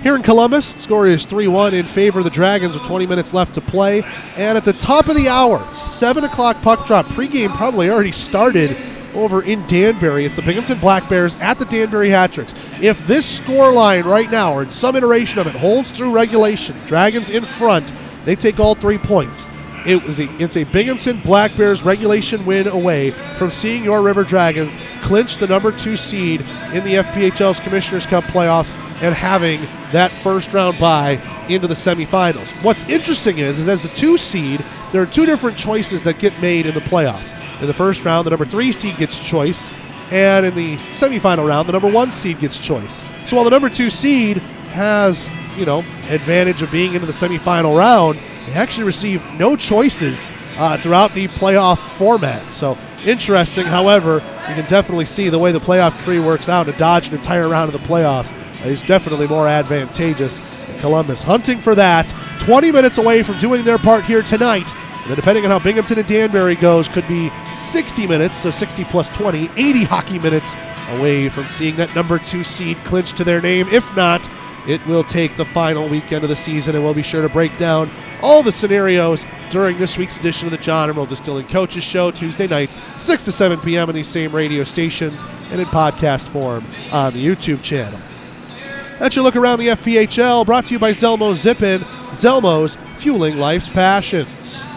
Here in Columbus, the score is 3-1 in favor of the Dragons with 20 minutes left to play. And at the top of the hour, 7 o'clock puck drop. Pregame probably already started over in Danbury. It's the Binghamton Black Bears at the Danbury Hat-Tricks. If this score line right now, or in some iteration of it, holds through regulation, Dragons in front, they take all 3 points. It's a Binghamton Black Bears regulation win away from seeing your River Dragons clinch the number 2 seed in the FPHL's Commissioner's Cup playoffs and having that first round bye into the semifinals. What's interesting is as the 2 seed, there are 2 different choices that get made in the playoffs. In the first round, the number 3 seed gets choice, And in the semifinal round, the number 1 seed gets choice. So while the number 2 seed has, advantage of being into the semifinal round, they actually receive no choices throughout the playoff format. So interesting. However, you can definitely see the way the playoff tree works out. To dodge an entire round of the playoffs is definitely more advantageous. And Columbus hunting for that. 20 minutes away from doing their part here tonight. And then depending on how Binghamton and Danbury goes, could be 60 minutes, so 60 plus 20, 80 hockey minutes away from seeing that number 2 seed clinch to their name. If not, it will take the final weekend of the season, and we'll be sure to break down all the scenarios during this week's edition of the John Emerald Distilling Coaches Show, Tuesday nights, 6 to 7 p.m. on these same radio stations and in podcast form on the YouTube channel. That's your look around the FPHL, brought to you by Zelmo Zip-In, Zelmo's fueling life's passions.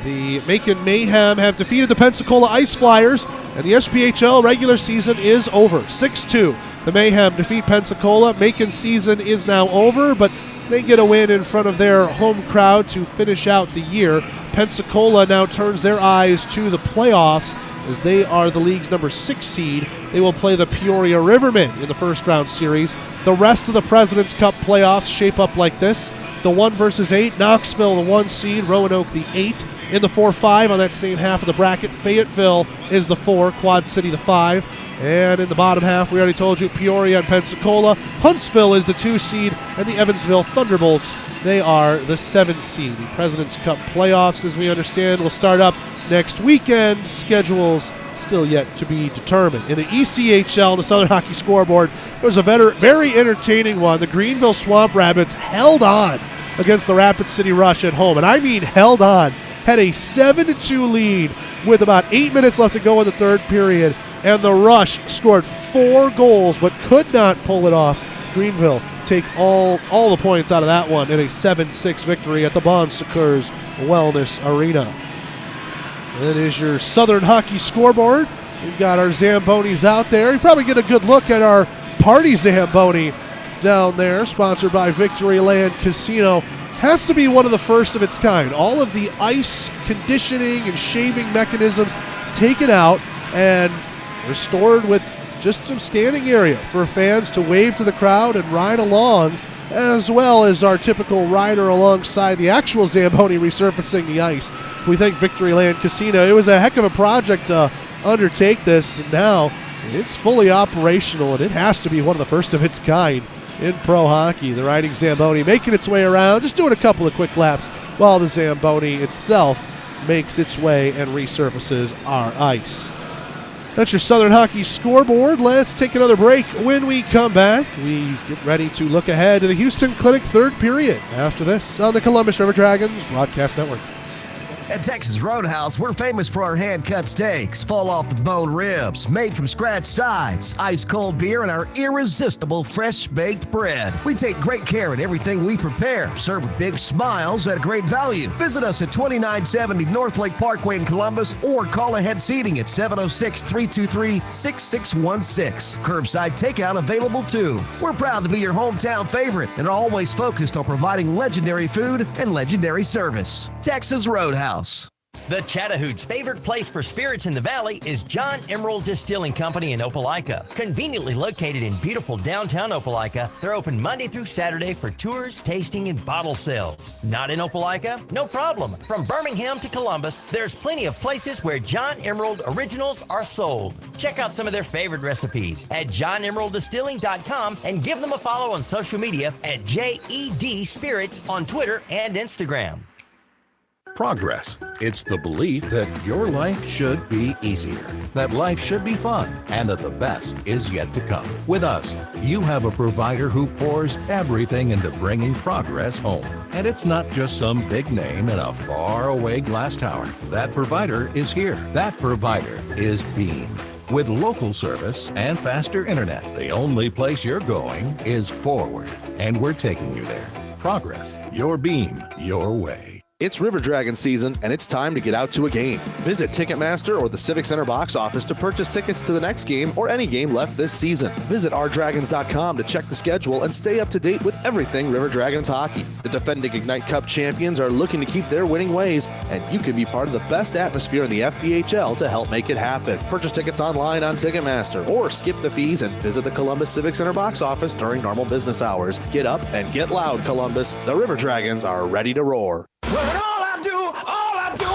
The Macon Mayhem have defeated the Pensacola Ice Flyers, and the SPHL regular season is over. 6-2. The Mayhem defeat Pensacola. Macon's season is now over, but they get a win in front of their home crowd to finish out the year. Pensacola now turns their eyes to the playoffs as they are the league's number 6 seed. They will play the Peoria Rivermen in the first round series. The rest of the President's Cup playoffs shape up like this. The 1 versus 8, Knoxville the 1 seed, Roanoke the 8. In the 4-5 on that same half of the bracket, Fayetteville is the 4, Quad City the 5. And in the bottom half, we already told you, Peoria and Pensacola. Huntsville is the 2 seed, and the Evansville Thunderbolts, they are the 7 seed. The President's Cup playoffs, as we understand, will start up next weekend. Schedules still yet to be determined. In the ECHL, the Southern Hockey Scoreboard, there was a very entertaining one. The Greenville Swamp Rabbits held on against the Rapid City Rush at home, and I mean held on. Had a 7-2 lead with about 8 minutes left to go in the third period, and the Rush scored 4 goals but could not pull it off. Greenville take all the points out of that one in a 7-6 victory at the Bon Secours Wellness Arena. That is your Southern Hockey Scoreboard. We've got our Zambonis out there. You probably get a good look at our Party Zamboni down there, sponsored by Victory Land Casino. Has to be one of the first of its kind. All of the ice conditioning and shaving mechanisms taken out and restored with just some standing area for fans to wave to the crowd and ride along, as well as our typical rider alongside the actual Zamboni resurfacing the ice. We thank Victory Land Casino. It was a heck of a project to undertake this, and now it's fully operational, and it has to be one of the first of its kind in pro hockey. The riding Zamboni making its way around, just doing a couple of quick laps while the Zamboni itself makes its way and resurfaces our ice. That's your Southern Hockey Scoreboard. Let's take another break. When we come back, we get ready to look ahead to the Houston Clinic third period after this on the Columbus River Dragons Broadcast Network. At Texas Roadhouse, we're famous for our hand-cut steaks, fall-off-the-bone ribs, made-from-scratch sides, ice-cold beer, and our irresistible fresh-baked bread. We take great care in everything we prepare, serve with big smiles at great value. Visit us at 2970 North Lake Parkway in Columbus or call ahead seating at 706-323-6616. Curbside takeout available too. We're proud to be your hometown favorite and are always focused on providing legendary food and legendary service. Texas Roadhouse. The Chattahoochee favorite place for spirits in the valley is John Emerald Distilling Company in Opelika. Conveniently located in beautiful downtown Opelika, they're open Monday through Saturday for tours, tasting, and bottle sales. Not in Opelika? No problem. From Birmingham to Columbus, there's plenty of places where John Emerald originals are sold. Check out some of their favorite recipes at johnemeralddistilling.com and give them a follow on social media at JED Spirits on Twitter and Instagram. Progress. It's the belief that your life should be easier, that life should be fun, and that the best is yet to come. With us, you have a provider who pours everything into bringing progress home. And it's not just some big name in a faraway glass tower. That provider is here. That provider is Beam. With local service and faster internet, the only place you're going is forward. And we're taking you there. Progress. Your Beam. Your way. It's River Dragon season, and it's time to get out to a game. Visit Ticketmaster or the Civic Center box office to purchase tickets to the next game or any game left this season. Visit rdragons.com to check the schedule and stay up to date with everything River Dragons hockey. The defending Ignite Cup champions are looking to keep their winning ways, and you can be part of the best atmosphere in the FPHL to help make it happen. Purchase tickets online on Ticketmaster or skip the fees and visit the Columbus Civic Center box office during normal business hours. Get up and get loud, Columbus. The River Dragons are ready to roar. When all I do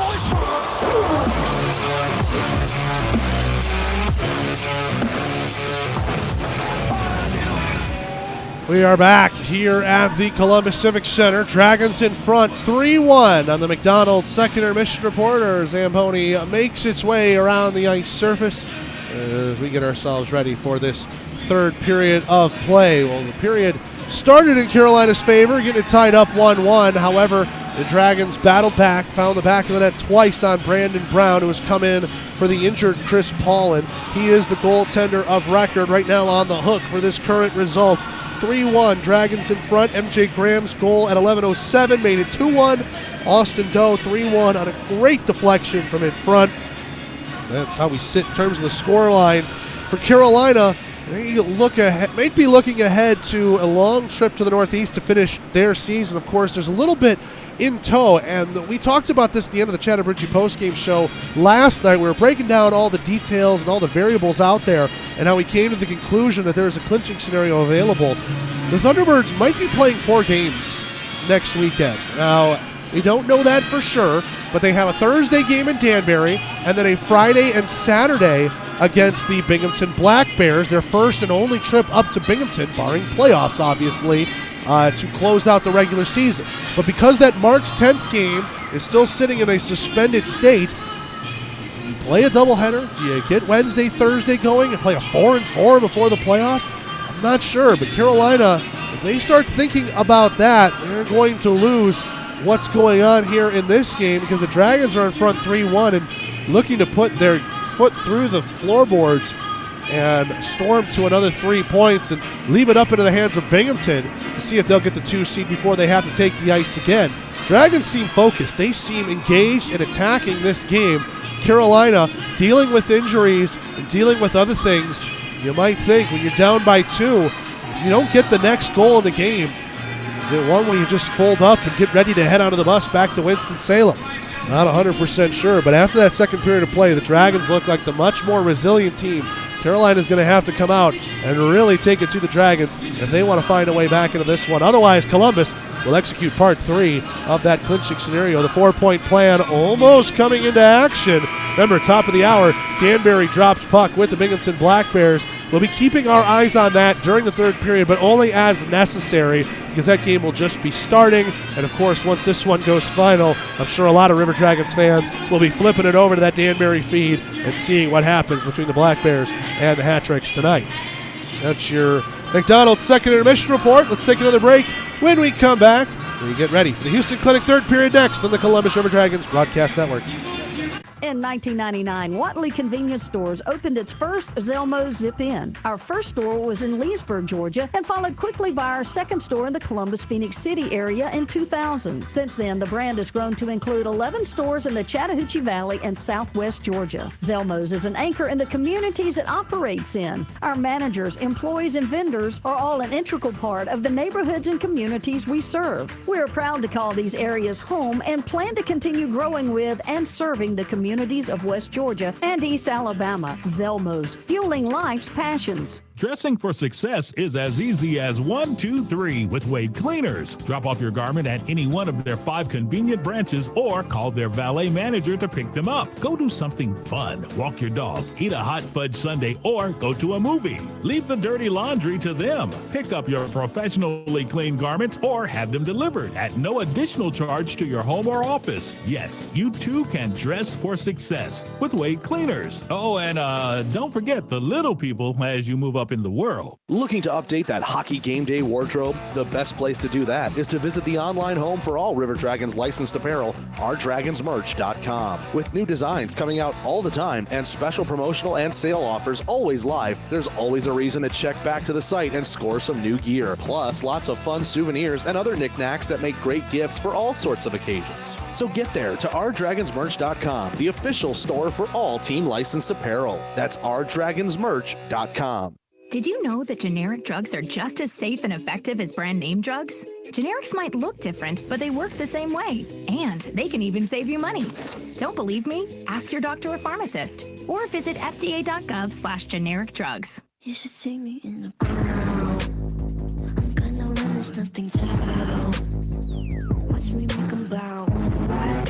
is We are back here at the Columbus Civic Center. Dragons in front 3-1 on the McDonald's second intermission report. Zamboni makes its way around the ice surface as we get ourselves ready for this third period of play. Well, the period started in Carolina's favor, getting it tied up 1-1. However, the Dragons battled back, found the back of the net twice on Brandon Brown, who has come in for the injured Chris Paulin. He is the goaltender of record right now on the hook for this current result. 3-1, Dragons in front. MJ Graham's goal at 11:07 made it 2-1. Austin Doe 3-1 on a great deflection from in front. That's how we sit in terms of the scoreline. For Carolina, they might be looking ahead to a long trip to the Northeast to finish their season. Of course, there's a little bit in tow, and we talked about this at the end of the Chattahoochee postgame show last night. We were breaking down all the details and all the variables out there and how we came to the conclusion that there is a clinching scenario available. The Thunderbirds might be playing 4 games next weekend. Now, we don't know that for sure, but they have a Thursday game in Danbury and then a Friday and Saturday against the Binghamton Black Bears, their first and only trip up to Binghamton, barring playoffs, obviously, to close out the regular season. But because that March 10th game is still sitting in a suspended state, do you play a doubleheader? Do you get Wednesday, Thursday going and play a 4-4 before the playoffs? I'm not sure, but Carolina, if they start thinking about that, they're going to lose what's going on here in this game because the Dragons are in front 3-1 and looking to put their foot through the floorboards and storm to another 3 points and leave it up into the hands of Binghamton to see if they'll get the 2 seed before they have to take the ice again. Dragons seem focused. They seem engaged in attacking this game. Carolina dealing with injuries and dealing with other things. You might think when you're down by 2, if you don't get the next goal in the game, is it one where you just fold up and get ready to head onto the bus back to Winston-Salem? Not 100% sure, but after that second period of play, the Dragons look like the much more resilient team. Carolina's going to have to come out and really take it to the Dragons if they want to find a way back into this one. Otherwise, Columbus will execute part 3 of that clinching scenario. The 4-point plan almost coming into action. Remember, top of the hour, Danbury drops puck with the Binghamton Black Bears. We'll be keeping our eyes on that during the third period, but only as necessary because that game will just be starting. And, of course, once this one goes final, I'm sure a lot of River Dragons fans will be flipping it over to that Danbury feed and seeing what happens between the Black Bears and the Hat-Tricks tonight. That's your McDonald's second intermission report. Let's take another break. When we come back, we get ready for the Houston Clinic third period next on the Columbus River Dragons Broadcast Network. In 1999, Watley Convenience Stores opened its first Zelmo Zip-In. Our first store was in Leesburg, Georgia, and followed quickly by our second store in the Columbus, Phoenix City area in 2000. Since then, the brand has grown to include 11 stores in the Chattahoochee Valley and Southwest Georgia. Zelmo's is an anchor in the communities it operates in. Our managers, employees, and vendors are all an integral part of the neighborhoods and communities we serve. We are proud to call these areas home and plan to continue growing with and serving the communities of West Georgia and East Alabama. Zelmo's, fueling life's passions. Dressing for success is as easy as 1, 2, 3 with Wade Cleaners. Drop off your garment at any one of their 5 convenient branches or call their valet manager to pick them up. Go do something fun. Walk your dog, eat a hot fudge sundae, or go to a movie. Leave the dirty laundry to them. Pick up your professionally clean garments or have them delivered at no additional charge to your home or office. Yes, you too can dress for success with Wade Cleaners. Oh, and don't forget the little people as you move up in the world. Looking to update that hockey game day wardrobe? The best place to do that is to visit the online home for all River Dragons licensed apparel, rdragonsmerch.com. With new designs coming out all the time and special promotional and sale offers always live, there's always a reason to check back to the site and score some new gear. Plus, lots of fun souvenirs and other knickknacks that make great gifts for all sorts of occasions. So get there to ourdragonsmerch.com, the official store for all team licensed apparel. That's ourdragonsmerch.com. Did you know that generic drugs are just as safe and effective as brand name drugs? Generics might look different, but they work the same way. And they can even save you money. Don't believe me? Ask your doctor or pharmacist. Or visit fda.gov/generic drugs. You should see me in a crowd. I'm gonna win, there's nothing to lose. Watch me make 'em bow. One by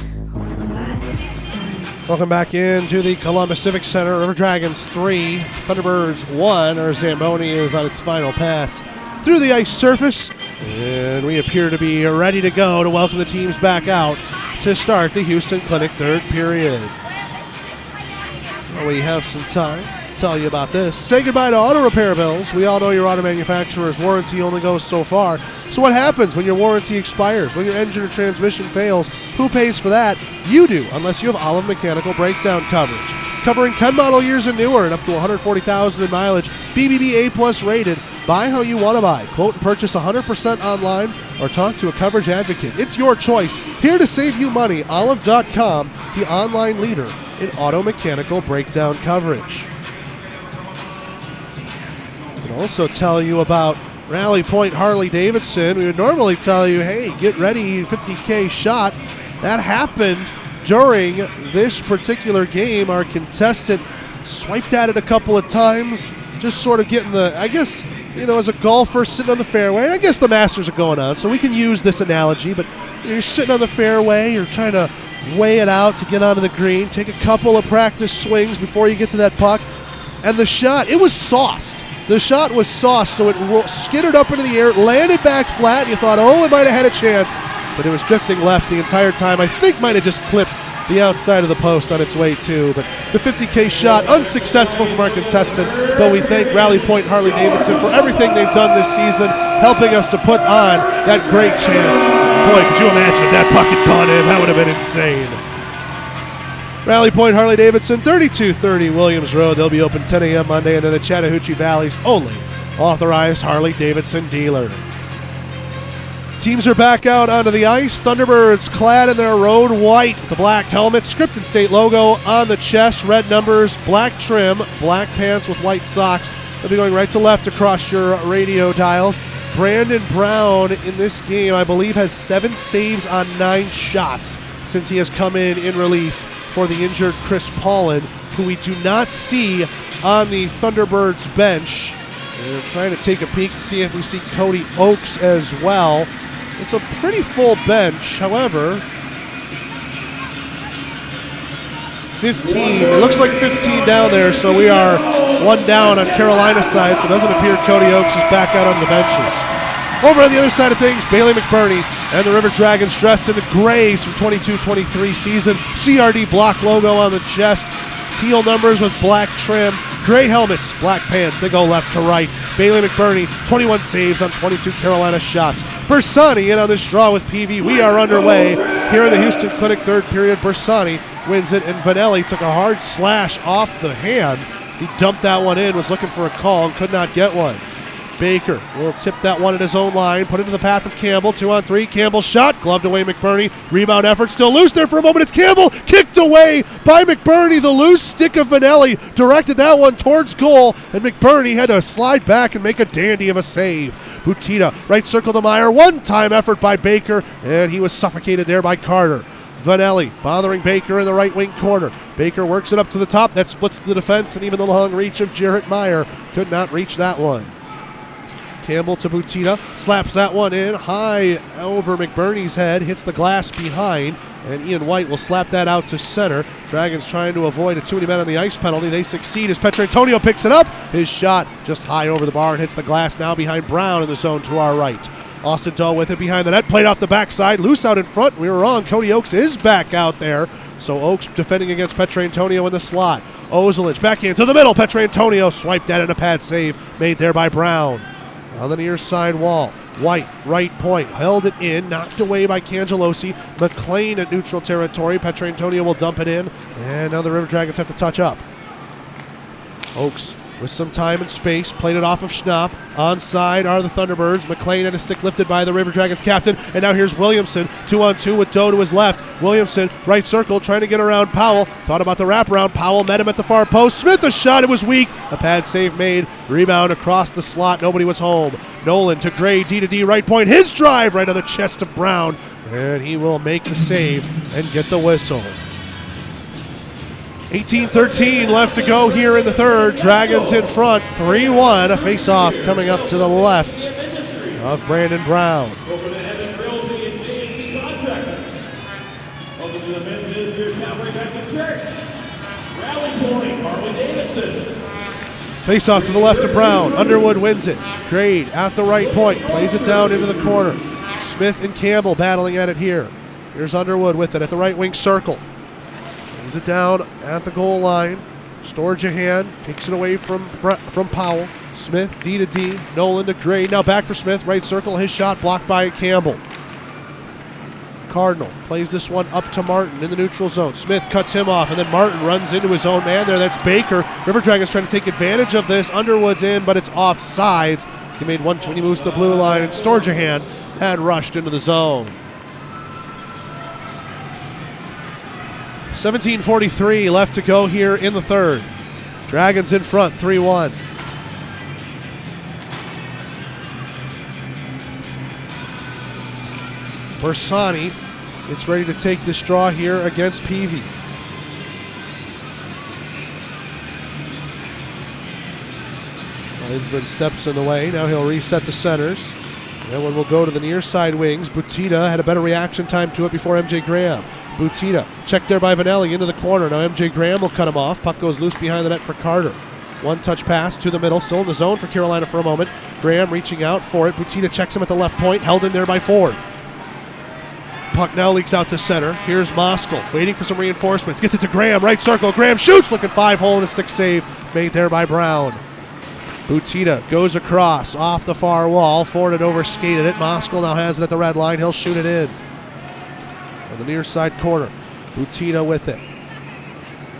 Welcome back into the Columbus Civic Center. River Dragons 3, Thunderbirds 1. Our Zamboni is on its final pass through the ice surface, and we appear to be ready to go to welcome the teams back out to start the Houston Clinic third period. Well, we have some time to tell you about this. Say goodbye to auto repair bills. We all know your auto manufacturer's warranty only goes so far. So what happens when your warranty expires? When your engine or transmission fails? Who pays for that? You do, unless you have Olive Mechanical Breakdown coverage. Covering 10 model years and newer and up to 140,000 in mileage, BBB A+ rated. Buy how you want to buy. Quote and purchase 100% online or talk to a coverage advocate. It's your choice. Here to save you money, Olive.com, the online leader in auto mechanical breakdown coverage. I can also tell you about Rally Point Harley-Davidson. We would normally tell you, hey, get ready, 50K shot. That happened during this particular game. Our contestant swiped at it a couple of times, just sort of getting the, I guess, you know, as a golfer sitting on the fairway, I guess the Masters are going on, so we can use this analogy, but you're sitting on the fairway, you're trying to weigh it out to get onto the green, take a couple of practice swings before you get to that puck, and the shot, it was sauced. The shot was sauced, so it skittered up into the air, landed back flat, and you thought, oh, it might have had a chance, but it was drifting left the entire time. I think might have just clipped the outside of the post on its way too, but the 50K shot unsuccessful from our contestant, but we thank Rally Point Harley-Davidson for everything they've done this season, helping us to put on that great chance. Boy, could you imagine if that puck had gone in? That would have been insane. Rally Point Harley-Davidson, 3230 Williams Road. They'll be open 10 a.m. Monday, and they're the Chattahoochee Valley's only authorized Harley-Davidson dealer. Teams are back out onto the ice. Thunderbirds clad in their road white, the black helmet, Scripton State logo on the chest, red numbers, black trim, black pants with white socks. They'll be going right to left across your radio dials. Brandon Brown in this game, I believe, has 7 saves on 9 shots since he has come in relief for the injured Chris Paulin, who we do not see on the Thunderbirds bench. And we're trying to take a peek to see if we see Cody Oakes as well. It's a pretty full bench, however, 15. It looks like 15 down there, so we are 1 down on Carolina's side, so it doesn't appear Cody Oakes is back out on the benches. Over on the other side of things, Bailey McBurney and the River Dragons dressed in the grays from 22-23 season. CRD block logo on the chest, teal numbers with black trim, gray helmets, black pants. They go left to right. Bailey McBurney, 21 saves on 22 Carolina shots. Bersani in on this draw with PV. We are underway here in the Houston Clinic third period. Bersani wins it, and Vanelli took a hard slash off the hand. He dumped that one in, was looking for a call and could not get one. Baker will tip that one at his own line, put into the path of Campbell, 2-on-3. Campbell shot, gloved away McBurney. Rebound effort, still loose there for a moment. It's Campbell, kicked away by McBurney. The loose stick of Vanelli directed that one towards goal, and McBurney had to slide back and make a dandy of a save. Butita, right circle to Meyer, one-time effort by Baker, and he was suffocated there by Carter. Vanelli bothering Baker in the right wing corner. Baker works it up to the top. That splits the defense, and even the long reach of Jarrett Meyer could not reach that one. Campbell to Butita, slaps that one in high over McBurney's head, hits the glass behind, and Ian White will slap that out to center. Dragons trying to avoid a too many men on the ice penalty. They succeed as Petrantonio picks it up. His shot just high over the bar and hits the glass, now behind Brown in the zone to our right. Austin Dahl with it behind the net, played off the backside, loose out in front. We were wrong. Cody Oakes is back out there. So Oakes defending against Petrantonio in the slot. Ozolic back into the middle. Petrantonio swiped that in a pad save made there by Brown. On the near side wall, White, right point, held it in, knocked away by Cangelosi. McLean at neutral territory. Petrantonio will dump it in, and now the River Dragons have to touch up. Oakes with some time and space, played it off of Schnapp. Onside are the Thunderbirds. McLean had a stick lifted by the River Dragons captain, and now here's Williamson, 2-on-2 with Doe to his left. Williamson, right circle, trying to get around Powell. Thought about the wraparound. Powell met him at the far post. Smith, a shot, it was weak. A pad save made. Rebound across the slot. Nobody was home. Nolan to Gray, D-to-D, right point. His drive right on the chest of Brown, and he will make the save and get the whistle. 18-13 left to go here in the third. Dragons in front, 3-1. A face-off coming up to the left of Brandon Brown. Face-off to the left of Brown. Underwood wins it. Grade at the right point. Plays it down into the corner. Smith and Campbell battling at it here. Here's Underwood with it at the right wing circle. Plays it down at the goal line. Storjahan takes it away from Powell. Smith, D to D. Nolan to Gray. Now back for Smith. Right circle. His shot blocked by Campbell. Cardinal plays this one up to Martin in the neutral zone. Smith cuts him off, and then Martin runs into his own man there. That's Baker. River Dragons trying to take advantage of this. Underwood's in, but it's offsides. He made one when he moves to the blue line, and Storjahan had rushed into the zone. 17:43 left to go here in the third. Dragons in front, 3-1. Bersani gets ready to take this draw here against Peavy. Linesman steps in the way. Now he'll reset the centers. That one will go to the near side wings. Butita had a better reaction time to it before MJ Graham. Butita checked there by Vanelli into the corner. Now MJ Graham will cut him off. Puck goes loose behind the net for Carter. One touch pass to the middle, still in the zone for Carolina for a moment. Graham reaching out for it. Butita checks him at the left point, held in there by Ford. Puck now leaks out to center. Here's Moskal waiting for some reinforcements. Gets it to Graham, right circle. Graham shoots, looking 5-hole and a stick save made there by Brown. Butita goes across off the far wall. Ford had overskated it. Moskal now has it at the red line. He'll shoot it in. On the near side corner, Butita with it.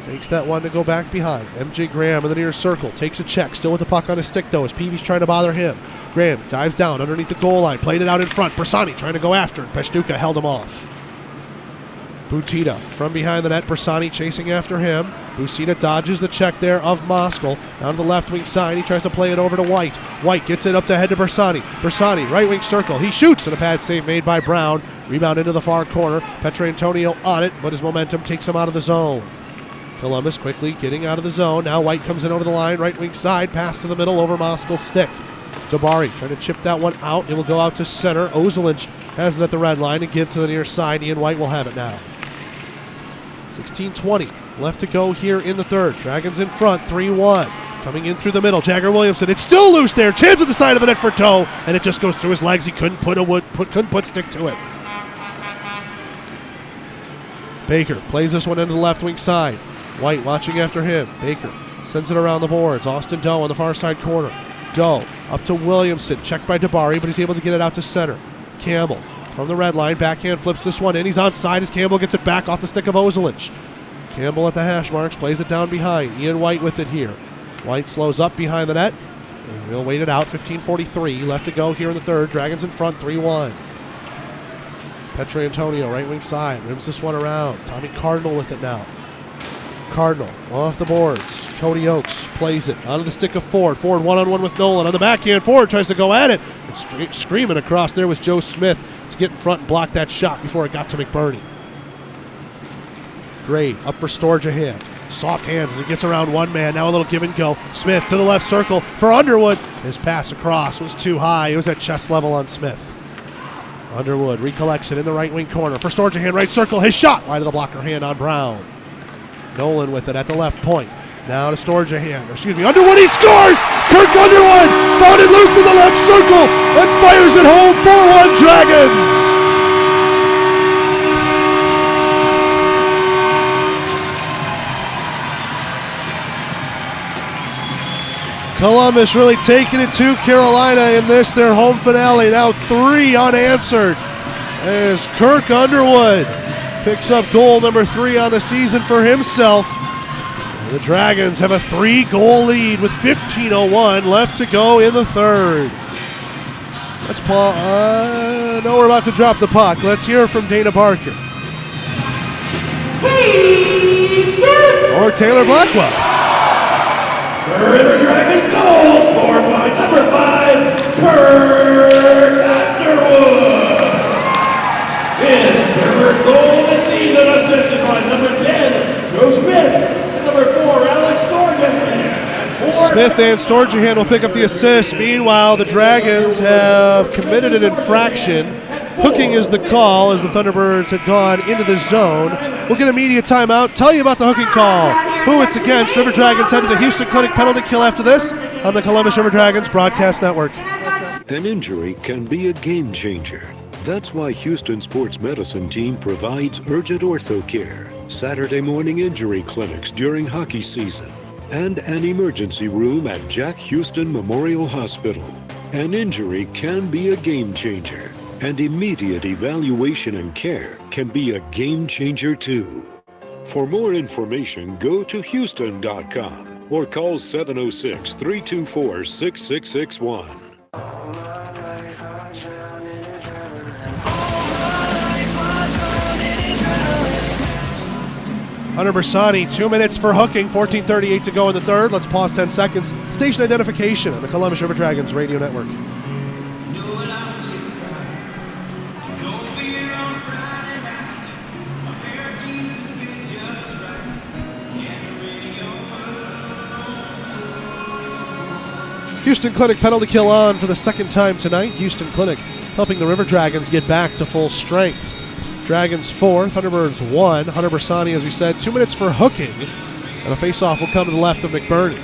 Fakes that one to go back behind. MJ Graham in the near circle. Takes a check. Still with the puck on his stick, though, as Peavy's trying to bother him. Graham dives down underneath the goal line. Played it out in front. Bersani trying to go after it. Peshtuka held him off. Butita from behind the net. Bersani chasing after him. Butita dodges the check there of Moskal. Down to the left wing side. He tries to play it over to White. White gets it up to head to Bersani. Bersani, right wing circle. He shoots, and a pad save made by Brown. Rebound into the far corner. Petrantonio on it, but his momentum takes him out of the zone. Columbus quickly getting out of the zone. Now White comes in over the line. Right wing side. Pass to the middle over Moskal's stick. Dabari trying to chip that one out. It will go out to center. Ozelinch has it at the red line and give to the near side. Ian White will have it now. 16:20 left to go here in the third. Dragons in front, 3-1. Coming in through the middle, Jagger Williamson. It's still loose there. Chance at the side of the net for Doe, and it just goes through his legs. He couldn't put stick to it. Baker plays this one into the left wing side. White watching after him. Baker sends it around the boards. Austin Doe on the far side corner. Doe up to Williamson. Checked by Dabari, but he's able to get it out to center. Campbell from the red line. Backhand flips this one in. He's onside as Campbell gets it back off the stick of Ozelinch. Campbell at the hash marks. Plays it down behind. Ian White with it here. White slows up behind the net. And we'll wait it out. 15:43 left to go here in the third. Dragons in front, 3-1. Petrantonio, right wing side. Rims this one around. Tommy Cardinal with it now. Cardinal off the boards. Cody Oakes plays it onto the stick of Ford. Ford one-on-one with Nolan. On the backhand, Ford tries to go at it. And screaming across there was Joe Smith to get in front and block that shot before it got to McBurney. Gray up for Storjahan. Soft hands as he gets around one man. Now a little give and go. Smith to the left circle for Underwood. His pass across was too high. It was at chest level on Smith. Underwood recollects it in the right wing corner for Storjahan. Right circle. His shot wide of the blocker hand on Brown. Nolan with it at the left point. Now to Storjahan. Underwood, he scores! Kirk Underwood found it loose in the left circle and fires it home. 4-1 Dragons! Columbus really taking it to Carolina in this, their home finale. Now 3 unanswered as Kirk Underwood picks up goal number 3 on the season for himself. And the Dragons have a 3-goal lead with 15:01 left to go in the third. Let's Paul. No, we're about to drop the puck. Let's hear from Dana Barker. Or Taylor Blackwell. The River Dragons goal scored by number 5, Kurt Underwood. His third goal this season, assisted by number 10, Joe Smith, and number 4, Alex Storjahan. Smith and Storjahan will pick up the assist. Meanwhile, the Dragons have committed an infraction. Hooking is the call as the Thunderbirds had gone into the zone. We'll get a media timeout. Tell you about the hooking call, who it's against. River Dragons head to the Houston Clinic penalty kill after this on the Columbus River Dragons Broadcast Network. An injury can be a game changer. That's why Houston Sports Medicine Team provides urgent ortho care, Saturday morning injury clinics during hockey season, and an emergency room at Jack Houston Memorial Hospital. An injury can be a game changer, and immediate evaluation and care can be a game changer too. For more information, go to houston.com or call 706-324-6661. Hunter Bersani, 2 minutes for hooking, 14:38 to go in the third. Let's pause 10 seconds. Station identification on the Columbus River Dragons Radio Network. Houston Clinic penalty kill on for the second time tonight. Houston Clinic helping the River Dragons get back to full strength. Dragons 4, Thunderbirds 1. Hunter Bersani, as we said, 2 minutes for hooking. And a face-off will come to the left of McBurney.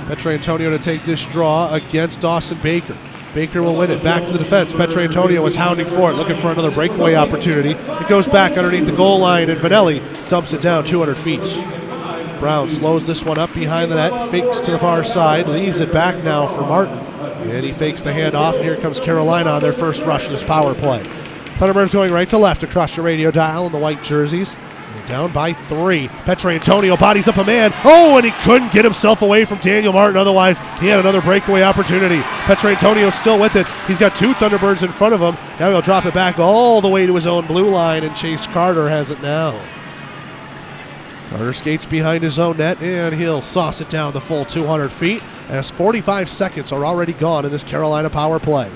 Petrantonio to take this draw against Dawson Baker. Baker will win it. Back to the defense. Petrantonio was hounding for it, looking for another breakaway opportunity. It goes back underneath the goal line, and Vanelli dumps it down 200 feet. Brown slows this one up behind the net, fakes to the far side, leaves it back now for Martin. And he fakes the handoff, and here comes Carolina on their first rush of this power play. Thunderbirds going right to left across your radio dial in the white jerseys. They're down by 3. Petrantonio bodies up a man. Oh, and he couldn't get himself away from Daniel Martin. Otherwise, he had another breakaway opportunity. Petrantonio still with it. He's got 2 Thunderbirds in front of him. Now he'll drop it back all the way to his own blue line, and Chase Carter has it now. Carter skates behind his own net, and he'll sauce it down the full 200 feet as 45 seconds are already gone in this Carolina power play.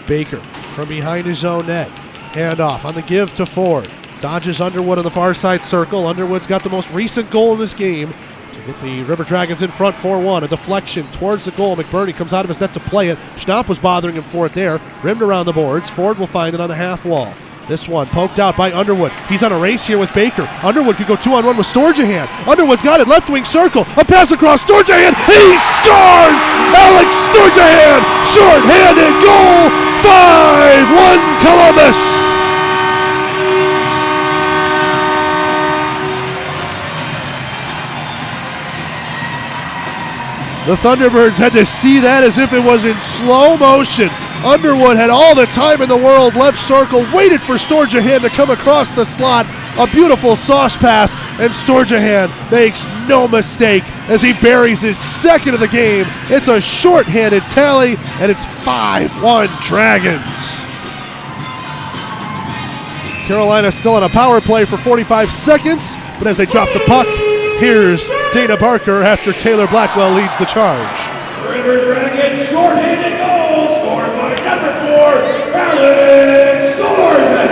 Baker from behind his own net. Handoff on the give to Ford. Dodges Underwood on the far side circle. Underwood's got the most recent goal in this game to get the River Dragons in front 4-1. A deflection towards the goal. McBurney comes out of his net to play it. Schnapp was bothering him for it there. Rimmed around the boards. Ford will find it on the half wall. This one poked out by Underwood. He's on a race here with Baker. Underwood could go 2-on-1 with Storjahan. Underwood's got it, left wing circle. A pass across Storjahan. He scores! Alex Storjahan! Short-handed goal! 5-1 Columbus! The Thunderbirds had to see that as if it was in slow motion. Underwood had all the time in the world, left circle, waited for Storjahan to come across the slot. A beautiful sauce pass, and Storjahan makes no mistake as he buries his second of the game. It's a short-handed tally, and it's 5-1 Dragons. Carolina still on a power play for 45 seconds, but as they drop the puck, here's Dana Barker after Taylor Blackwell leads the charge. River Dragons short-handed goal scored by number 4, Alex Storjahan.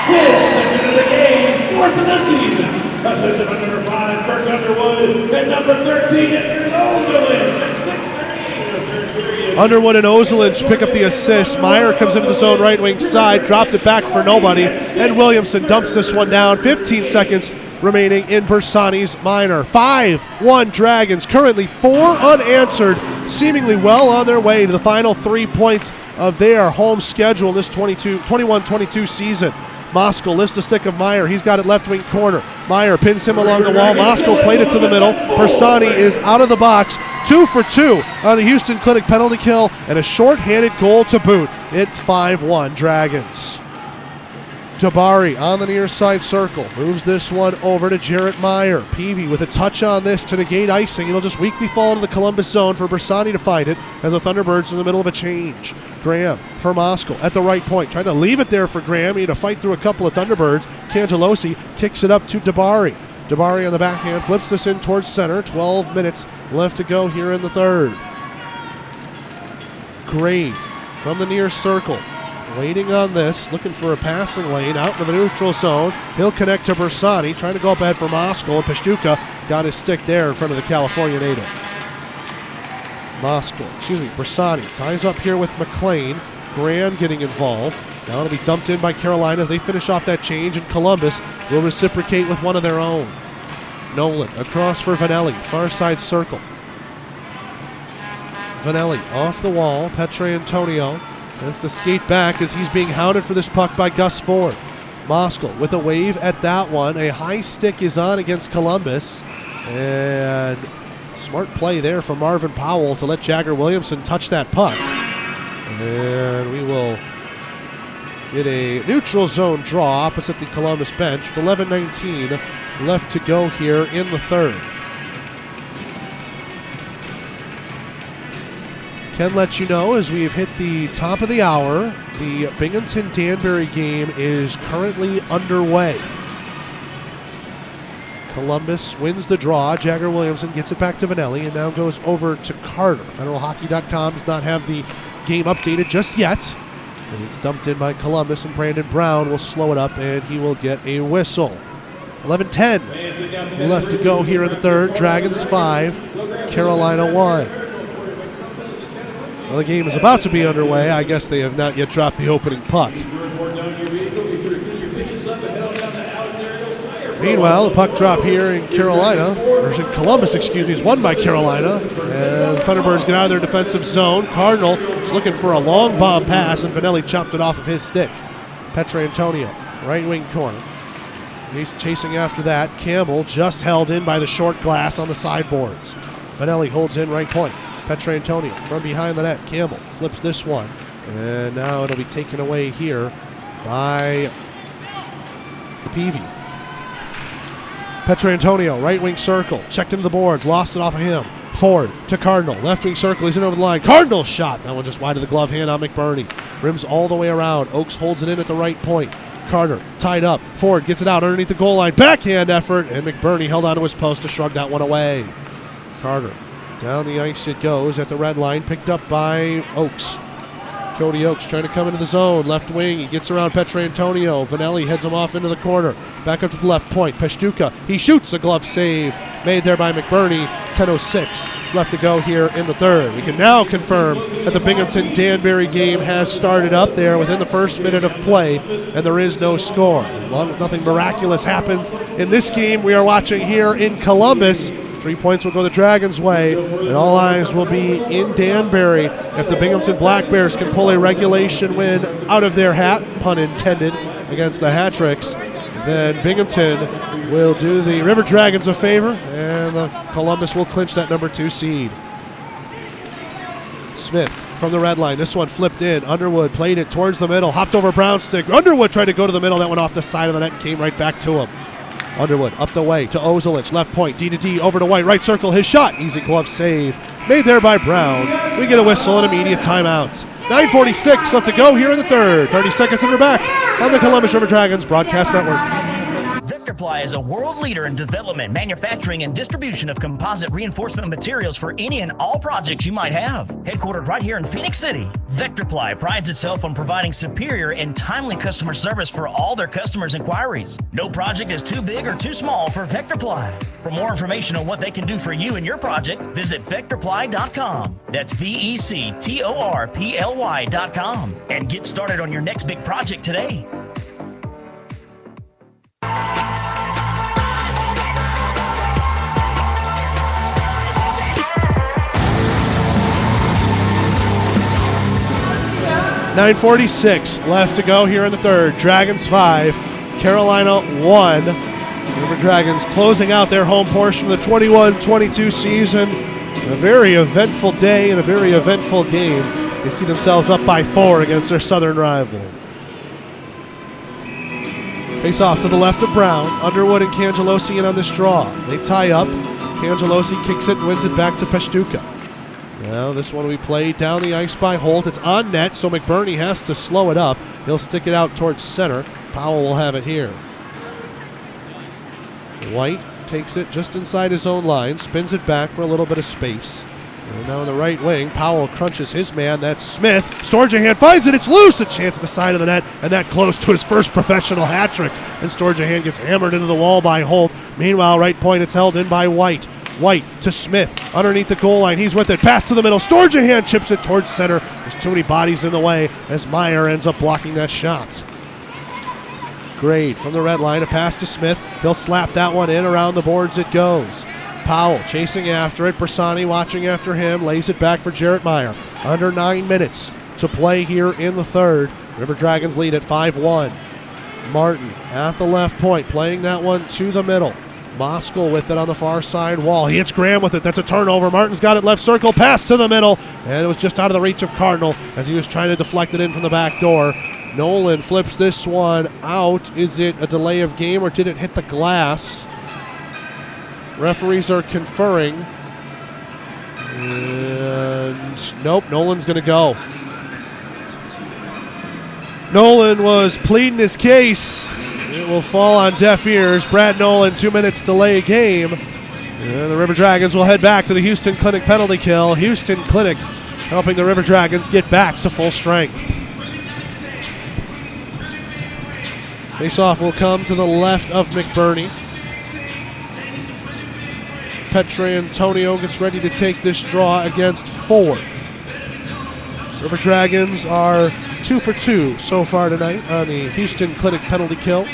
His second of the game, 4th of the season. Assisted by number 5, Kurt Underwood, and number 13, Anders Ozelin. Underwood and Ozelin pick up the assist. Meyer comes into the zone right wing side, dropped it back for nobody, and Williamson dumps this one down. 15 seconds remaining in Bersani's minor. 5-1 Dragons, currently 4 unanswered, seemingly well on their way to the final 3 points of their home schedule in this 21-22 season. Moskal lifts the stick of Meyer. He's got it left wing corner. Meyer pins him along the wall. Moskal played it to the middle. Bersani is out of the box. 2 for 2 on the Houston Clinic penalty kill and a short-handed goal to boot. It's 5-1 Dragons. Jabari on the near side circle. Moves this one over to Jarrett Meyer. Peavy with a touch on this to negate icing. It'll just weakly fall into the Columbus zone for Bersani to find it as the Thunderbirds in the middle of a change. Graham for Moskal at the right point. Trying to leave it there for Graham. He had to fight through a couple of Thunderbirds. Cangelosi kicks it up to Jabari. Jabari on the backhand flips this in towards center. 12 minutes left to go here in the third. Gray from the near circle. Waiting on this, looking for a passing lane out to the neutral zone. He'll connect to Bersani, trying to go up ahead for Moskal, and Pashtuka got his stick there in front of the California native. Bersani ties up here with McLean. Graham getting involved. Now it'll be dumped in by Carolina as they finish off that change, and Columbus will reciprocate with one of their own. Nolan across for Vanelli, far side circle. Vanelli off the wall. Petrantonio has to skate back as he's being hounded for this puck by Gus Ford. Moskal with a wave at that one. A high stick is on against Columbus. And smart play there from Marvin Powell to let Jagger Williamson touch that puck. And we will get a neutral zone draw opposite the Columbus bench with 11:19 left to go here in the third. Can let you know as we've hit the top of the hour, the Binghamton-Danbury game is currently underway. Columbus wins the draw. Jagger Williamson gets it back to Vanelli and now goes over to Carter. FederalHockey.com does not have the game updated just yet. And it's dumped in by Columbus, and Brandon Brown will slow it up and he will get a whistle. 11:10 left to go here in the third. Dragons 5, Carolina 1. Well, the game is about to be underway. I guess they have not yet dropped the opening puck. Meanwhile, the puck drop here in Columbus, is won by Carolina. And the Thunderbirds get out of their defensive zone. Cardinal is looking for a long bomb pass, and Vanelli chopped it off of his stick. Petrantonio, right wing corner. He's chasing after that. Campbell just held in by the short glass on the sideboards. Vanelli holds in right point. Petrantonio from behind the net. Campbell flips this one. And now it'll be taken away here by Peavy. Petrantonio, right wing circle. Checked into the boards. Lost it off of him. Ford to Cardinal. Left wing circle. He's in over the line. Cardinal shot. That one just wide of the glove hand on McBurney. Rims all the way around. Oakes holds it in at the right point. Carter tied up. Ford gets it out underneath the goal line. Backhand effort. And McBurney held onto his post to shrug that one away. Carter. Down the ice it goes at the red line, picked up by Oakes. Cody Oakes trying to come into the zone, left wing, he gets around Petrantonio. Vanelli heads him off into the corner, back up to the left point. Pashtuka, he shoots, a glove save, made there by McBurney. 10:06 left to go here in the third. We can now confirm that the Binghamton-Danbury game has started up there within the first minute of play, and there is no score. As long as nothing miraculous happens in this game we are watching here in Columbus, 3 points will go the Dragons' way, and all eyes will be in Danbury. If the Binghamton Black Bears can pull a regulation win out of their hat, pun intended, against the Hat-Tricks, then Binghamton will do the River Dragons a favor, and the Columbus will clinch that number 2 seed. Smith from the red line. This one flipped in. Underwood played it towards the middle, hopped over Brownstick. Underwood tried to go to the middle. That went off the side of the net and came right back to him. Underwood up the way to Ozelich, left point, D to D, over to White, right circle, his shot, easy glove save, made there by Brown. We get a whistle and immediate timeout. 9:46 left to go here in the third. 30 seconds and we're back on the Columbus River Dragons Broadcast Network. Vectorply is a world leader in development, manufacturing, and distribution of composite reinforcement materials for any and all projects you might have. Headquartered right here in Phoenix City, Vectorply prides itself on providing superior and timely customer service for all their customers' inquiries. No project is too big or too small for Vectorply. For more information on what they can do for you and your project, visit Vectorply.com. That's VECTORPLY.com. And get started on your next big project today. .946 left to go here in the third. Dragons 5, Carolina 1. River Dragons closing out their home portion of the 21-22 season. A very eventful day and a very eventful game. They see themselves up by 4 against their southern rival. Face off to the left of Brown. Underwood and Cangelosi in on this draw. They tie up. Cangelosi kicks it and wins it back to Pashtuka. Now this one we play down the ice by Holt. It's on net, so McBurney has to slow it up. He'll stick it out towards center. Powell will have it here. White takes it just inside his own line, spins it back for a little bit of space. And now in the right wing, Powell crunches his man. That's Smith. Storjahan finds it. It's loose. A chance at the side of the net, and that close to his first professional hat trick. And Storjahan gets hammered into the wall by Holt. Meanwhile, right point, it's held in by White. White to Smith underneath the goal line. He's with it. Pass to the middle. Storjahan chips it towards center. There's too many bodies in the way as Meyer ends up blocking that shot. Grade from the red line. A pass to Smith. He'll slap that one in. Around the boards it goes. Powell chasing after it. Bersani watching after him. Lays it back for Jarrett Meyer. Under 9 minutes to play here in the third. River Dragons lead at 5-1. Martin at the left point. Playing that one to the middle. Moskal with it on the far side wall. He hits Graham with it. That's a turnover. Martin's got it left circle. Pass to the middle. And it was just out of the reach of Cardinal as he was trying to deflect it in from the back door. Nolan flips this one out. Is it a delay of game or did it hit the glass? Referees are conferring. And nope, Nolan's going to go. Nolan was pleading his case. It will fall on deaf ears. Brad Nolan, 2 minutes delay game. And the River Dragons will head back to the Houston Clinic penalty kill. Houston Clinic helping the River Dragons get back to full strength. Face-off will come to the left of McBurney. Petrantonio gets ready to take this draw against Ford. River Dragons are 2 for 2 so far tonight on the Houston Clinic penalty kill.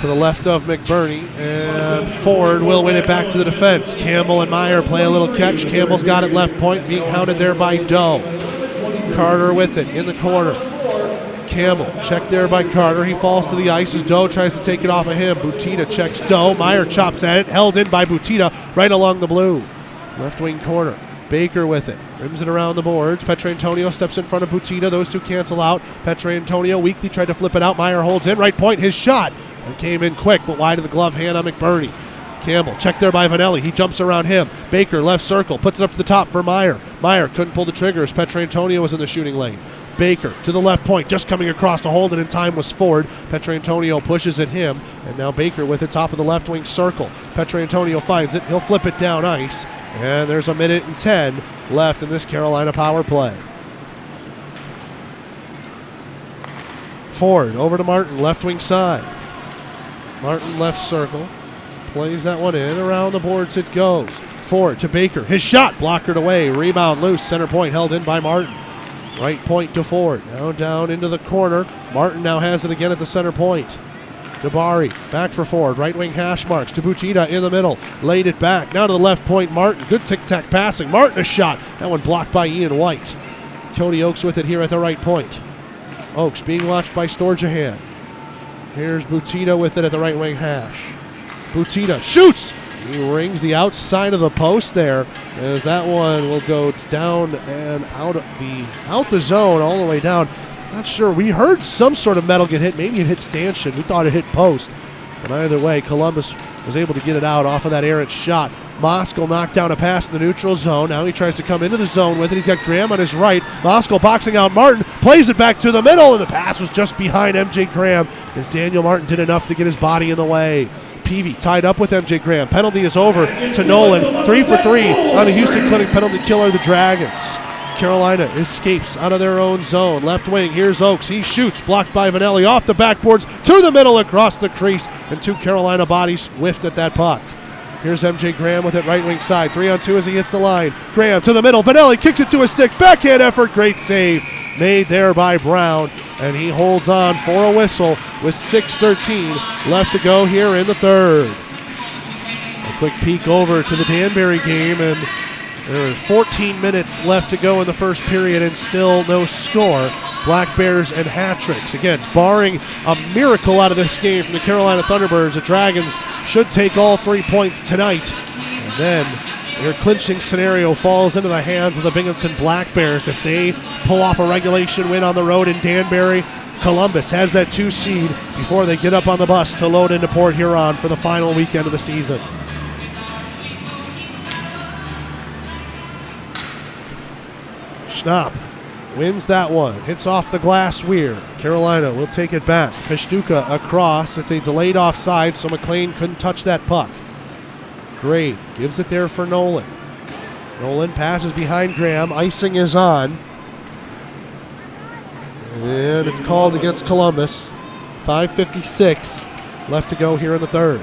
To the left of McBurney, and Ford will win it back to the defense. Campbell and Meyer play a little catch. Campbell's got it left point, being hounded there by Doe. Carter with it in the corner. Campbell checked there by Carter. He falls to the ice as Doe tries to take it off of him. Butita checks Doe. Meyer chops at it, held in by Butita right along the blue. Left wing corner. Baker with it. Rims it around the boards. Petrantonio steps in front of Butita. Those two cancel out. Petrantonio weakly tried to flip it out. Meyer holds in. Right point. His shot. It came in quick, but wide of the glove hand on McBurney. Campbell checked there by Vanelli. He jumps around him. Baker left circle. Puts it up to the top for Meyer. Meyer couldn't pull the trigger as Petrantonio was in the shooting lane. Baker to the left point, just coming across to hold it in time was Ford. Petrantonio pushes at him, and now Baker with it top of the left wing circle. Petrantonio finds it. He'll flip it down ice, and there's 1:10 left in this Carolina power play. Ford over to Martin, left wing side. Martin left circle, plays that one in. Around the boards it goes. Ford to Baker. His shot blockered away. Rebound loose. Center point held in by Martin. Right point to Ford. Now down into the corner. Martin now has it again at the center point. Jabari back for Ford. Right wing hash marks to Butita in the middle. Laid it back. Now to the left point. Martin. Good tic-tac passing. Martin a shot. That one blocked by Ian White. Cody Oakes with it here at the right point. Oakes being watched by Storjahan. Here's Butita with it at the right wing hash. Butita shoots. He rings the outside of the post there as that one will go down and out the zone all the way down. Not sure. We heard some sort of metal get hit. Maybe it hit stanchion. We thought it hit post. But either way, Columbus was able to get it out off of that errant shot. Moskal knocked down a pass in the neutral zone. Now he tries to come into the zone with it. He's got Graham on his right. Moskal boxing out Martin. Plays it back to the middle, and the pass was just behind MJ Graham as Daniel Martin did enough to get his body in the way. Peavy tied up with MJ Graham. Penalty is over to Nolan. 3 for 3 on the Houston Clinic penalty killer, the Dragons. Carolina escapes out of their own zone. Left wing, here's Oakes. He shoots, blocked by Vanelli. Off the backboards, to the middle, across the crease, and two Carolina bodies whiffed at that puck. Here's MJ Graham with it right wing side. 3-on-2 as he hits the line. Graham to the middle. Vanelli kicks it to a stick. Backhand effort. Great save made there by Brown. And he holds on for a whistle with 6:13 left to go here in the third. A quick peek over to the Danbury game, and there's 14 minutes left to go in the first period and still no score. Black Bears and hat tricks. Again, barring a miracle out of this game from the Carolina Thunderbirds, the Dragons should take all 3 points tonight. And then their clinching scenario falls into the hands of the Binghamton Black Bears. If they pull off a regulation win on the road in Danbury, Columbus has that 2 seed before they get up on the bus to load into Port Huron for the final weekend of the season. Schnapp wins that one. Hits off the glass weir. Carolina will take it back. Peshtuka across. It's a delayed offside, so McLean couldn't touch that puck. Great. Gives it there for Nolan. Nolan passes behind Graham. Icing is on. And it's called against Columbus. 5:56 left to go here in the third.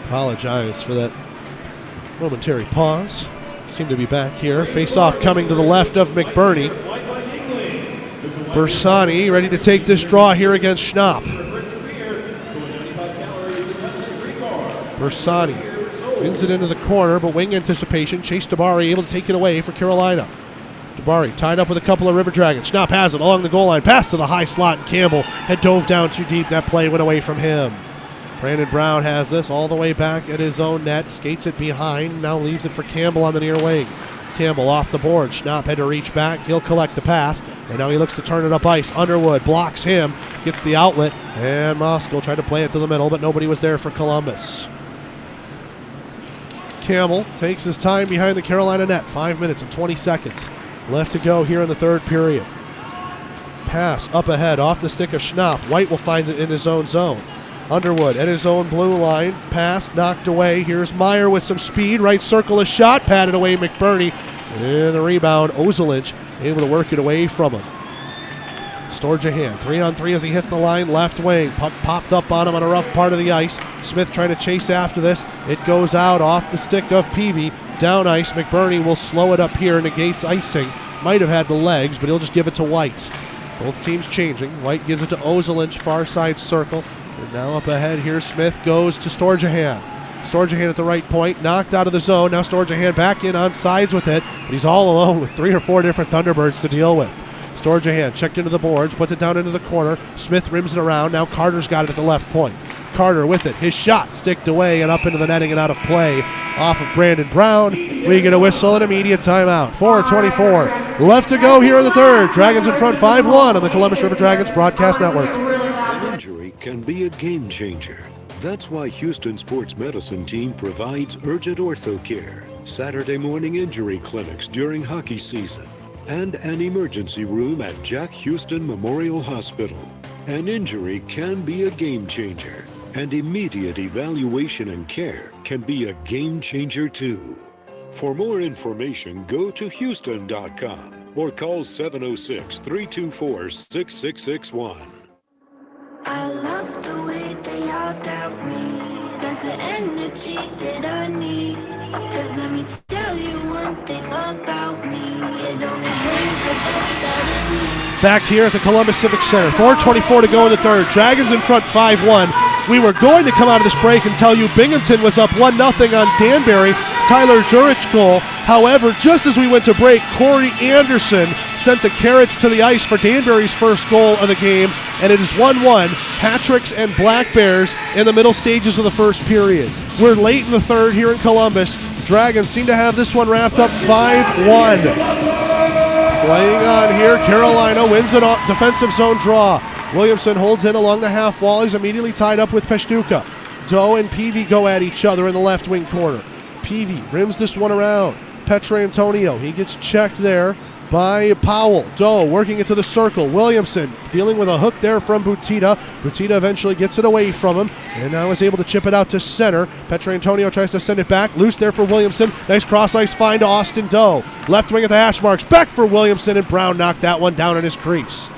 Apologize for that momentary pause. Seem to be back here. Face-off coming to the left of McBurney. Bersani ready to take this draw here against Schnapp. Bersani wins it into the corner, but wing anticipation. Chase Dabari able to take it away for Carolina. Dabari tied up with a couple of River Dragons. Schnapp has it along the goal line. Pass to the high slot, and Campbell had dove down too deep. That play went away from him. Brandon Brown has this all the way back at his own net. Skates it behind. Now leaves it for Campbell on the near wing. Campbell off the board. Schnapp had to reach back. He'll collect the pass. And now he looks to turn it up ice. Underwood blocks him. Gets the outlet. And Moskal tried to play it to the middle, but nobody was there for Columbus. Campbell takes his time behind the Carolina net. 5 minutes and 20 seconds left to go here in the third period. Pass up ahead off the stick of Schnapp. White will find it in his own zone. Underwood at his own blue line. Pass knocked away. Here's Meyer with some speed. Right circle, a shot. Patted away McBurney. And the rebound, Ozelich able to work it away from him. Storjahan 3-on-3 as he hits the line. Left wing. Puck popped up on him on a rough part of the ice. Smith trying to chase after this. It goes out off the stick of Peavy. Down ice. McBurney will slow it up here. Negates icing. Might have had the legs, but he'll just give it to White. Both teams changing. White gives it to Ozelich. Far side circle. And now up ahead here, Smith goes to Storjahan. Storjahan at the right point, knocked out of the zone. Now Storjahan back in on sides with it, but he's all alone with 3 or 4 different Thunderbirds to deal with. Storjahan checked into the boards, puts it down into the corner. Smith rims it around. Now Carter's got it at the left point. Carter with it. His shot sticked away and up into the netting and out of play off of Brandon Brown. We get a whistle and immediate timeout. 4:24 left to go here in the third. Dragons in front 5-1 on the Columbus River Dragons Broadcast Network. Injury can be a game changer. That's why Houston Sports Medicine Team provides urgent ortho care, Saturday morning injury clinics during hockey season, and an emergency room at Jack Houston Memorial Hospital. An injury can be a game changer, and immediate evaluation and care can be a game changer too. For more information, go to Houston.com or call 706-324-6661. I love the way they all doubt me. That's the energy that I need. Cause let me tell you one thing about me. It only brings the best out of me. Back here at the Columbus Civic Center. 4:24 to go in the third. Dragons in front 5-1. We were going to come out of this break and tell you Binghamton was up 1-0 on Danbury. Tyler Jurich goal. However, just as we went to break, Corey Anderson sent the Carrots to the ice for Danbury's first goal of the game, and it is 1-1. Patrick's and Black Bears in the middle stages of the first period. We're late in the third here in Columbus. Dragons seem to have this one wrapped up 5-1. Playing on here, Carolina wins an defensive zone draw. Williamson holds in along the half wall. He's immediately tied up with Peshtuka. Doe and Peavy go at each other in the left wing corner. Peavy rims this one around. Petrantonio, he gets checked there by Powell. Doe working it to the circle. Williamson dealing with a hook there from Butita. Butita eventually gets it away from him and now is able to chip it out to center. Petrantonio tries to send it back. Loose there for Williamson. Nice cross-ice find to Austin Doe. Left wing at the hash marks. Back for Williamson, and Brown knocked that one down in his crease.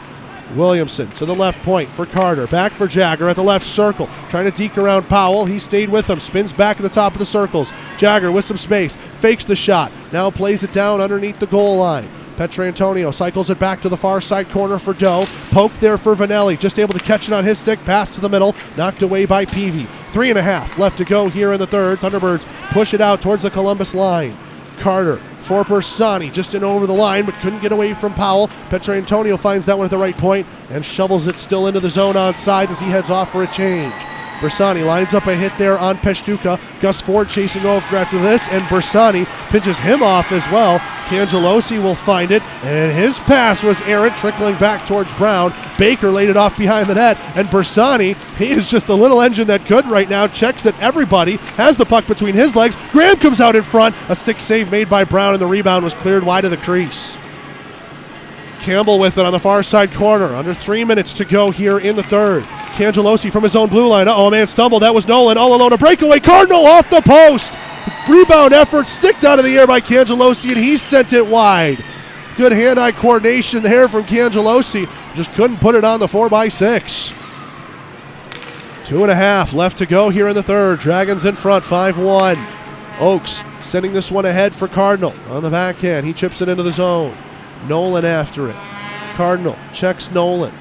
Williamson to the left point for Carter. Back for Jagger at the left circle. Trying to deke around Powell. He stayed with him. Spins back at the top of the circles. Jagger with some space. Fakes the shot. Now plays it down underneath the goal line. Petrantonio cycles it back to the far side corner for Doe. Poked there for Vanelli. Just able to catch it on his stick. Pass to the middle. Knocked away by Peavy. 3.5 left to go here in the third. Thunderbirds push it out towards the Columbus line. Carter for Bersani, just in over the line, but couldn't get away from Powell. Petrantonio finds that one at the right point and shovels it still into the zone on sides as he heads off for a change. Bersani lines up a hit there on Peshtuka. Gus Ford chasing over after this, and Bersani pinches him off as well. Cangelosi will find it, and his pass was errant, trickling back towards Brown. Baker laid it off behind the net, and Bersani, he is just a little engine that could right now, checks at everybody, has the puck between his legs. Graham comes out in front. A stick save made by Brown, and the rebound was cleared wide of the crease. Campbell with it on the far side corner. Under 3 minutes to go here in the third. Cangelosi from his own blue line. Uh-oh, man, stumbled. That was Nolan all alone. A breakaway. Cardinal off the post. Rebound effort sticked out of the air by Cangelosi, and he sent it wide. Good hand-eye coordination there from Cangelosi. Just couldn't put it on the 4x6. 2.5 left to go here in the third. Dragons in front, 5-1. Oakes sending this one ahead for Cardinal. On the backhand, he chips it into the zone. Nolan after it. Cardinal checks Nolan.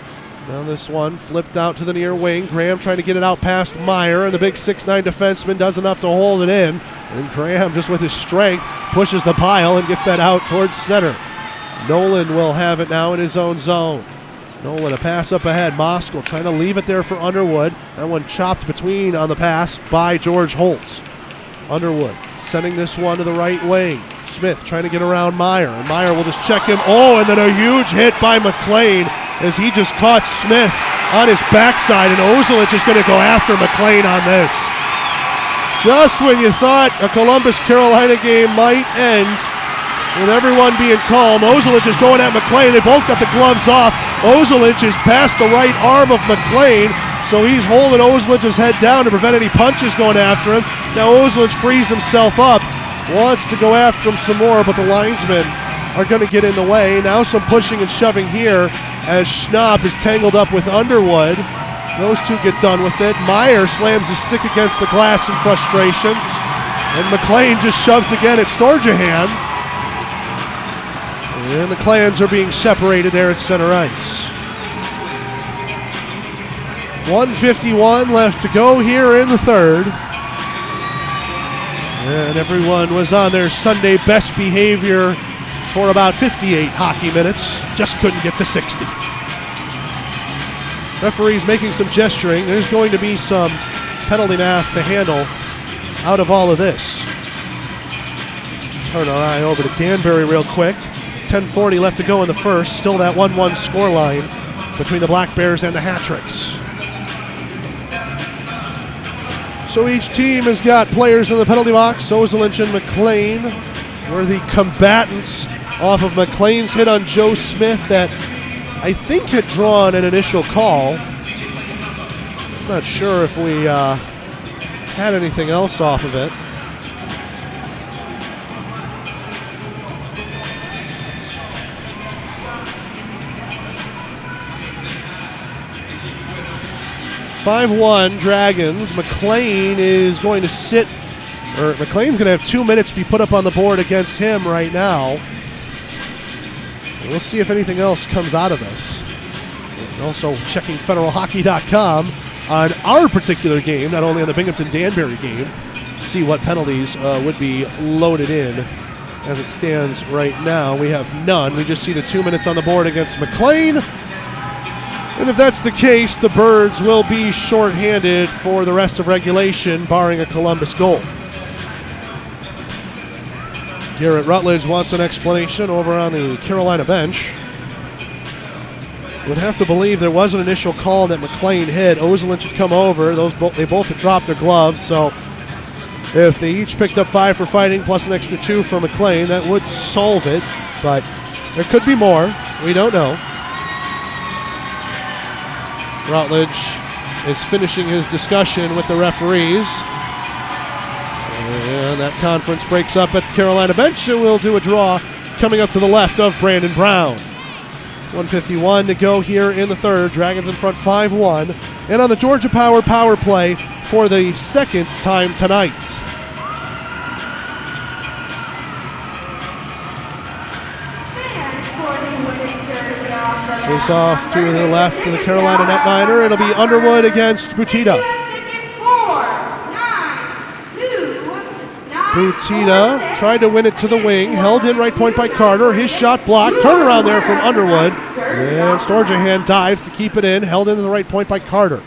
Now this one flipped out to the near wing. Graham trying to get it out past Meyer, and the big 6'9 defenseman does enough to hold it in. And Graham, just with his strength, pushes the pile and gets that out towards center. Nolan will have it now in his own zone. Nolan, a pass up ahead. Moskal trying to leave it there for Underwood. That one chopped between on the pass by George Holtz. Underwood sending this one to the right wing. Smith trying to get around Meyer, and Meyer will just check him. Oh, and then a huge hit by McLean as he just caught Smith on his backside, and Ozelich is going to go after McLean on this. Just when you thought a Columbus-Carolina game might end with everyone being calm, Ozelich is going at McLean. They both got the gloves off. Ozelich is past the right arm of McLean, so he's holding Ozelich's head down to prevent any punches going after him. Now Ozelich frees himself up, wants to go after him some more, but the linesmen are going to get in the way. Now some pushing and shoving here as Schnapp is tangled up with Underwood. Those two get done with it. Meyer slams his stick against the glass in frustration, and McLean just shoves again at Storjahan. And the Clans are being separated there at center ice. 1:51 left to go here in the third. And everyone was on their Sunday best behavior for about 58 hockey minutes. Just couldn't get to 60. Referees making some gesturing. There's going to be some penalty math to handle out of all of this. Turn our eye over to Danbury real quick. 10:40 left to go in the first. Still that 1-1 scoreline between the Black Bears and the Hat-Tricks. So each team has got players in the penalty box. Ozelich and McLean were the combatants off of McLean's hit on Joe Smith that I think had drawn an initial call. I'm not sure if we had anything else off of it. (5-1) Dragons. McLean is going to sit, or McLean's going to have 2 minutes to be put up on the board against him right now. And we'll see if anything else comes out of this. Also checking federalhockey.com on our particular game, not only on the Binghamton-Danbury game, to see what penalties would be loaded in. As it stands right now, we have none. We just see the 2 minutes on the board against McLean. And if that's the case, the Birds will be shorthanded for the rest of regulation, barring a Columbus goal. Garrett Rutledge wants an explanation over on the Carolina bench. Would have to believe there was an initial call that McLean hit. Ozelich had come over. They both had dropped their gloves, so if they each picked up 5 for fighting plus an extra 2 for McLean, that would solve it, but there could be more. We don't know. Rutledge is finishing his discussion with the referees. And that conference breaks up at the Carolina bench, and we'll do a draw coming up to the left of Brandon Brown. 1:51 to go here in the third. Dragons in front 5-1. And on the Georgia Power power play for the second time tonight. Face off to the left of the Carolina netminder. It'll be Underwood against Butita. Butita tried to win it to the wing, held in right point by Carter. His shot blocked. Turnaround there from Underwood. And Storjahan dives to keep it in, held in to the right point by Carter.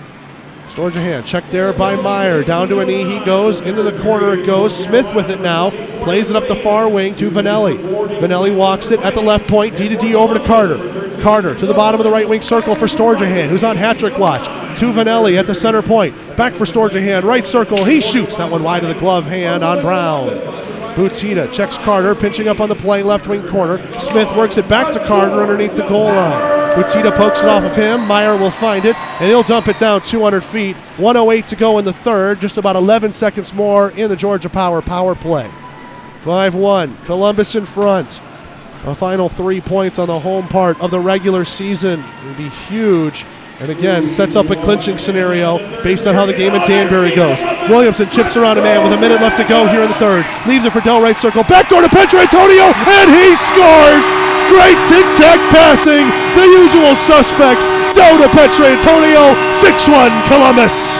Storjahan checked there by Meyer. Down to a knee he goes. Into the corner it goes. Smith with it now. Plays it up the far wing to Vanelli. Vanelli walks it at the left point. D to D over to Carter. Carter to the bottom of the right wing circle for Storjahan, who's on hat-trick watch. To Vanelli at the center point. Back for Storjahan. Right circle. He shoots that one wide of the glove hand on Brown. Butita checks Carter, pinching up on the play, left wing corner. Smith works it back to Carter underneath the goal line. Butita pokes it off of him. Meyer will find it, and he'll dump it down 200 feet. 1:08 to go in the third. Just about 11 seconds more in the Georgia power play. 5-1. Columbus in front. A final 3 points on the home part of the regular season would be huge. And again, sets up a clinching scenario based on how the game at Danbury goes. Williamson chips around a man with a minute left to go here in the third. Leaves it for Dell, right circle. Backdoor to Petrantonio, and he scores! Great tic-tac passing. The usual suspects. Dell to Petrantonio, 6-1 Columbus.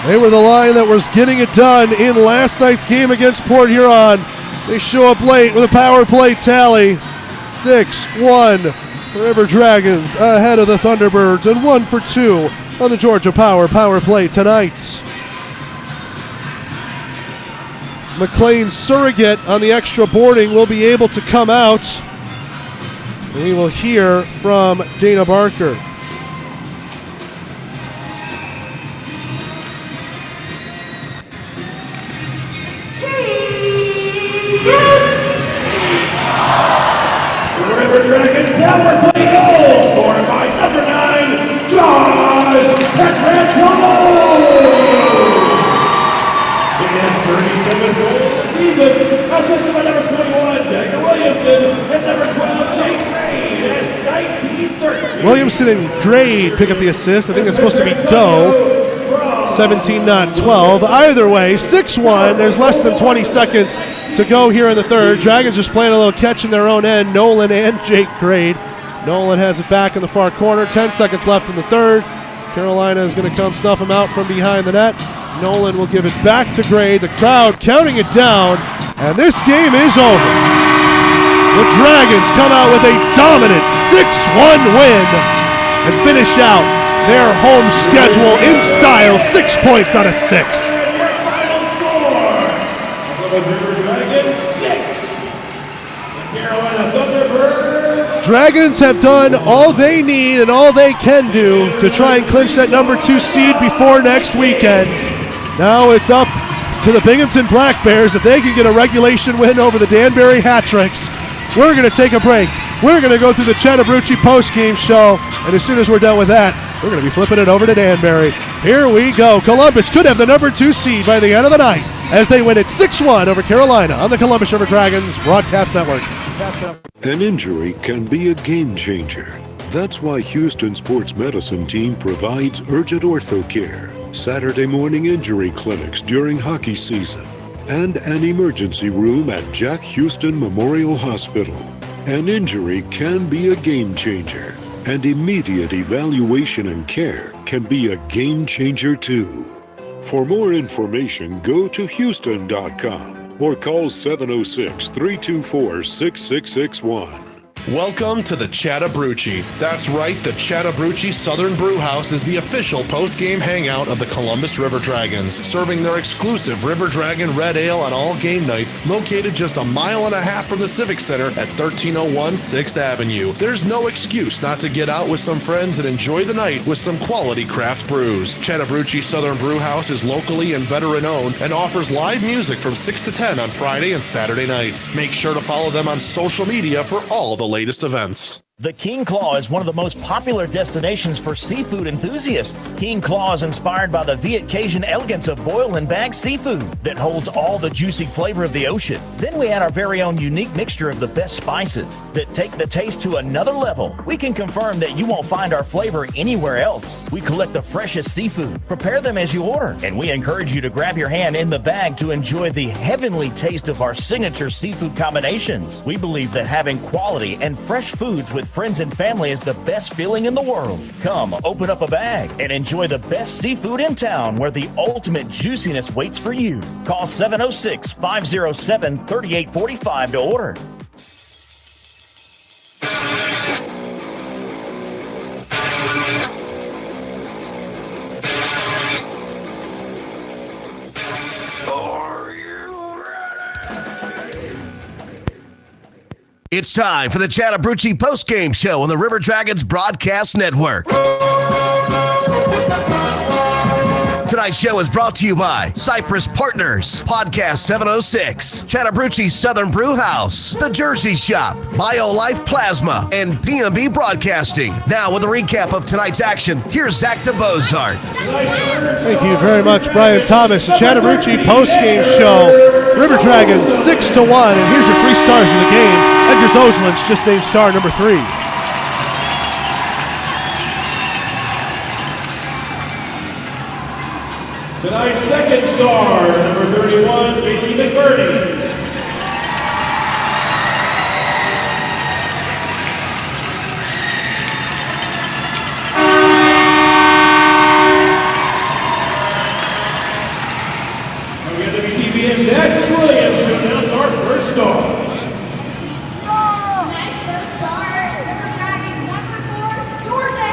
They were the line that was getting it done in last night's game against Port Huron. They show up late with a power play tally. 6-1 River Dragons ahead of the Thunderbirds, and 1 for 2 on the Georgia power play tonight. McLean's surrogate on the extra boarding will be able to come out. And we will hear from Dana Barker. River Dragons power play goal scored by number 9, Josh Petrantonio. His 37th goal of the season, assisted by number 21, Jagger Williamson, and number 12, Jake Grade at 19-13. Williamson and Grade pick up the assist. I think it's supposed to be Doe. 17, not 12. Either way, 6-1. There's less than 20 seconds to go here in the third. Dragons just playing a little catch in their own end. Nolan and Jake Grade. Nolan has it back in the far corner. 10 seconds left in the third. Carolina is going to come snuff him out from behind the net. Nolan will give it back to Grade. The crowd counting it down, and this game is over. The Dragons come out with a dominant 6-1 win and finish out their home schedule in style. 6 points out of 6. Final score: the River Dragons 6, the Carolina Thunderbirds. Dragons have done all they need and all they can do to try and clinch that number 2 seed before next weekend. Now it's up to the Binghamton Black Bears if they can get a regulation win over the Danbury Hat-Tricks. We're going to take a break. We're going to go through the Chattahoochee post-game show, and as soon as we're done with that, we're going to be flipping it over to Danbury. Here we go. Columbus could have the number 2 seed by the end of the night as they win it 6-1 over Carolina on the Columbus River Dragons Broadcast Network. An injury can be a game changer. That's why Houston Sports Medicine Team provides urgent ortho care, Saturday morning injury clinics during hockey season, and an emergency room at Jack Houston Memorial Hospital. An injury can be a game changer, and immediate evaluation and care can be a game changer too. For more information, go to Houston.com or call 706-324-6661. Welcome to the Chattahoochee. That's right, the Chattahoochee Southern Brew House is the official post-game hangout of the Columbus River Dragons, serving their exclusive River Dragon Red Ale on all game nights, located just a mile and a half from the Civic Center at 1301 6th Avenue. There's no excuse not to get out with some friends and enjoy the night with some quality craft brews. Chattahoochee Southern Brew House is locally and veteran-owned and offers live music from 6 to 10 on Friday and Saturday nights. Make sure to follow them on social media for all the latest events. The King Claw is one of the most popular destinations for seafood enthusiasts. King Claw is inspired by the Viet Cajun elegance of boil and bag seafood that holds all the juicy flavor of the ocean. Then we add our very own unique mixture of the best spices that take the taste to another level. We can confirm that you won't find our flavor anywhere else. We collect the freshest seafood, prepare them as you order, and we encourage you to grab your hand in the bag to enjoy the heavenly taste of our signature seafood combinations. We believe that having quality and fresh foods with friends and family is the best feeling in the world. Come, open up a bag and enjoy the best seafood in town where the ultimate juiciness waits for you. Call 706-507-3845 to order. It's time for the Chattahoochee Postgame Show on the River Dragons Broadcast Network. Tonight's show is brought to you by Cypress Partners, Podcast 706, Chattahoochee Southern Brew House, The Jersey Shop, BioLife Plasma, and P&B Broadcasting. Now with a recap of tonight's action, here's Zach DeBozart. Thank you very much, Brian Thomas. The Chattahoochee postgame show. River Dragons 6-1, and here's your 3 stars of the game. Edgar Zoslins just named star number 3. Tonight's second star, number 31, Bailey McBurney. Now we have WTBN's Ashley Williams to announce our first star. Tonight's first star, River Dragons number 4, Georgia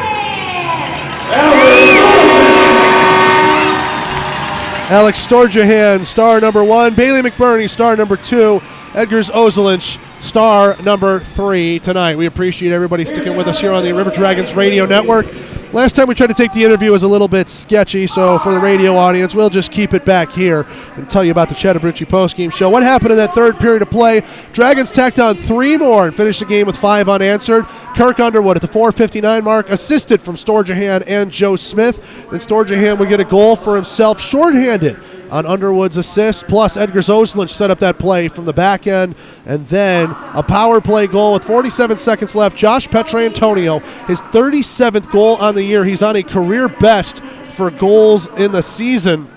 Alex Storjahan, star number 1. Bailey McBurney, star number 2. Edgar Zoslins, star number 3 tonight. We appreciate everybody sticking with us here on the River Dragons Radio Network. Last time we tried to take the interview was a little bit sketchy, so for the radio audience, we'll just keep it back here and tell you about the Chattahoochee postgame show. What happened in that third period of play? Dragons tacked on 3 more and finished the game with 5 unanswered. Kirk Underwood at the 4:59 mark, assisted from Storjahan and Joe Smith. Then Storjahan would get a goal for himself, shorthanded on Underwood's assist, plus Edgar Zoslins set up that play from the back end, and then a power play goal with 47 seconds left. Josh Petrantonio, his 37th goal on the year. He's on a career best for goals in the season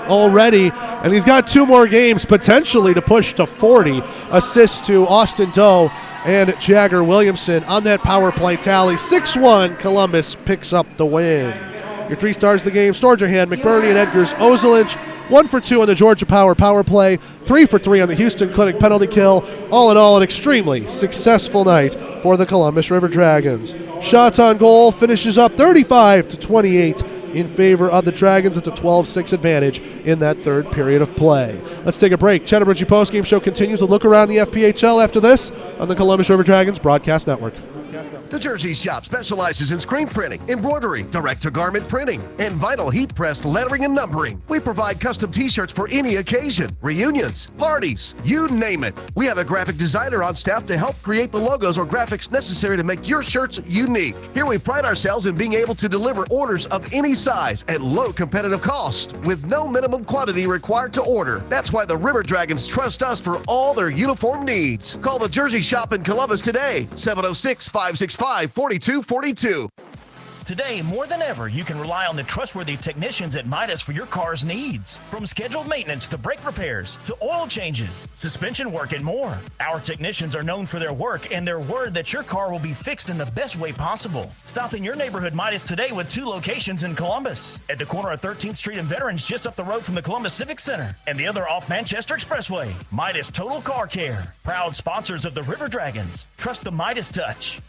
already, and he's got 2 more games potentially to push to 40 assists to Austin Doe and Jagger Williamson on that power play tally. 6-1, Columbus picks up the win. Your 3 stars of the game, Storjahan, McBurney, and Edgar Zoslins. 1 for 2 on the Georgia power play, 3 for 3 on the Houston Clinic penalty kill. All in all, an extremely successful night for the Columbus River Dragons. Shots on goal finishes up 35-28 in favor of the Dragons. It's a 12-6 advantage in that third period of play. Let's take a break. Chattahoochee postgame show continues with a look around the FPHL after this on the Columbus River Dragons Broadcast Network. The Jersey Shop specializes in screen printing, embroidery, direct-to-garment printing, and vinyl heat-pressed lettering and numbering. We provide custom t-shirts for any occasion, reunions, parties, you name it. We have a graphic designer on staff to help create the logos or graphics necessary to make your shirts unique. Here we pride ourselves in being able to deliver orders of any size at low competitive cost, with no minimum quantity required to order. That's why the River Dragons trust us for all their uniform needs. Call the Jersey Shop in Columbus today, 706-565-4242. Today, more than ever, you can rely on the trustworthy technicians at Midas for your car's needs. From scheduled maintenance to brake repairs to oil changes, suspension work, and more. Our technicians are known for their work and their word that your car will be fixed in the best way possible. Stop in your neighborhood Midas today with 2 locations in Columbus. At the corner of 13th Street and Veterans, just up the road from the Columbus Civic Center, and the other off Manchester Expressway. Midas Total Car Care. Proud sponsors of the River Dragons. Trust the Midas touch.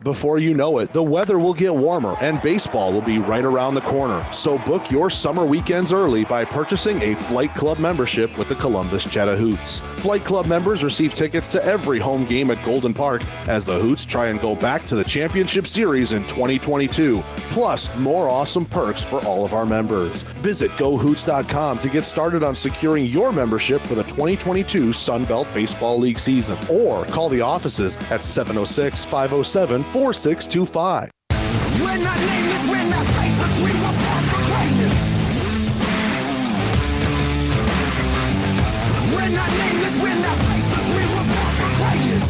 Before you know it, the weather will get warmer and baseball will be right around the corner. So book your summer weekends early by purchasing a Flight Club membership with the Columbus Chattahoots. Flight Club members receive tickets to every home game at Golden Park as the Hoots try and go back to the championship series in 2022. Plus, more awesome perks for all of our members. Visit GoHoots.com to get started on securing your membership for the 2022 Sunbelt Baseball League season. Or call the offices at 706-507-4625. We're not nameless, we're not faceless, we were born for greatness. We're not nameless, we're not faceless, we were born for greatness.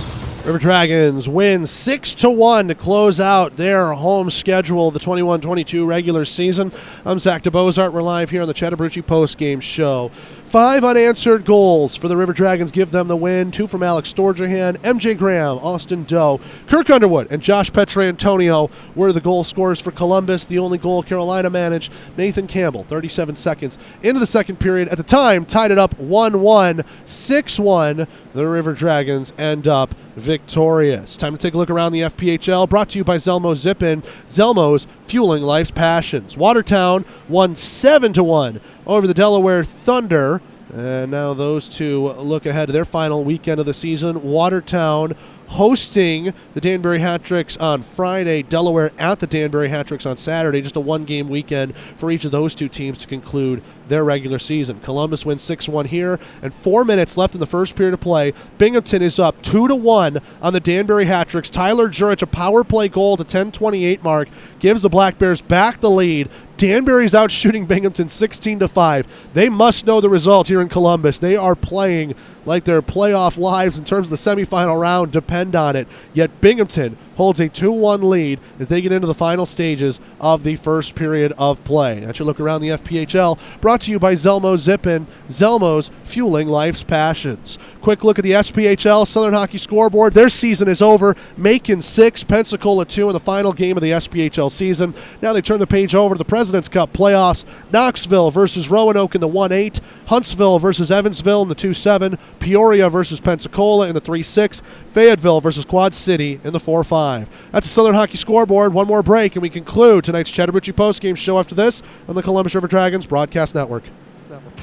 River Dragons win 6-1 to close out their home schedule, the 21-22 regular season. I'm Zach DeBozart. We're live here on the Chattahoochee postgame show. 5 unanswered goals for the River Dragons give them the win. 2 from Alex Storjahan, MJ Graham, Austin Doe, Kirk Underwood, and Josh Petrantonio were the goal scorers for Columbus. The only goal Carolina managed, Nathan Campbell, 37 seconds into the second period. At the time, tied it up 1-1, 6-1. The River Dragons end up victorious. Time to take a look around the FPHL, brought to you by Zelmo Zip-In. Zelmo's fueling life's passions. Watertown won 7-1 over the Delaware Thunder. And now those two look ahead to their final weekend of the season. Watertown hosting the Danbury Hat-Tricks on Friday, Delaware at the Danbury Hat-Tricks on Saturday. Just a one-game weekend for each of those two teams to conclude their regular season. Columbus wins 6-1 here, and 4 minutes left in the first period of play. Binghamton is up 2-1 on the Danbury Hat-Tricks. Tyler Jurich, a power play goal to 10:28 mark, gives the Black Bears back the lead. Danbury's out shooting Binghamton 16-5. They must know the result here in Columbus. They are playing like their playoff lives in terms of the semifinal round depend on it. Yet Binghamton holds a 2-1 lead as they get into the final stages of the first period of play. That's your look around the FPHL, brought to you by Zelmo Zip-In. Zelmo's fueling life's passions. Quick look at the SPHL Southern Hockey scoreboard. Their season is over. Macon 6, Pensacola 2 in the final game of the SPHL season. Now they turn the page over to the President's Cup playoffs. Knoxville versus Roanoke in the 1-8. Huntsville versus Evansville in the 2-7. Peoria versus Pensacola in the 3-6. Fayetteville versus Quad City in the 4-5. That's the Southern Hockey scoreboard. One more break, and we conclude tonight's Chattahoochee postgame show after this on the Columbus River Dragons Broadcast Network.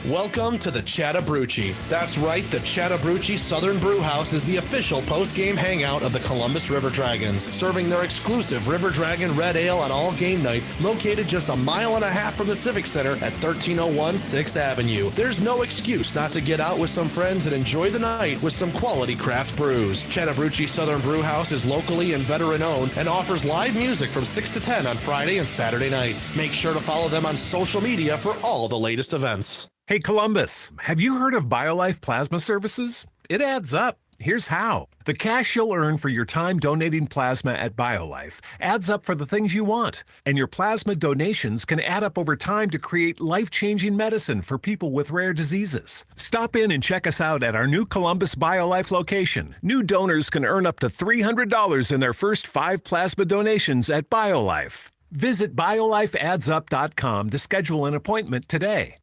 Welcome to the Chattahoochee. That's right, the Chattahoochee Southern Brew House is the official post-game hangout of the Columbus River Dragons, serving their exclusive River Dragon Red Ale on all game nights, located just a mile and a half from the Civic Center at 1301 6th Avenue. There's no excuse not to get out with some friends and enjoy the night with some quality craft brews. Chattahoochee Southern Brew House is locally and veteran-owned and offers live music from 6 to 10 on Friday and Saturday nights. Make sure to follow them on social media for all the latest events. Hey Columbus, have you heard of BioLife Plasma Services? It adds up. Here's how. The cash you'll earn for your time donating plasma at BioLife adds up for the things you want, and your plasma donations can add up over time to create life-changing medicine for people with rare diseases. Stop in and check us out at our new Columbus BioLife location. New donors can earn up to $300 in their first 5 plasma donations at BioLife. Visit biolifeadsup.com to schedule an appointment today.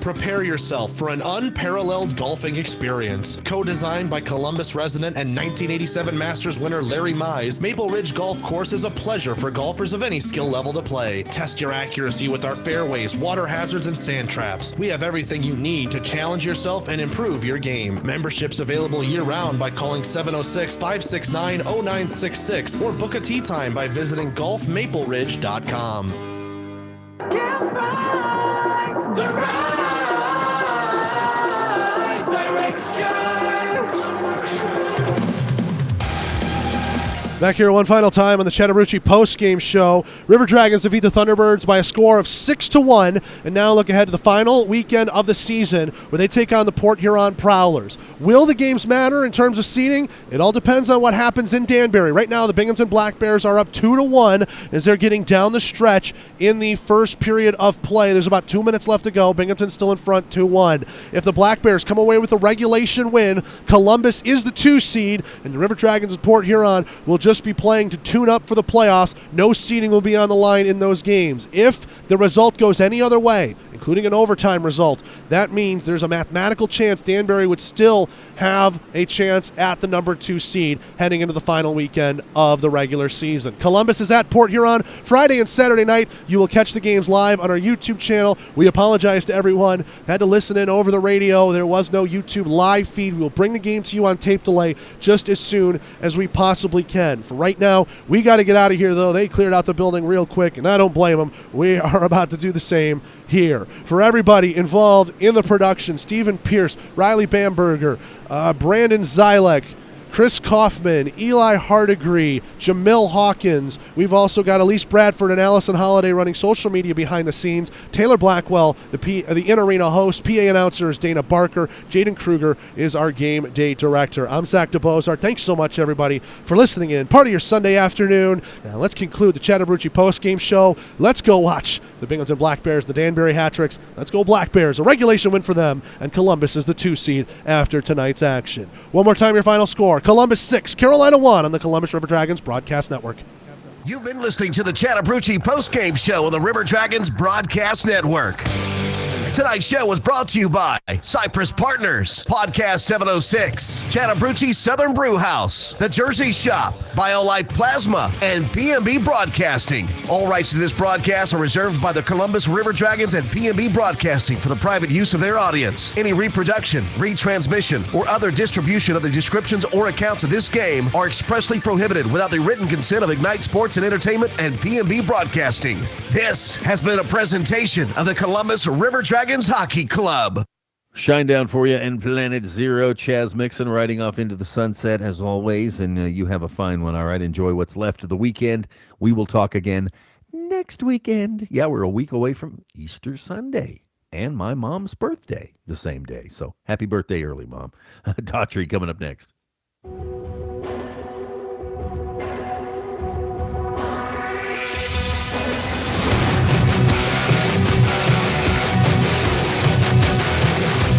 Prepare yourself for an unparalleled golfing experience. Co-designed by Columbus resident and 1987 Masters winner Larry Mize, Maple Ridge Golf Course is a pleasure for golfers of any skill level to play. Test your accuracy with our fairways, water hazards, and sand traps. We have everything you need to challenge yourself and improve your game. Memberships available year-round by calling 706-569-0966 or book a tee time by visiting golfmapleridge.com. The right direction. Back here one final time on the Chattahoochee post-game show. River Dragons defeat the Thunderbirds by a score of 6-1, and now look ahead to the final weekend of the season where they take on the Port Huron Prowlers. Will the games matter in terms of seeding? It all depends on what happens in Danbury. Right now, the Binghamton Black Bears are up 2-1 as they're getting down the stretch in the first period of play. There's about 2 minutes left to go. Binghamton's still in front 2-1. If the Black Bears come away with a regulation win, Columbus is the 2 seed, and the River Dragons and Port Huron will just be playing to tune up for the playoffs. No seeding will be on the line in those games. If the result goes any other way, including an overtime result, that means there's a mathematical chance Danbury would still have a chance at the number 2 seed heading into the final weekend of the regular season. Columbus is at Port Huron Friday and Saturday night. You will catch the games live on our YouTube channel. We apologize to everyone who had to listen in over the radio. There was no YouTube live feed. We will bring the game to you on tape delay just as soon as we possibly can. For right now, we got to get out of here, though. They cleared out the building real quick, and I don't blame them. We are about to do the same here. For everybody involved in the production, Stephen Pierce, Riley Bamberger, Brandon Zylek, Chris Kaufman, Eli Hardigree, Jamil Hawkins. We've also got Elise Bradford and Allison Holiday running social media behind the scenes. Taylor Blackwell, the in-arena host. PA announcer is Dana Barker. Jaden Kruger is our game day director. I'm Zach DeBozar. Thanks so much, everybody, for listening in. Part of your Sunday afternoon. Now let's conclude the Chattahoochee postgame show. Let's go watch the Binghamton Black Bears, the Danbury Hat-Tricks. Let's go Black Bears. A regulation win for them, and Columbus is the 2 seed after tonight's action. One more time, your final score. Columbus 6, Carolina 1 on the Columbus River Dragons Broadcast Network. You've been listening to the Chattahoochee postgame show on the River Dragons Broadcast Network. Tonight's show was brought to you by Cypress Partners, Podcast 706, Chattahoochee Southern Brew House, The Jersey Shop, BioLife Plasma, and PMB Broadcasting. All rights to this broadcast are reserved by the Columbus River Dragons and PMB Broadcasting for the private use of their audience. Any reproduction, retransmission, or other distribution of the descriptions or accounts of this game are expressly prohibited without the written consent of Ignite Sports and Entertainment and PMB Broadcasting. This has been a presentation of the Columbus River Dragons Hockey Club. Shine down for you and Planet Zero. Chaz Mixon riding off into the sunset as always, and you have a fine one, all right? Enjoy what's left of the weekend. We will talk again next weekend. Yeah, we're a week away from Easter Sunday and my mom's birthday the same day. So happy birthday early, Mom. Daughtry coming up next.